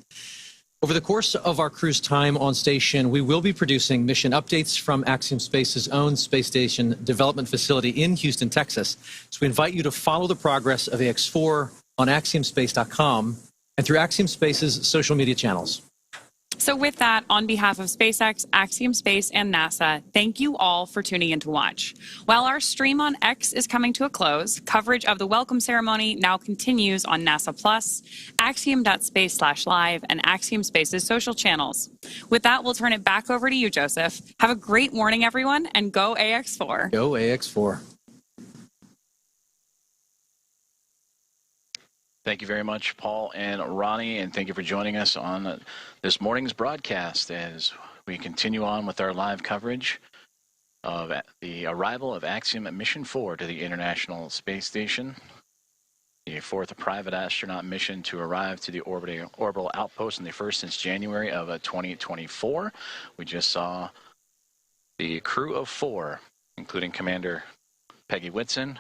Over the course of our crew's time on station, we will be producing mission updates from Axiom Space's own space station development facility in Houston, Texas. So we invite you to follow the progress of AX4 on axiomspace.com and through Axiom Space's social media channels. So with that, on behalf of SpaceX, Axiom Space, and NASA, thank you all for tuning in to watch. While our stream on X is coming to a close, coverage of the welcome ceremony now continues on NASA Plus, axiom.space/live, and Axiom Space's social channels. With that, we'll turn it back over to you, Joseph. Have a great morning, everyone, and go AX4. Go AX4. Thank you very much, Paul and Ronnie, and thank you for joining us on this morning's broadcast as we continue on with our live coverage of the arrival of Axiom Mission 4 to the International Space Station, the fourth private astronaut mission to arrive to the orbital outpost and the first since January of 2024. We just saw the crew of 4, including Commander Peggy Whitson,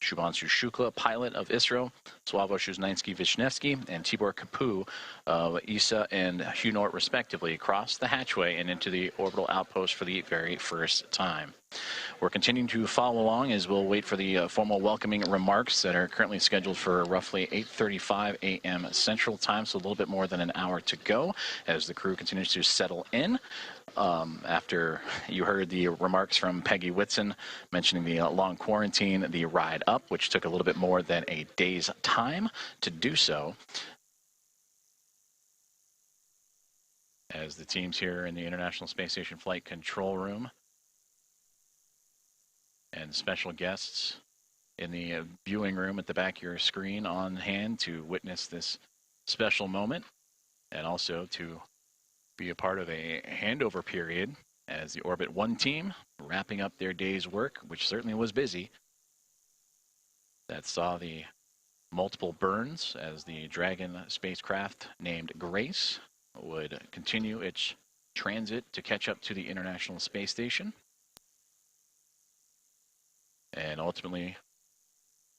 Shubhanshu Shukla, pilot of ISRO, Sławomir Vishnevsky, and Tibor Kapu of ESA and HUNORT, respectively, crossed the hatchway and into the orbital outpost for the very first time. We're continuing to follow along as we'll wait for the formal welcoming remarks that are currently scheduled for roughly 8:35 a.m. Central Time, so a little bit more than an hour to go as the crew continues to settle in. After you heard the remarks from Peggy Whitson mentioning the long quarantine, the ride up, which took a little bit more than a day's time to do so, as the teams here in the International Space Station Flight Control Room and special guests in the viewing room at the back of your screen on hand to witness this special moment and also to be a part of a handover period as the Orbit 1 team wrapping up their day's work, which certainly was busy. That saw the multiple burns as the Dragon spacecraft named Grace would continue its transit to catch up to the International Space Station and ultimately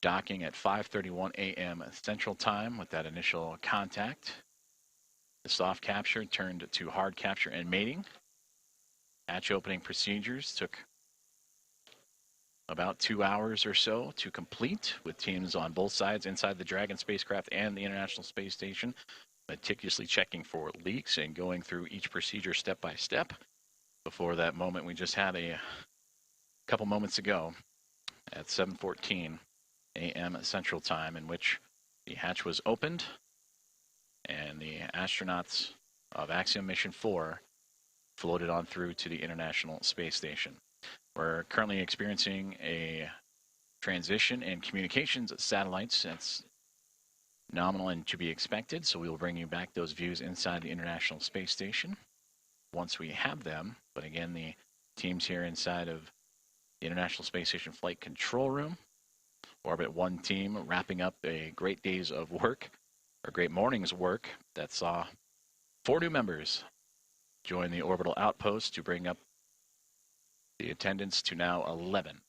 docking at 5:31 a.m. Central Time with that initial contact. The soft capture turned to hard capture and mating. Hatch opening procedures took about 2 hours or so to complete, with teams on both sides inside the Dragon spacecraft and the International Space Station meticulously checking for leaks and going through each procedure step by step before that moment we just had a couple moments ago at 7:14 a.m. Central Time, in which the hatch was opened and the astronauts of Axiom Mission 4 floated on through to the International Space Station. We're currently experiencing a transition in communications satellites. That's nominal and to be expected, so we will bring you back those views inside the International Space Station once we have them. But again, the teams here inside of the International Space Station Flight Control Room. Orbit 1 team wrapping up a great day's of work, or great morning's work, that saw 4 new members join the orbital outpost to bring up the attendance to now 11.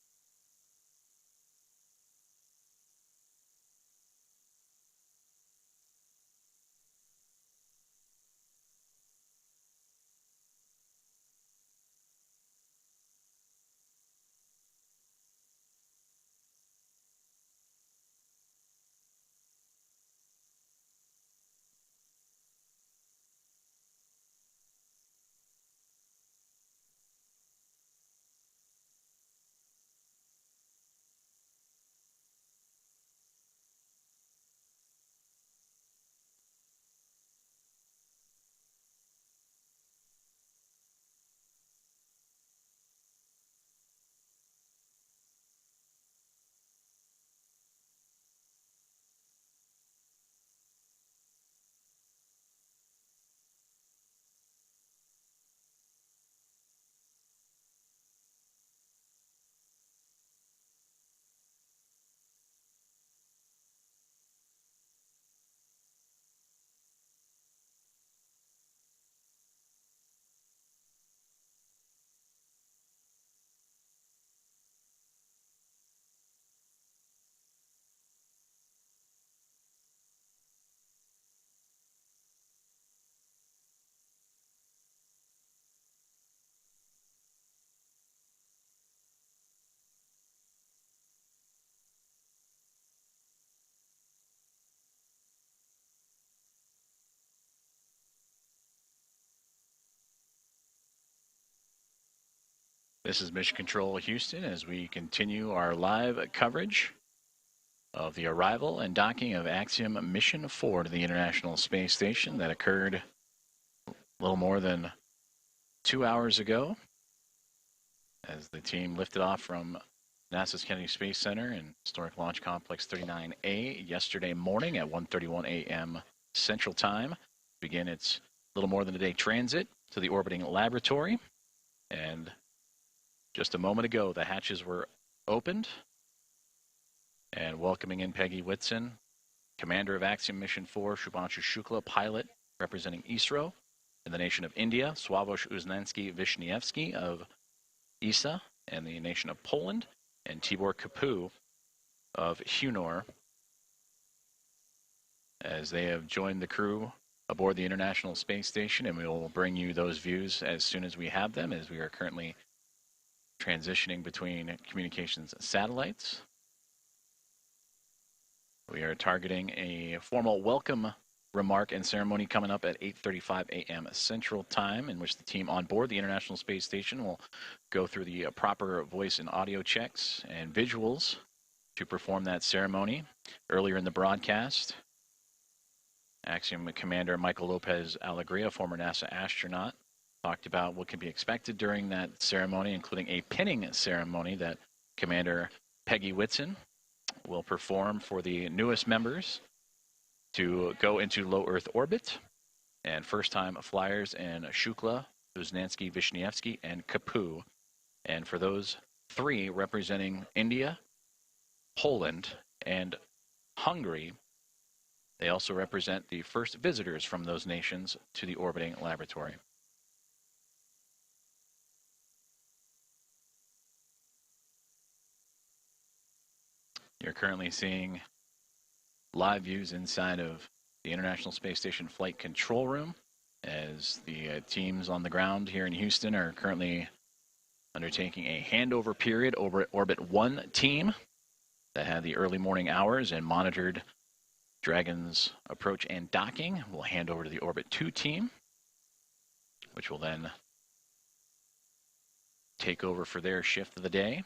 This is Mission Control Houston as we continue our live coverage of the arrival and docking of Axiom Mission 4 to the International Space Station that occurred a little more than 2 hours ago as the team lifted off from NASA's Kennedy Space Center and Historic Launch Complex 39A yesterday morning at 1:31 a.m. Central Time. Begin its little more than a day transit to the orbiting laboratory. And just a moment ago, the hatches were opened, and welcoming in Peggy Whitson, commander of Axiom Mission 4, Shubhanshu Shukla, pilot representing ISRO in the nation of India, Sławosz Uznański-Wiśniewski of ESA and the nation of Poland, and Tibor Kapu of Hunor, as they have joined the crew aboard the International Space Station, and we will bring you those views as soon as we have them, as we are currently transitioning between communications satellites. We are targeting a formal welcome remark and ceremony coming up at 8:35 a.m. Central Time, in which the team on board the International Space Station will go through the proper voice and audio checks and visuals to perform that ceremony. Earlier in the broadcast, Axiom Commander Michael Lopez Alegria, former NASA astronaut, talked about what can be expected during that ceremony, including a pinning ceremony that Commander Peggy Whitson will perform for the newest members to go into low Earth orbit, and first-time flyers in Shukla, Uznański-Wiśniewski, and Kapu. And for those 3 representing India, Poland, and Hungary, they also represent the first visitors from those nations to the orbiting laboratory. You're currently seeing live views inside of the International Space Station Flight Control Room as the teams on the ground here in Houston are currently undertaking a handover period over at Orbit 1 team that had the early morning hours and monitored Dragon's approach and docking. We'll hand over to the Orbit 2 team, which will then take over for their shift of the day.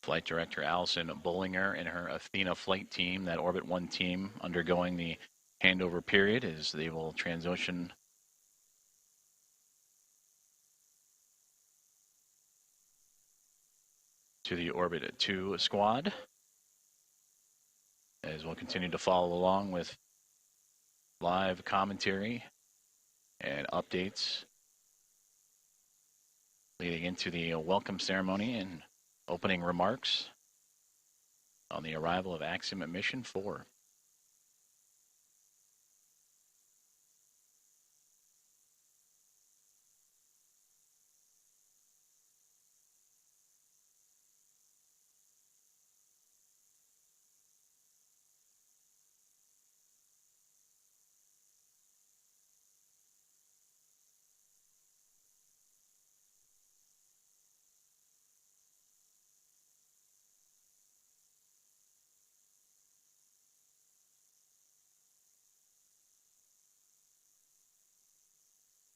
Flight Director Allison Bollinger and her Athena flight team, that Orbit 1 team, undergoing the handover period as they will transition to the Orbit 2 squad, as we'll continue to follow along with live commentary and updates leading into the welcome ceremony and opening remarks on the arrival of Axiom at Mission 4.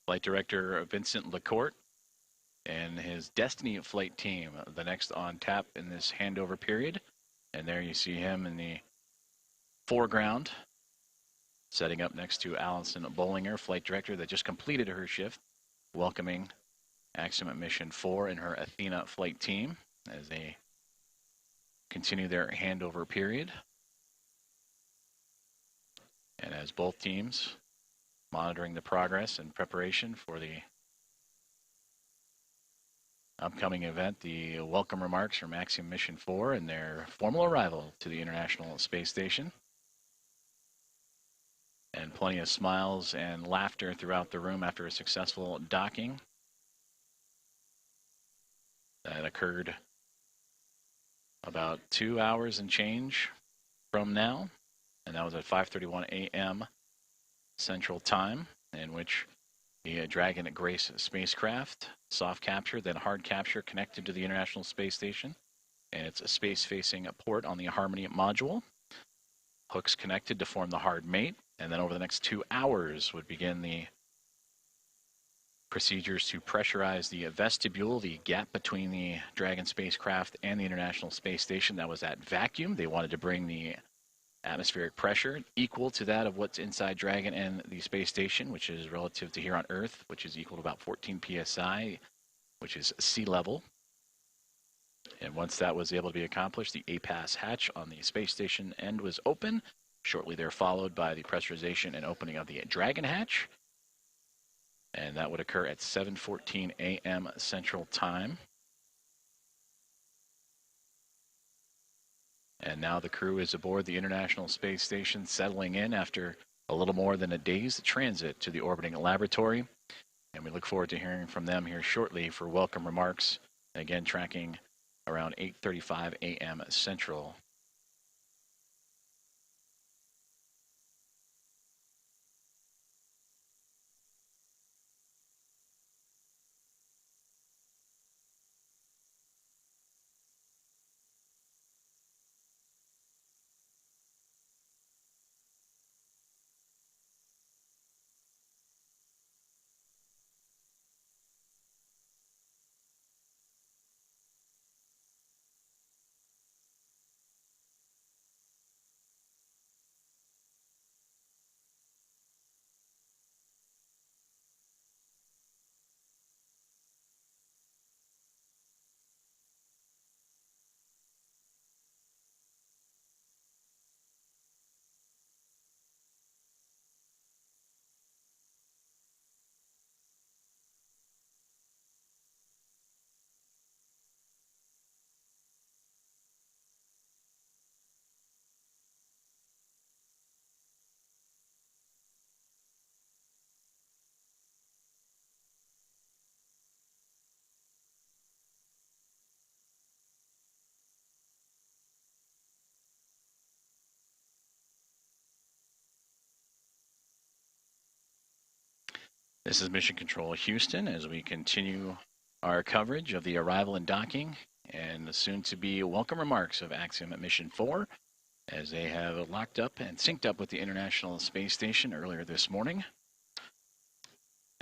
Flight Director Vincent Lacourt and his Destiny flight team, the next on tap in this handover period. And there you see him in the foreground, setting up next to Allison Bollinger, Flight Director that just completed her shift, welcoming Axiom at Mission 4 and her Athena flight team as they continue their handover period. And as both teams monitoring the progress and preparation for the upcoming event, the welcome remarks from Axiom Mission 4 and their formal arrival to the International Space Station. And plenty of smiles and laughter throughout the room after a successful docking that occurred about 2 hours and change from now. And that was at 5:31 a.m. Central Time, in which the Dragon Grace spacecraft, soft capture, then hard capture, connected to the International Space Station and its space-facing port on the Harmony module. Hooks connected to form the hard mate, and then over the next 2 hours would begin the procedures to pressurize the vestibule, the gap between the Dragon spacecraft and the International Space Station that was at vacuum. They wanted to bring the atmospheric pressure equal to that of what's inside Dragon and the space station, which is relative to here on Earth, which is equal to about 14 psi, which is sea level. And once that was able to be accomplished, the APAS hatch on the space station end was open, shortly there followed by the pressurization and opening of the Dragon hatch. And that would occur at 7:14 a.m. Central Time. And now the crew is aboard the International Space Station, settling in after a little more than a day's transit to the orbiting laboratory. And we look forward to hearing from them here shortly for welcome remarks. Again, tracking around 8:35 a.m. Central. This is Mission Control Houston as we continue our coverage of the arrival and docking and the soon-to-be welcome remarks of Axiom at Mission 4 as they have locked up and synced up with the International Space Station earlier this morning.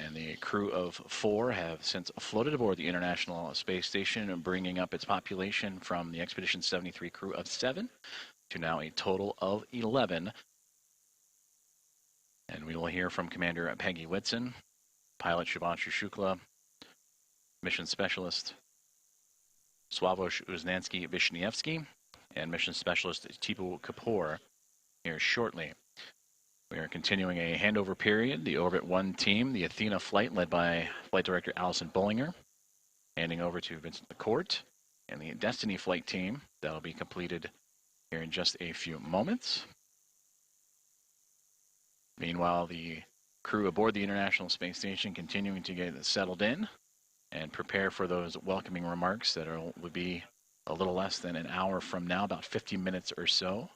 And the crew of 4 have since floated aboard the International Space Station, bringing up its population from the Expedition 73 crew of 7 to now a total of 11. And we will hear from Commander Peggy Whitson, pilot Shubhanshu Shukla, mission specialist Sławomir Uznansky-Wiśniewski, and mission specialist Tipu Kapoor here shortly. We are continuing a handover period. The Orbit 1 team, the Athena flight led by Flight Director Allison Bollinger, handing over to Vincent McCourt, and the Destiny flight team, that'll be completed here in just a few moments. Meanwhile, the crew aboard the International Space Station continuing to get settled in and prepare for those welcoming remarks that will be a little less than an hour from now, about 50 minutes or so.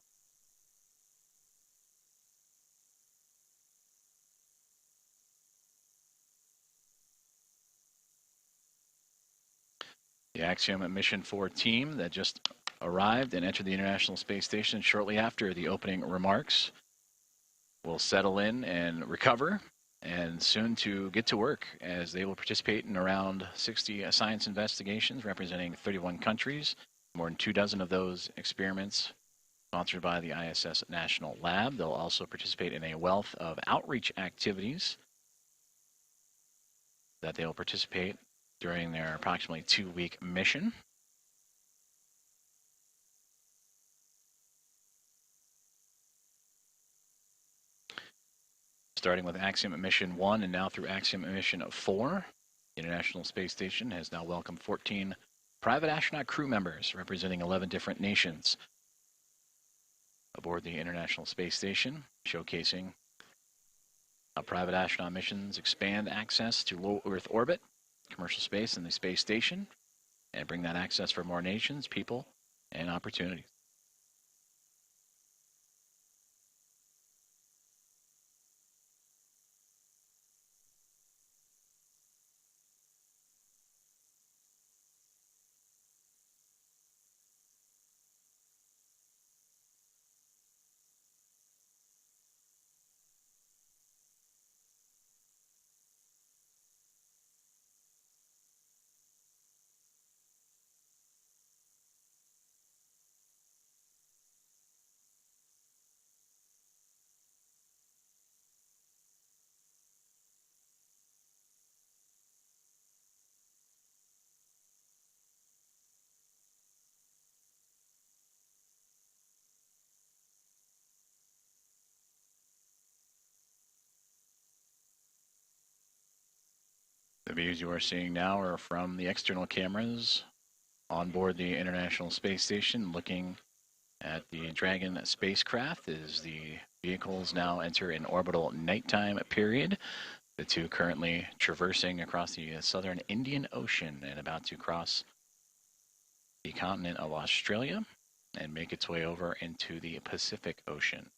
The Axiom Mission 4 team that just arrived and entered the International Space Station shortly after the opening remarks will settle in and recover, and soon to get to work as they will participate in around 60 science investigations representing 31 countries, more than 24 of those experiments sponsored by the ISS National Lab. They'll also participate in a wealth of outreach activities that they'll participate during their approximately 2-week mission. Starting with Axiom Mission 1 and now through Axiom Mission 4, the International Space Station has now welcomed 14 private astronaut crew members representing 11 different nations aboard the International Space Station, showcasing how private astronaut missions expand access to low Earth orbit, commercial space, and the space station, and bring that access for more nations, people, and opportunities. The views you are seeing now are from the external cameras on board the International Space Station, looking at the Dragon spacecraft as the vehicles now enter an orbital nighttime period. The two currently traversing across the southern Indian Ocean and about to cross the continent of Australia and make its way over into the Pacific Ocean.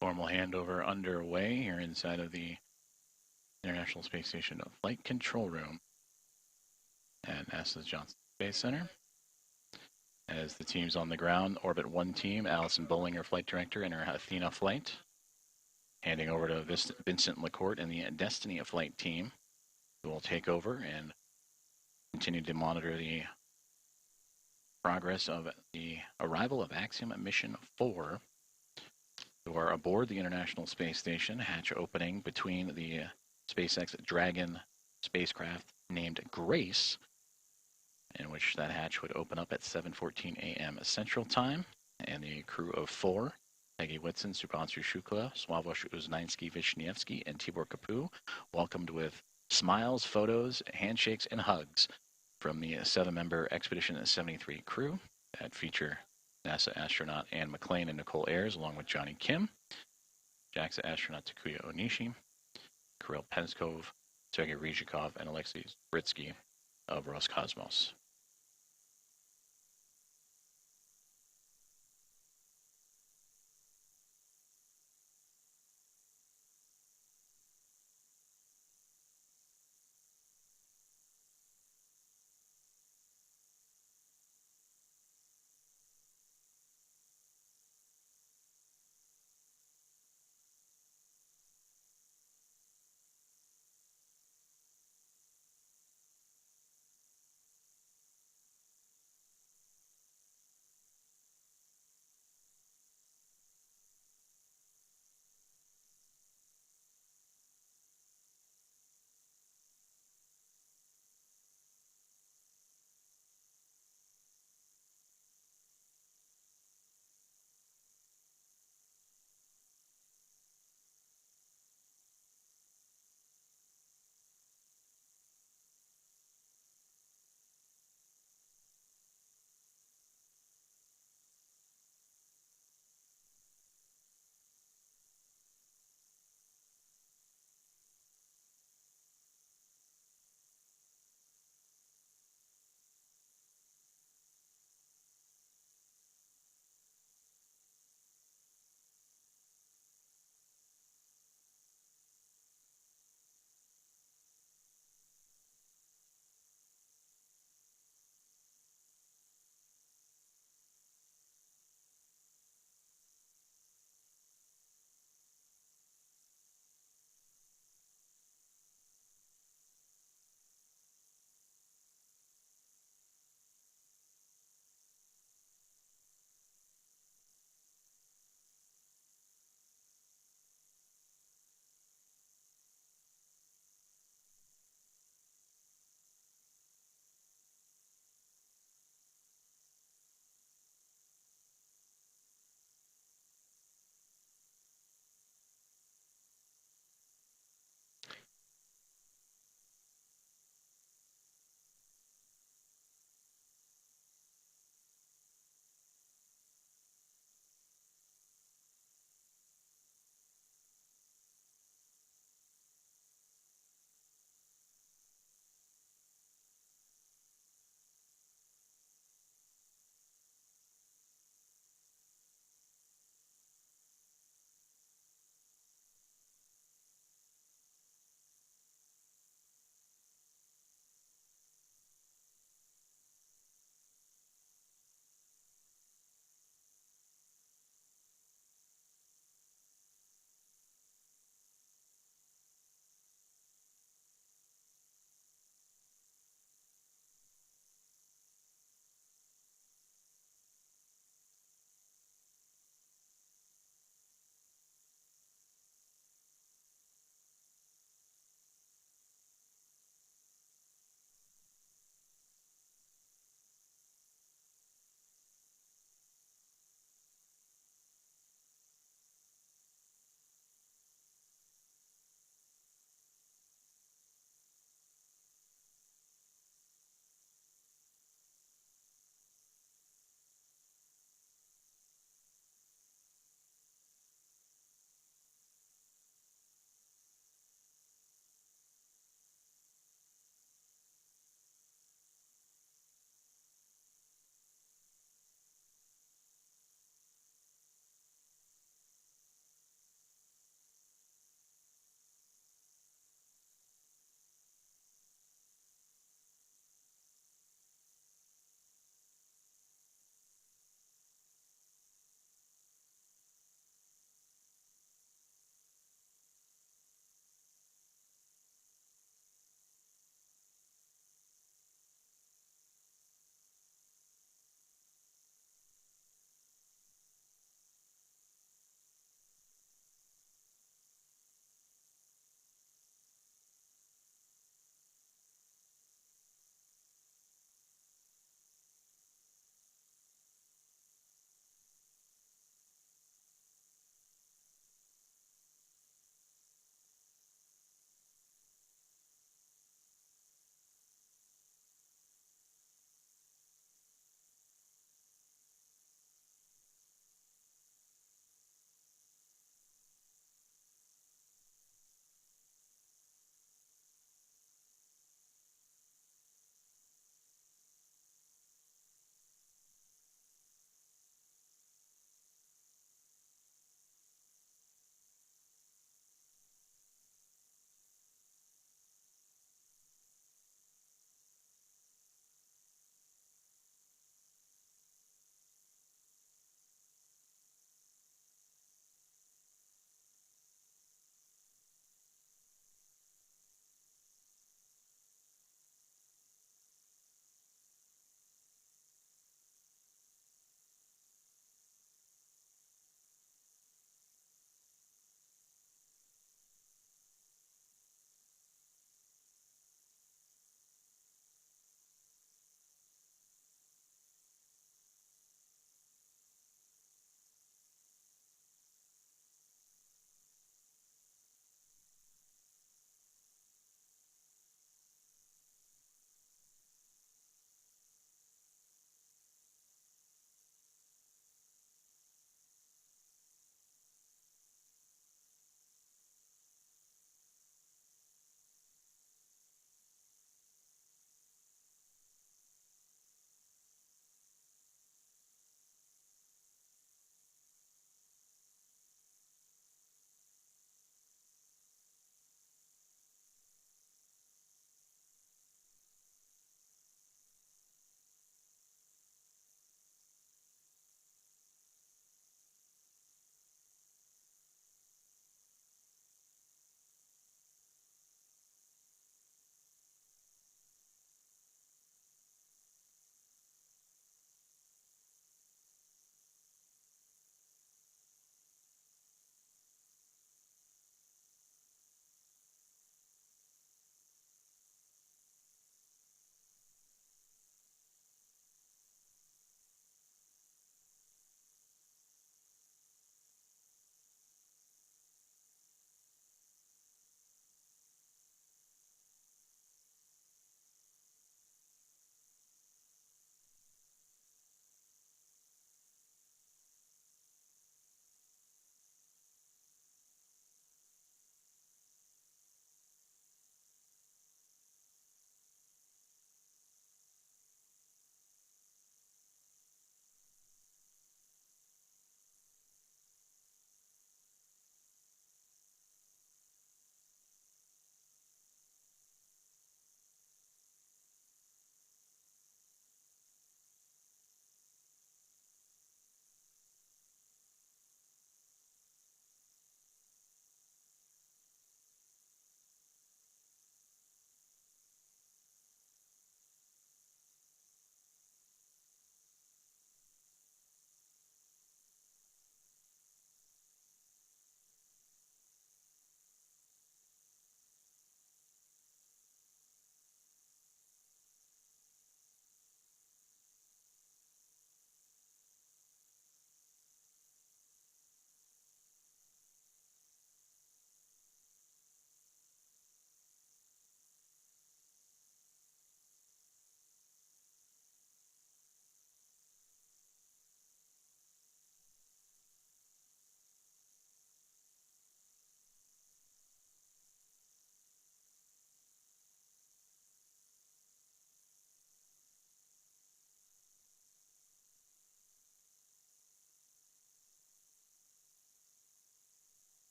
Formal handover underway here inside of the International Space Station Flight Control Room at NASA's Johnson Space Center. As the teams on the ground, Orbit 1 team, Allison Bollinger, Flight Director, in her Athena flight, handing over to Vincent LaCourte and the Destiny flight team, who will take over and continue to monitor the progress of the arrival of Axiom Mission 4, who are aboard the International Space Station, hatch opening between the SpaceX Dragon spacecraft named Grace, in which that hatch would open up at 7:14 a.m. Central Time, and the crew of 4, Peggy Whitson, Shubhanshu Shukla, Sławosz Uznański-Wiśniewski, and Tibor Kapu, welcomed with smiles, photos, handshakes, and hugs from the 7-member Expedition 73 crew that feature NASA astronaut Anne McClain and Nicole Ayers, along with Johnny Kim, JAXA astronaut Takuya Onishi, Kirill Peskov, Sergei Ryzhikov, and Alexei Britsky of Roscosmos.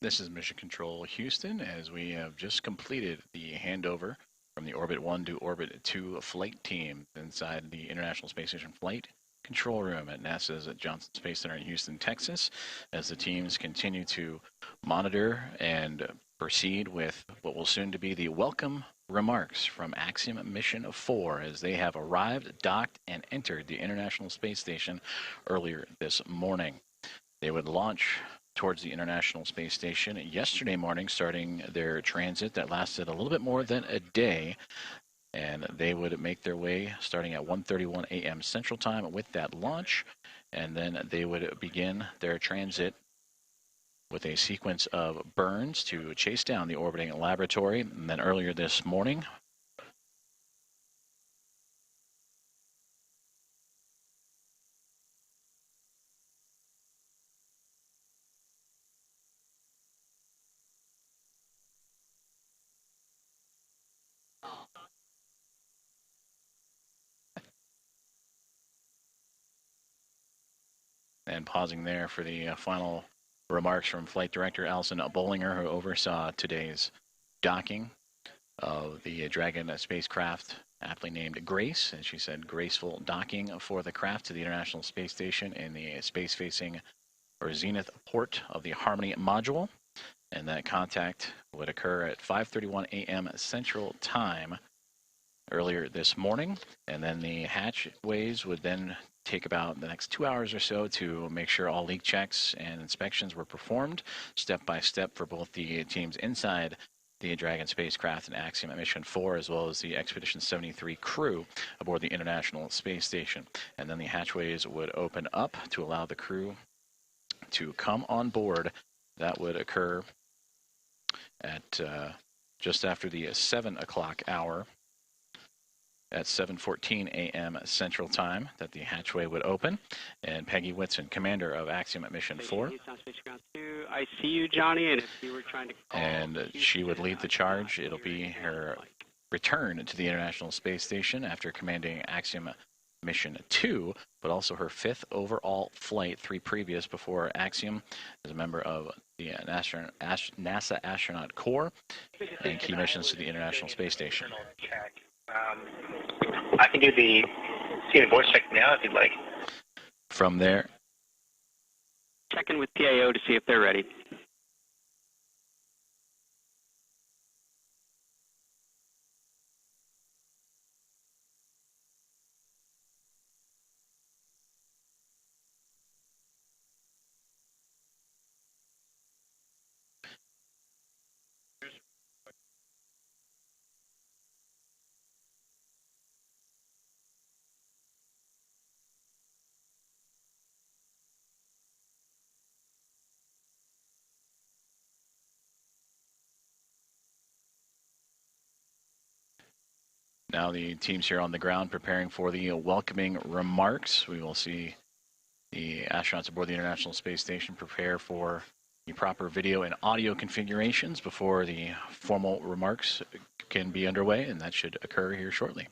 This is Mission Control Houston, as we have just completed the handover from the Orbit 1 to Orbit 2 flight team inside the International Space Station Flight Control Room at NASA's Johnson Space Center in Houston, Texas, as the teams continue to monitor and proceed with what will soon to be the welcome remarks from Axiom Mission 4 as they have arrived, docked, and entered the International Space Station earlier this morning. They would launch towards the International Space Station yesterday morning, starting their transit that lasted a little bit more than a day. And they would make their way starting at 1:31 a.m. Central Time with that launch. And then they would begin their transit with a sequence of burns to chase down the orbiting laboratory. And then earlier this morning, and pausing there for the final remarks from Flight Director Alison Bollinger, who oversaw today's docking of the Dragon spacecraft, aptly named Grace. And she said graceful docking for the craft to the International Space Station in the space-facing or zenith port of the Harmony module. And that contact would occur at 5:31 a.m. Central Time earlier this morning. And then the hatchways would then take about the next 2 hours or so to make sure all leak checks and inspections were performed step by step for both the teams inside the Dragon spacecraft and Axiom Mission 4, as well as the Expedition 73 crew aboard the International Space Station. And then the hatchways would open up to allow the crew to come on board. That would occur at just after the 7 o'clock hour at 7:14 a.m. Central Time that the hatchway would open. And Peggy Whitson, commander of Axiom Mission 4. I see you, Johnny, and if you were trying to call and she would lead the charge. It'll be her return to the International Space Station after commanding Axiom Mission 2, but also her 5th overall flight, 3 previous before Axiom as a member of the NASA Astronaut Corps and key missions to the International Space Station. I can do the CNN voice check now if you'd like. From there, check in with PAO to see if they're ready. now the teams here on the ground preparing for the welcoming remarks. We will see the astronauts aboard the International Space Station prepare for the proper video and audio configurations before the formal remarks can be underway, and that should occur here shortly.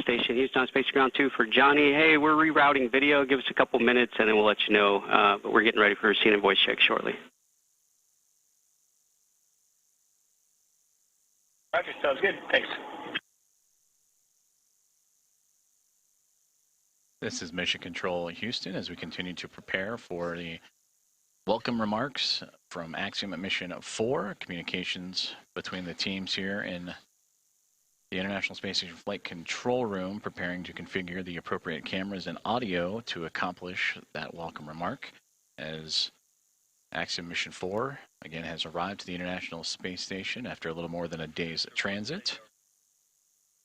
Station, Houston on Space Ground 2 for Johnny. Hey, we're rerouting video. Give us a couple minutes and then we'll let you know. But we're getting ready for a CNN voice check shortly. Roger, sounds good. Thanks. This is Mission Control Houston as we continue to prepare for the welcome remarks from Axiom Mission 4, communications between the teams here in the International Space Station Flight Control Room, preparing to configure the appropriate cameras and audio to accomplish that welcome remark, as Axiom Mission 4 again has arrived to the International Space Station after a little more than a day's transit.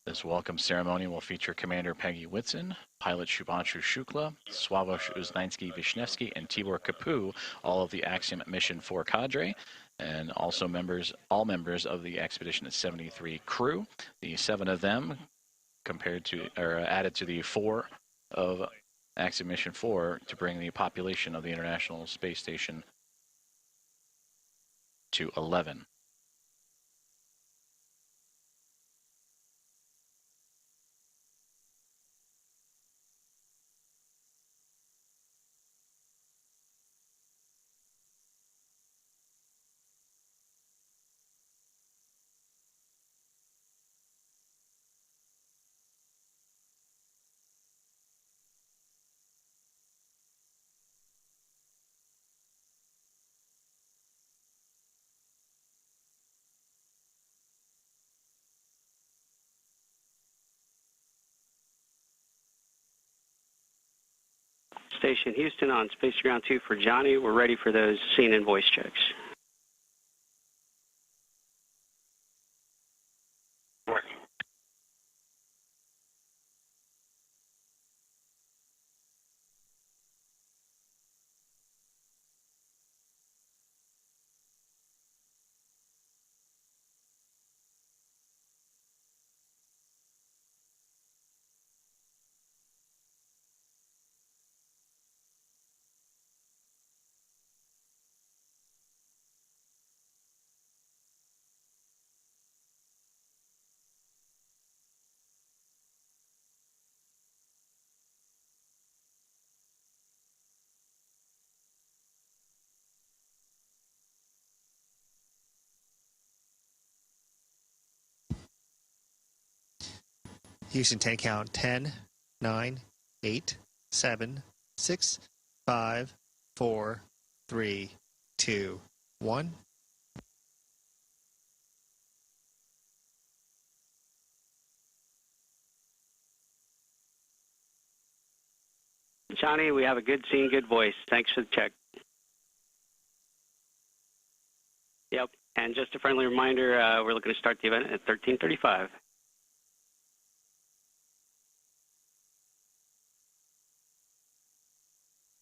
This welcome ceremony will feature Commander Peggy Whitson, pilot Shubhanshu Shukla, Sławosz Uznański-Wisniewski, and Tibor Kapu, all of the Axiom Mission 4 cadre, and also all members of the Expedition 73 crew. The 7 of them added to the 4 of Axiom Mission 4 to bring the population of the International Space Station to 11. Station Houston on Space Ground 2 for Johnny. We're ready for those scene and voice checks. Houston 10 count 10, 9, 8, 7, 6, 5, 4, 3, 2, 1. Johnny, we have a good scene, good voice. Thanks for the check. Yep, and just a friendly reminder, we're looking to start the event at 13:35.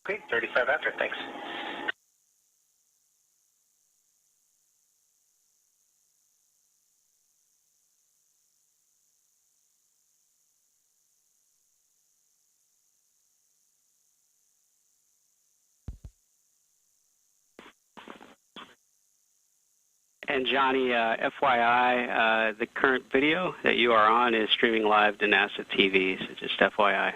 Okay, 35 after, thanks. And Johnny, FYI, the current video that you are on is streaming live to NASA TV, so just FYI.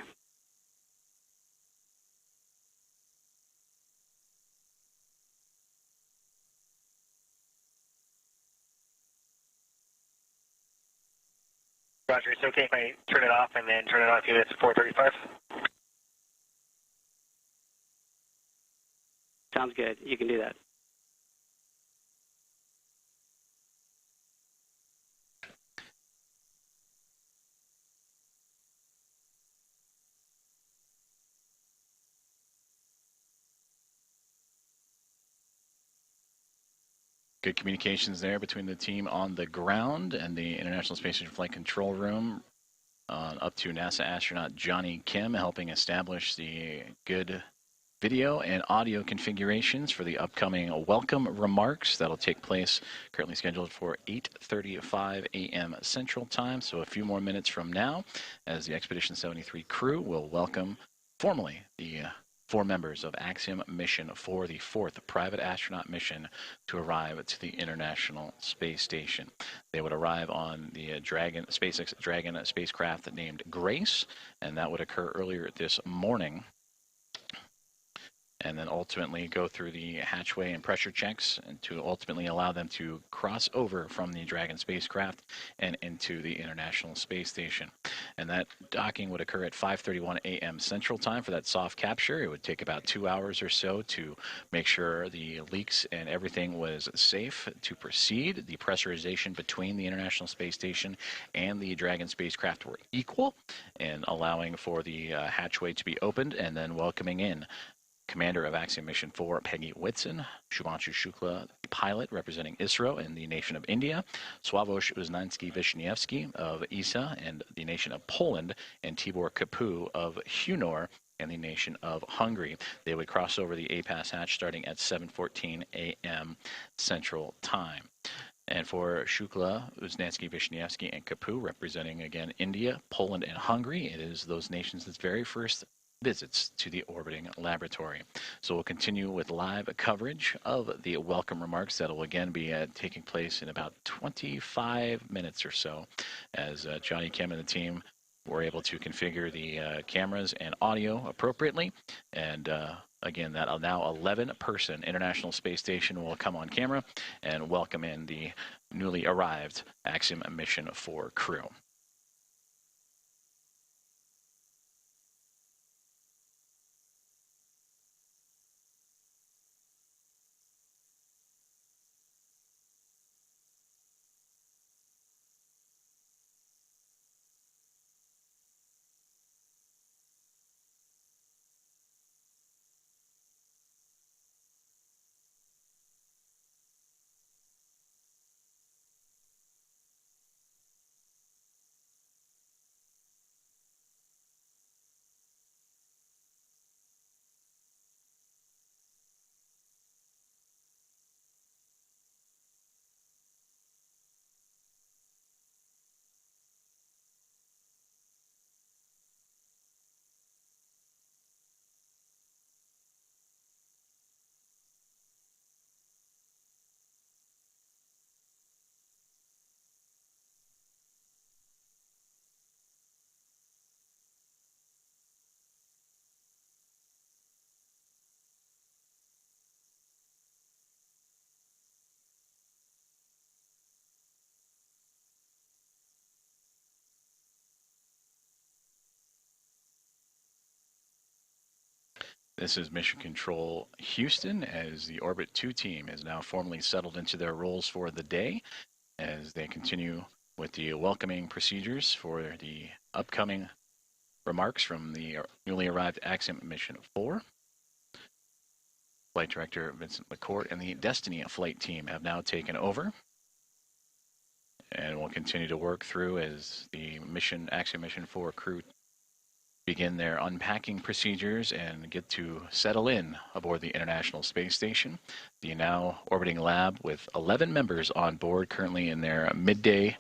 Roger, it's okay if I turn it off and then turn it on a few minutes at 4:35? Sounds good. You can do that. Good communications there between the team on the ground and the International Space Station Flight Control Room, up to NASA astronaut Johnny Kim, helping establish the good video and audio configurations for the upcoming welcome remarks that'll take place, currently scheduled for 8:35 a.m. Central Time, so a few more minutes from now, as the Expedition 73 crew will welcome formally the 4 members of Axiom Mission 4, the 4th private astronaut mission to arrive to the International Space Station. They would arrive on the SpaceX Dragon spacecraft named Grace, and that would occur earlier this morning, and then ultimately go through the hatchway and pressure checks and to ultimately allow them to cross over from the Dragon spacecraft and into the International Space Station. And that docking would occur at 5:31 a.m. Central Time for that soft capture. It would take about 2 hours or so to make sure the leaks and everything was safe to proceed. The pressurization between the International Space Station and the Dragon spacecraft were equal, and allowing for the hatchway to be opened and then welcoming in Commander of Axiom Mission 4, Peggy Whitson, Shubhanshu Shukla, pilot representing ISRO and the nation of India, Sławosz Uznański-Wiśniewski of ESA and the nation of Poland, and Tibor Kapu of Hunor and the nation of Hungary. They would cross over the APAS hatch starting at 7:14 a.m. Central Time. And for Shukla, Uznansky, Vishnevsky, and Kapoor, representing again India, Poland, and Hungary, it is those nations' very first visits to the orbiting laboratory. So we'll continue with live coverage of the welcome remarks that will again be taking place in about 25 minutes or so, as Johnny Kim and the team were able to configure the cameras and audio appropriately. And again, that now 11-person International Space Station will come on camera and welcome in the newly arrived Axiom Mission 4 crew. This is Mission Control Houston, as the Orbit 2 team is now formally settled into their roles for the day, as they continue with the welcoming procedures for the upcoming remarks from the newly arrived Axiom Mission 4. Flight Director Vincent McCourt and the Destiny flight team have now taken over, and will continue to work through as the Axiom Mission 4 crew begin their unpacking procedures and get to settle in aboard the International Space Station, the now orbiting lab with 11 members on board, currently in their midday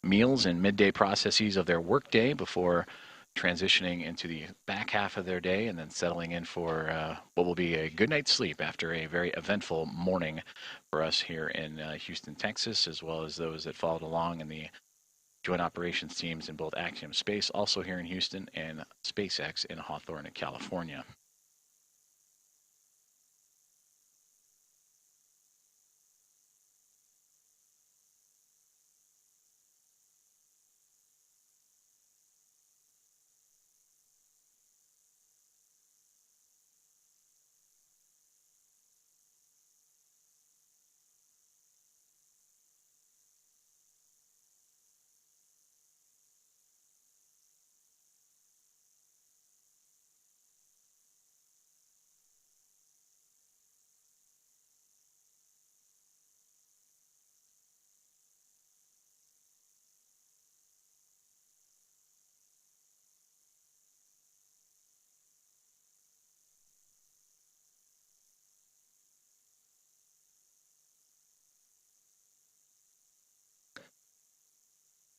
meals and midday processes of their workday before transitioning into the back half of their day and then settling in for what will be a good night's sleep after a very eventful morning for us here in Houston, Texas, as well as those that followed along in the Joint Operations teams in both Axiom Space, also here in Houston, and SpaceX in Hawthorne, California.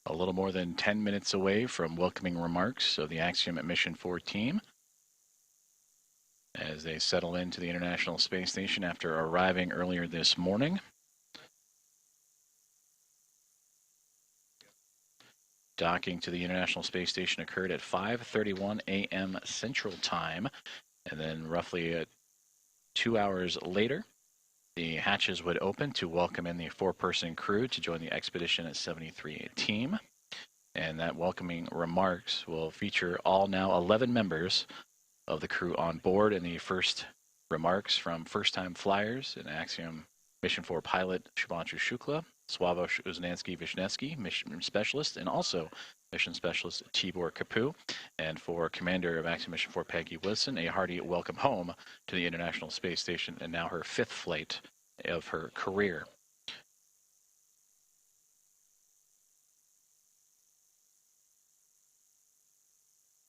A little more than 10 minutes away from welcoming remarks of the Axiom Mission 4 team as they settle into the International Space Station after arriving earlier this morning. Docking to the International Space Station occurred at 5:31 a.m. Central Time, and then roughly 2 hours later, the hatches would open to welcome in the 4-person crew to join the Expedition at 73 team. And that welcoming remarks will feature all now 11 members of the crew on board, and the first remarks from first-time flyers and Axiom Mission 4 pilot Shubhanshu Shukla, Sławomir Uznansky-Vishnevsky, mission specialist, and also mission specialist Tibor Kapoor. And for Commander of Axiom Mission 4 Peggy Wilson, a hearty welcome home to the International Space Station, and now her 5th flight of her career.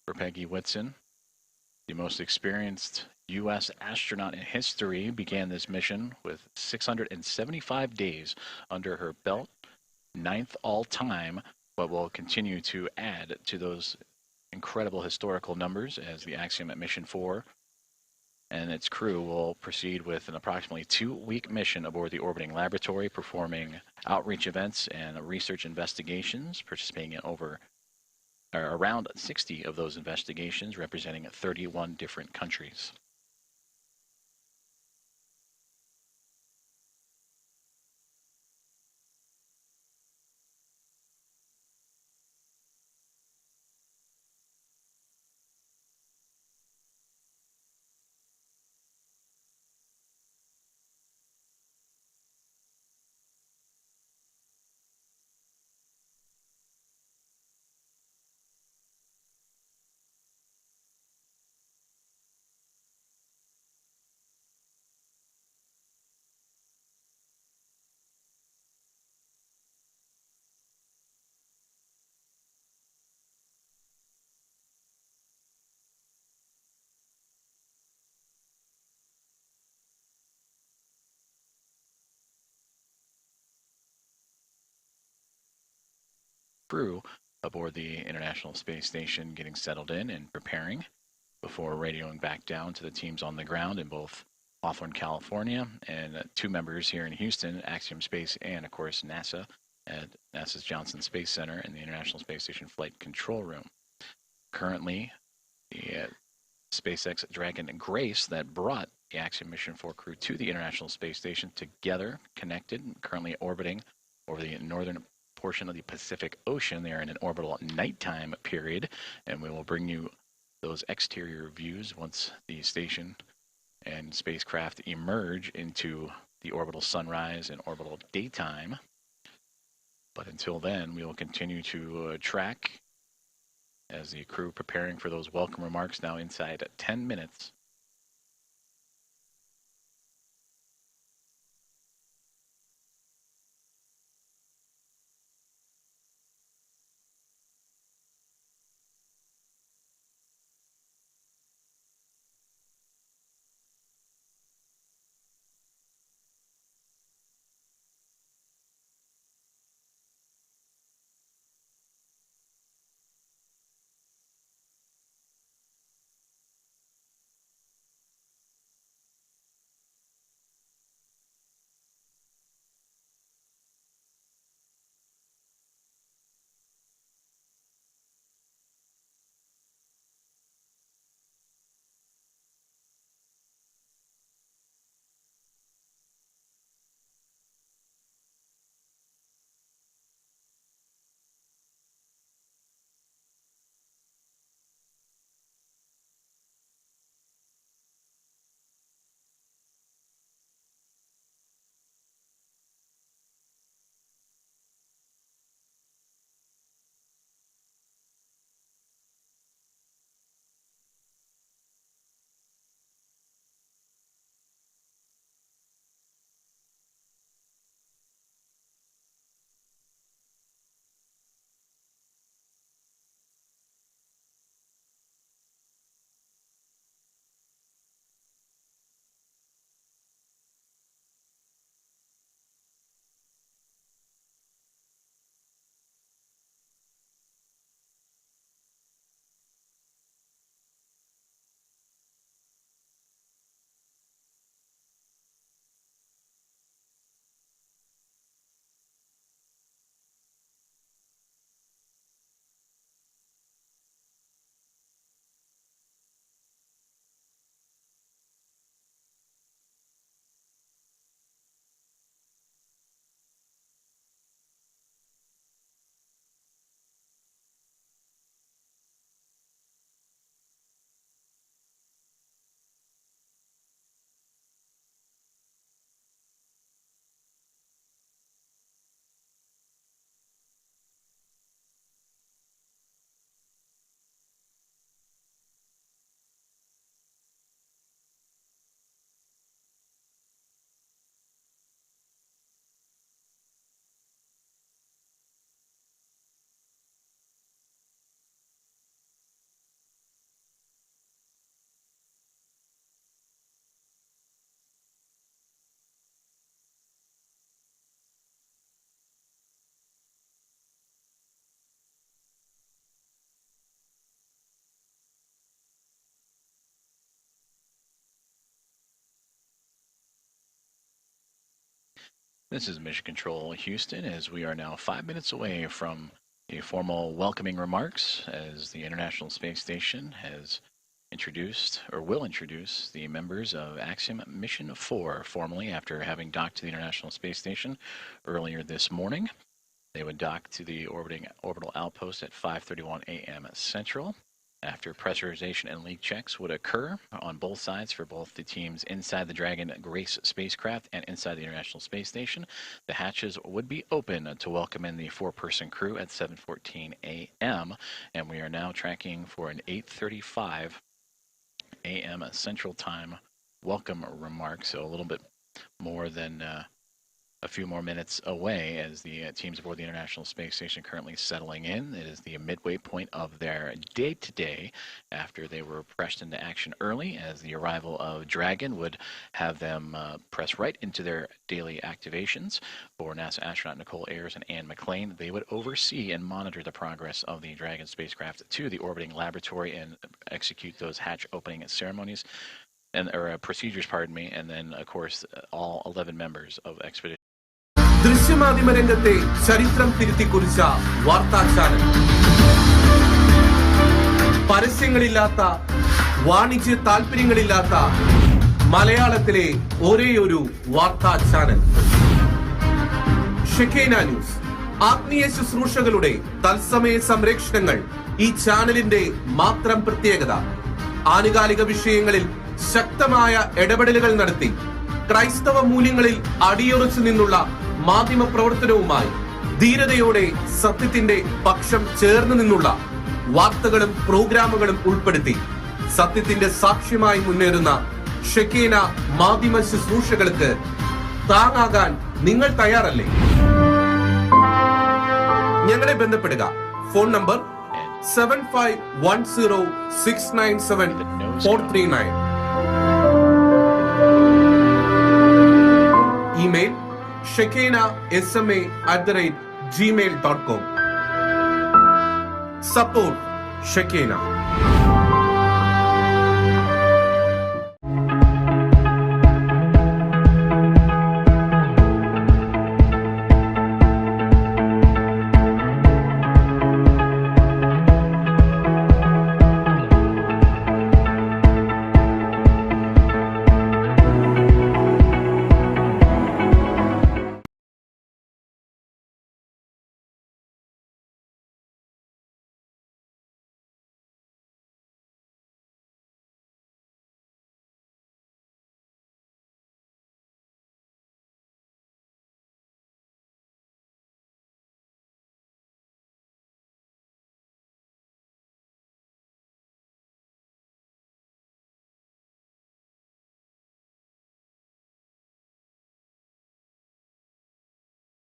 For Peggy Whitson, The most experienced U.S. astronaut in history began this mission with 675 days under her belt, 9th all-time, but will continue to add to those incredible historical numbers as the Axiom Mission 4 and its crew will proceed with an approximately 2-week mission aboard the orbiting laboratory, performing outreach events and research investigations, participating in around 60 of those investigations, representing 31 different countries. Crew aboard the International Space Station getting settled in and preparing before radioing back down to the teams on the ground in both Hawthorne, California, and 2 members here in Houston, Axiom Space and, of course, NASA at NASA's Johnson Space Center and the International Space Station Flight Control Room. Currently, the SpaceX Dragon Grace that brought the Axiom Mission 4 crew to the International Space Station together, connected, currently orbiting over the northern portion of the Pacific Ocean. They are in an orbital nighttime period, and we will bring you those exterior views once the station and spacecraft emerge into the orbital sunrise and orbital daytime. But until then, we will continue to track as the crew preparing for those welcome remarks now inside 10 minutes. This is Mission Control Houston, as we are now 5 minutes away from the formal welcoming remarks, as the International Space Station has introduced, or will introduce, the members of Axiom Mission 4 formally after having docked to the International Space Station earlier this morning. They would dock to the orbital outpost at 5:31 a.m. Central. After pressurization and leak checks would occur on both sides for both the teams inside the Dragon Grace spacecraft and inside the International Space Station, the hatches would be open to welcome in the 4-person crew at 7:14 a.m. And we are now tracking for an 8:35 a.m. Central Time welcome remark. So a little bit more than a few more minutes away as the teams aboard the International Space Station currently settling in. It is the midway point of their day today after they were pressed into action early, as the arrival of Dragon would have them press right into their daily activations. For NASA astronaut Nicole Ayers and Ann McLean, they would oversee and monitor the progress of the Dragon spacecraft to the orbiting laboratory and execute those hatch opening ceremonies or procedures, and then of course all 11 members of Expedition. ദൃശ്യമാധ്യമരംഗത്തെ ചരിത്രം തിരുത്തിക്കുറിച്ച വാർത്താ channel, പരസ്യങ്ങളില്ലാത്ത, വാണിജ്യ താല്പര്യങ്ങളില്ലാത്ത മലയാളത്തിലെ ഒരേയൊരു വാർത്താ channel Shekinah news. ആത്മീയ ശുശ്രൂഷകളുടെ തത്സമയ സംരക്ഷണങ്ങൾ ഈ ചാനലിന്റെ മാത്രം പ്രത്യേകത. ആനുകാലിക വിഷയങ്ങളിൽ ശക്തമായ ഇടപെടലുകൾ നടത്തി ക്രൈസ്തവ മൂല്യങ്ങളിൽ അടിയുറച്ചു നിന്നുള്ള മാധ്യമ പ്രവർത്തനവുമായി ധീരതയോടെ സത്യത്തിന്റെ പക്ഷം ചേർന്ന് നിന്നുള്ള വാർത്തകളും പ്രോഗ്രാമുകളും ഉൾപ്പെടുത്തി സത്യത്തിന്റെ സാക്ഷ്യമായി മുന്നേറുന്ന ഷെക്കീന മാധ്യമ ശുശ്രൂഷകൾക്ക് താങ്ങാകാൻ നിങ്ങൾ തയ്യാറല്ലേ? ഞങ്ങളെ ബന്ധപ്പെടുക. Phone number 7510697439. Email shekinahsma@gmail.com. Support Shekinah.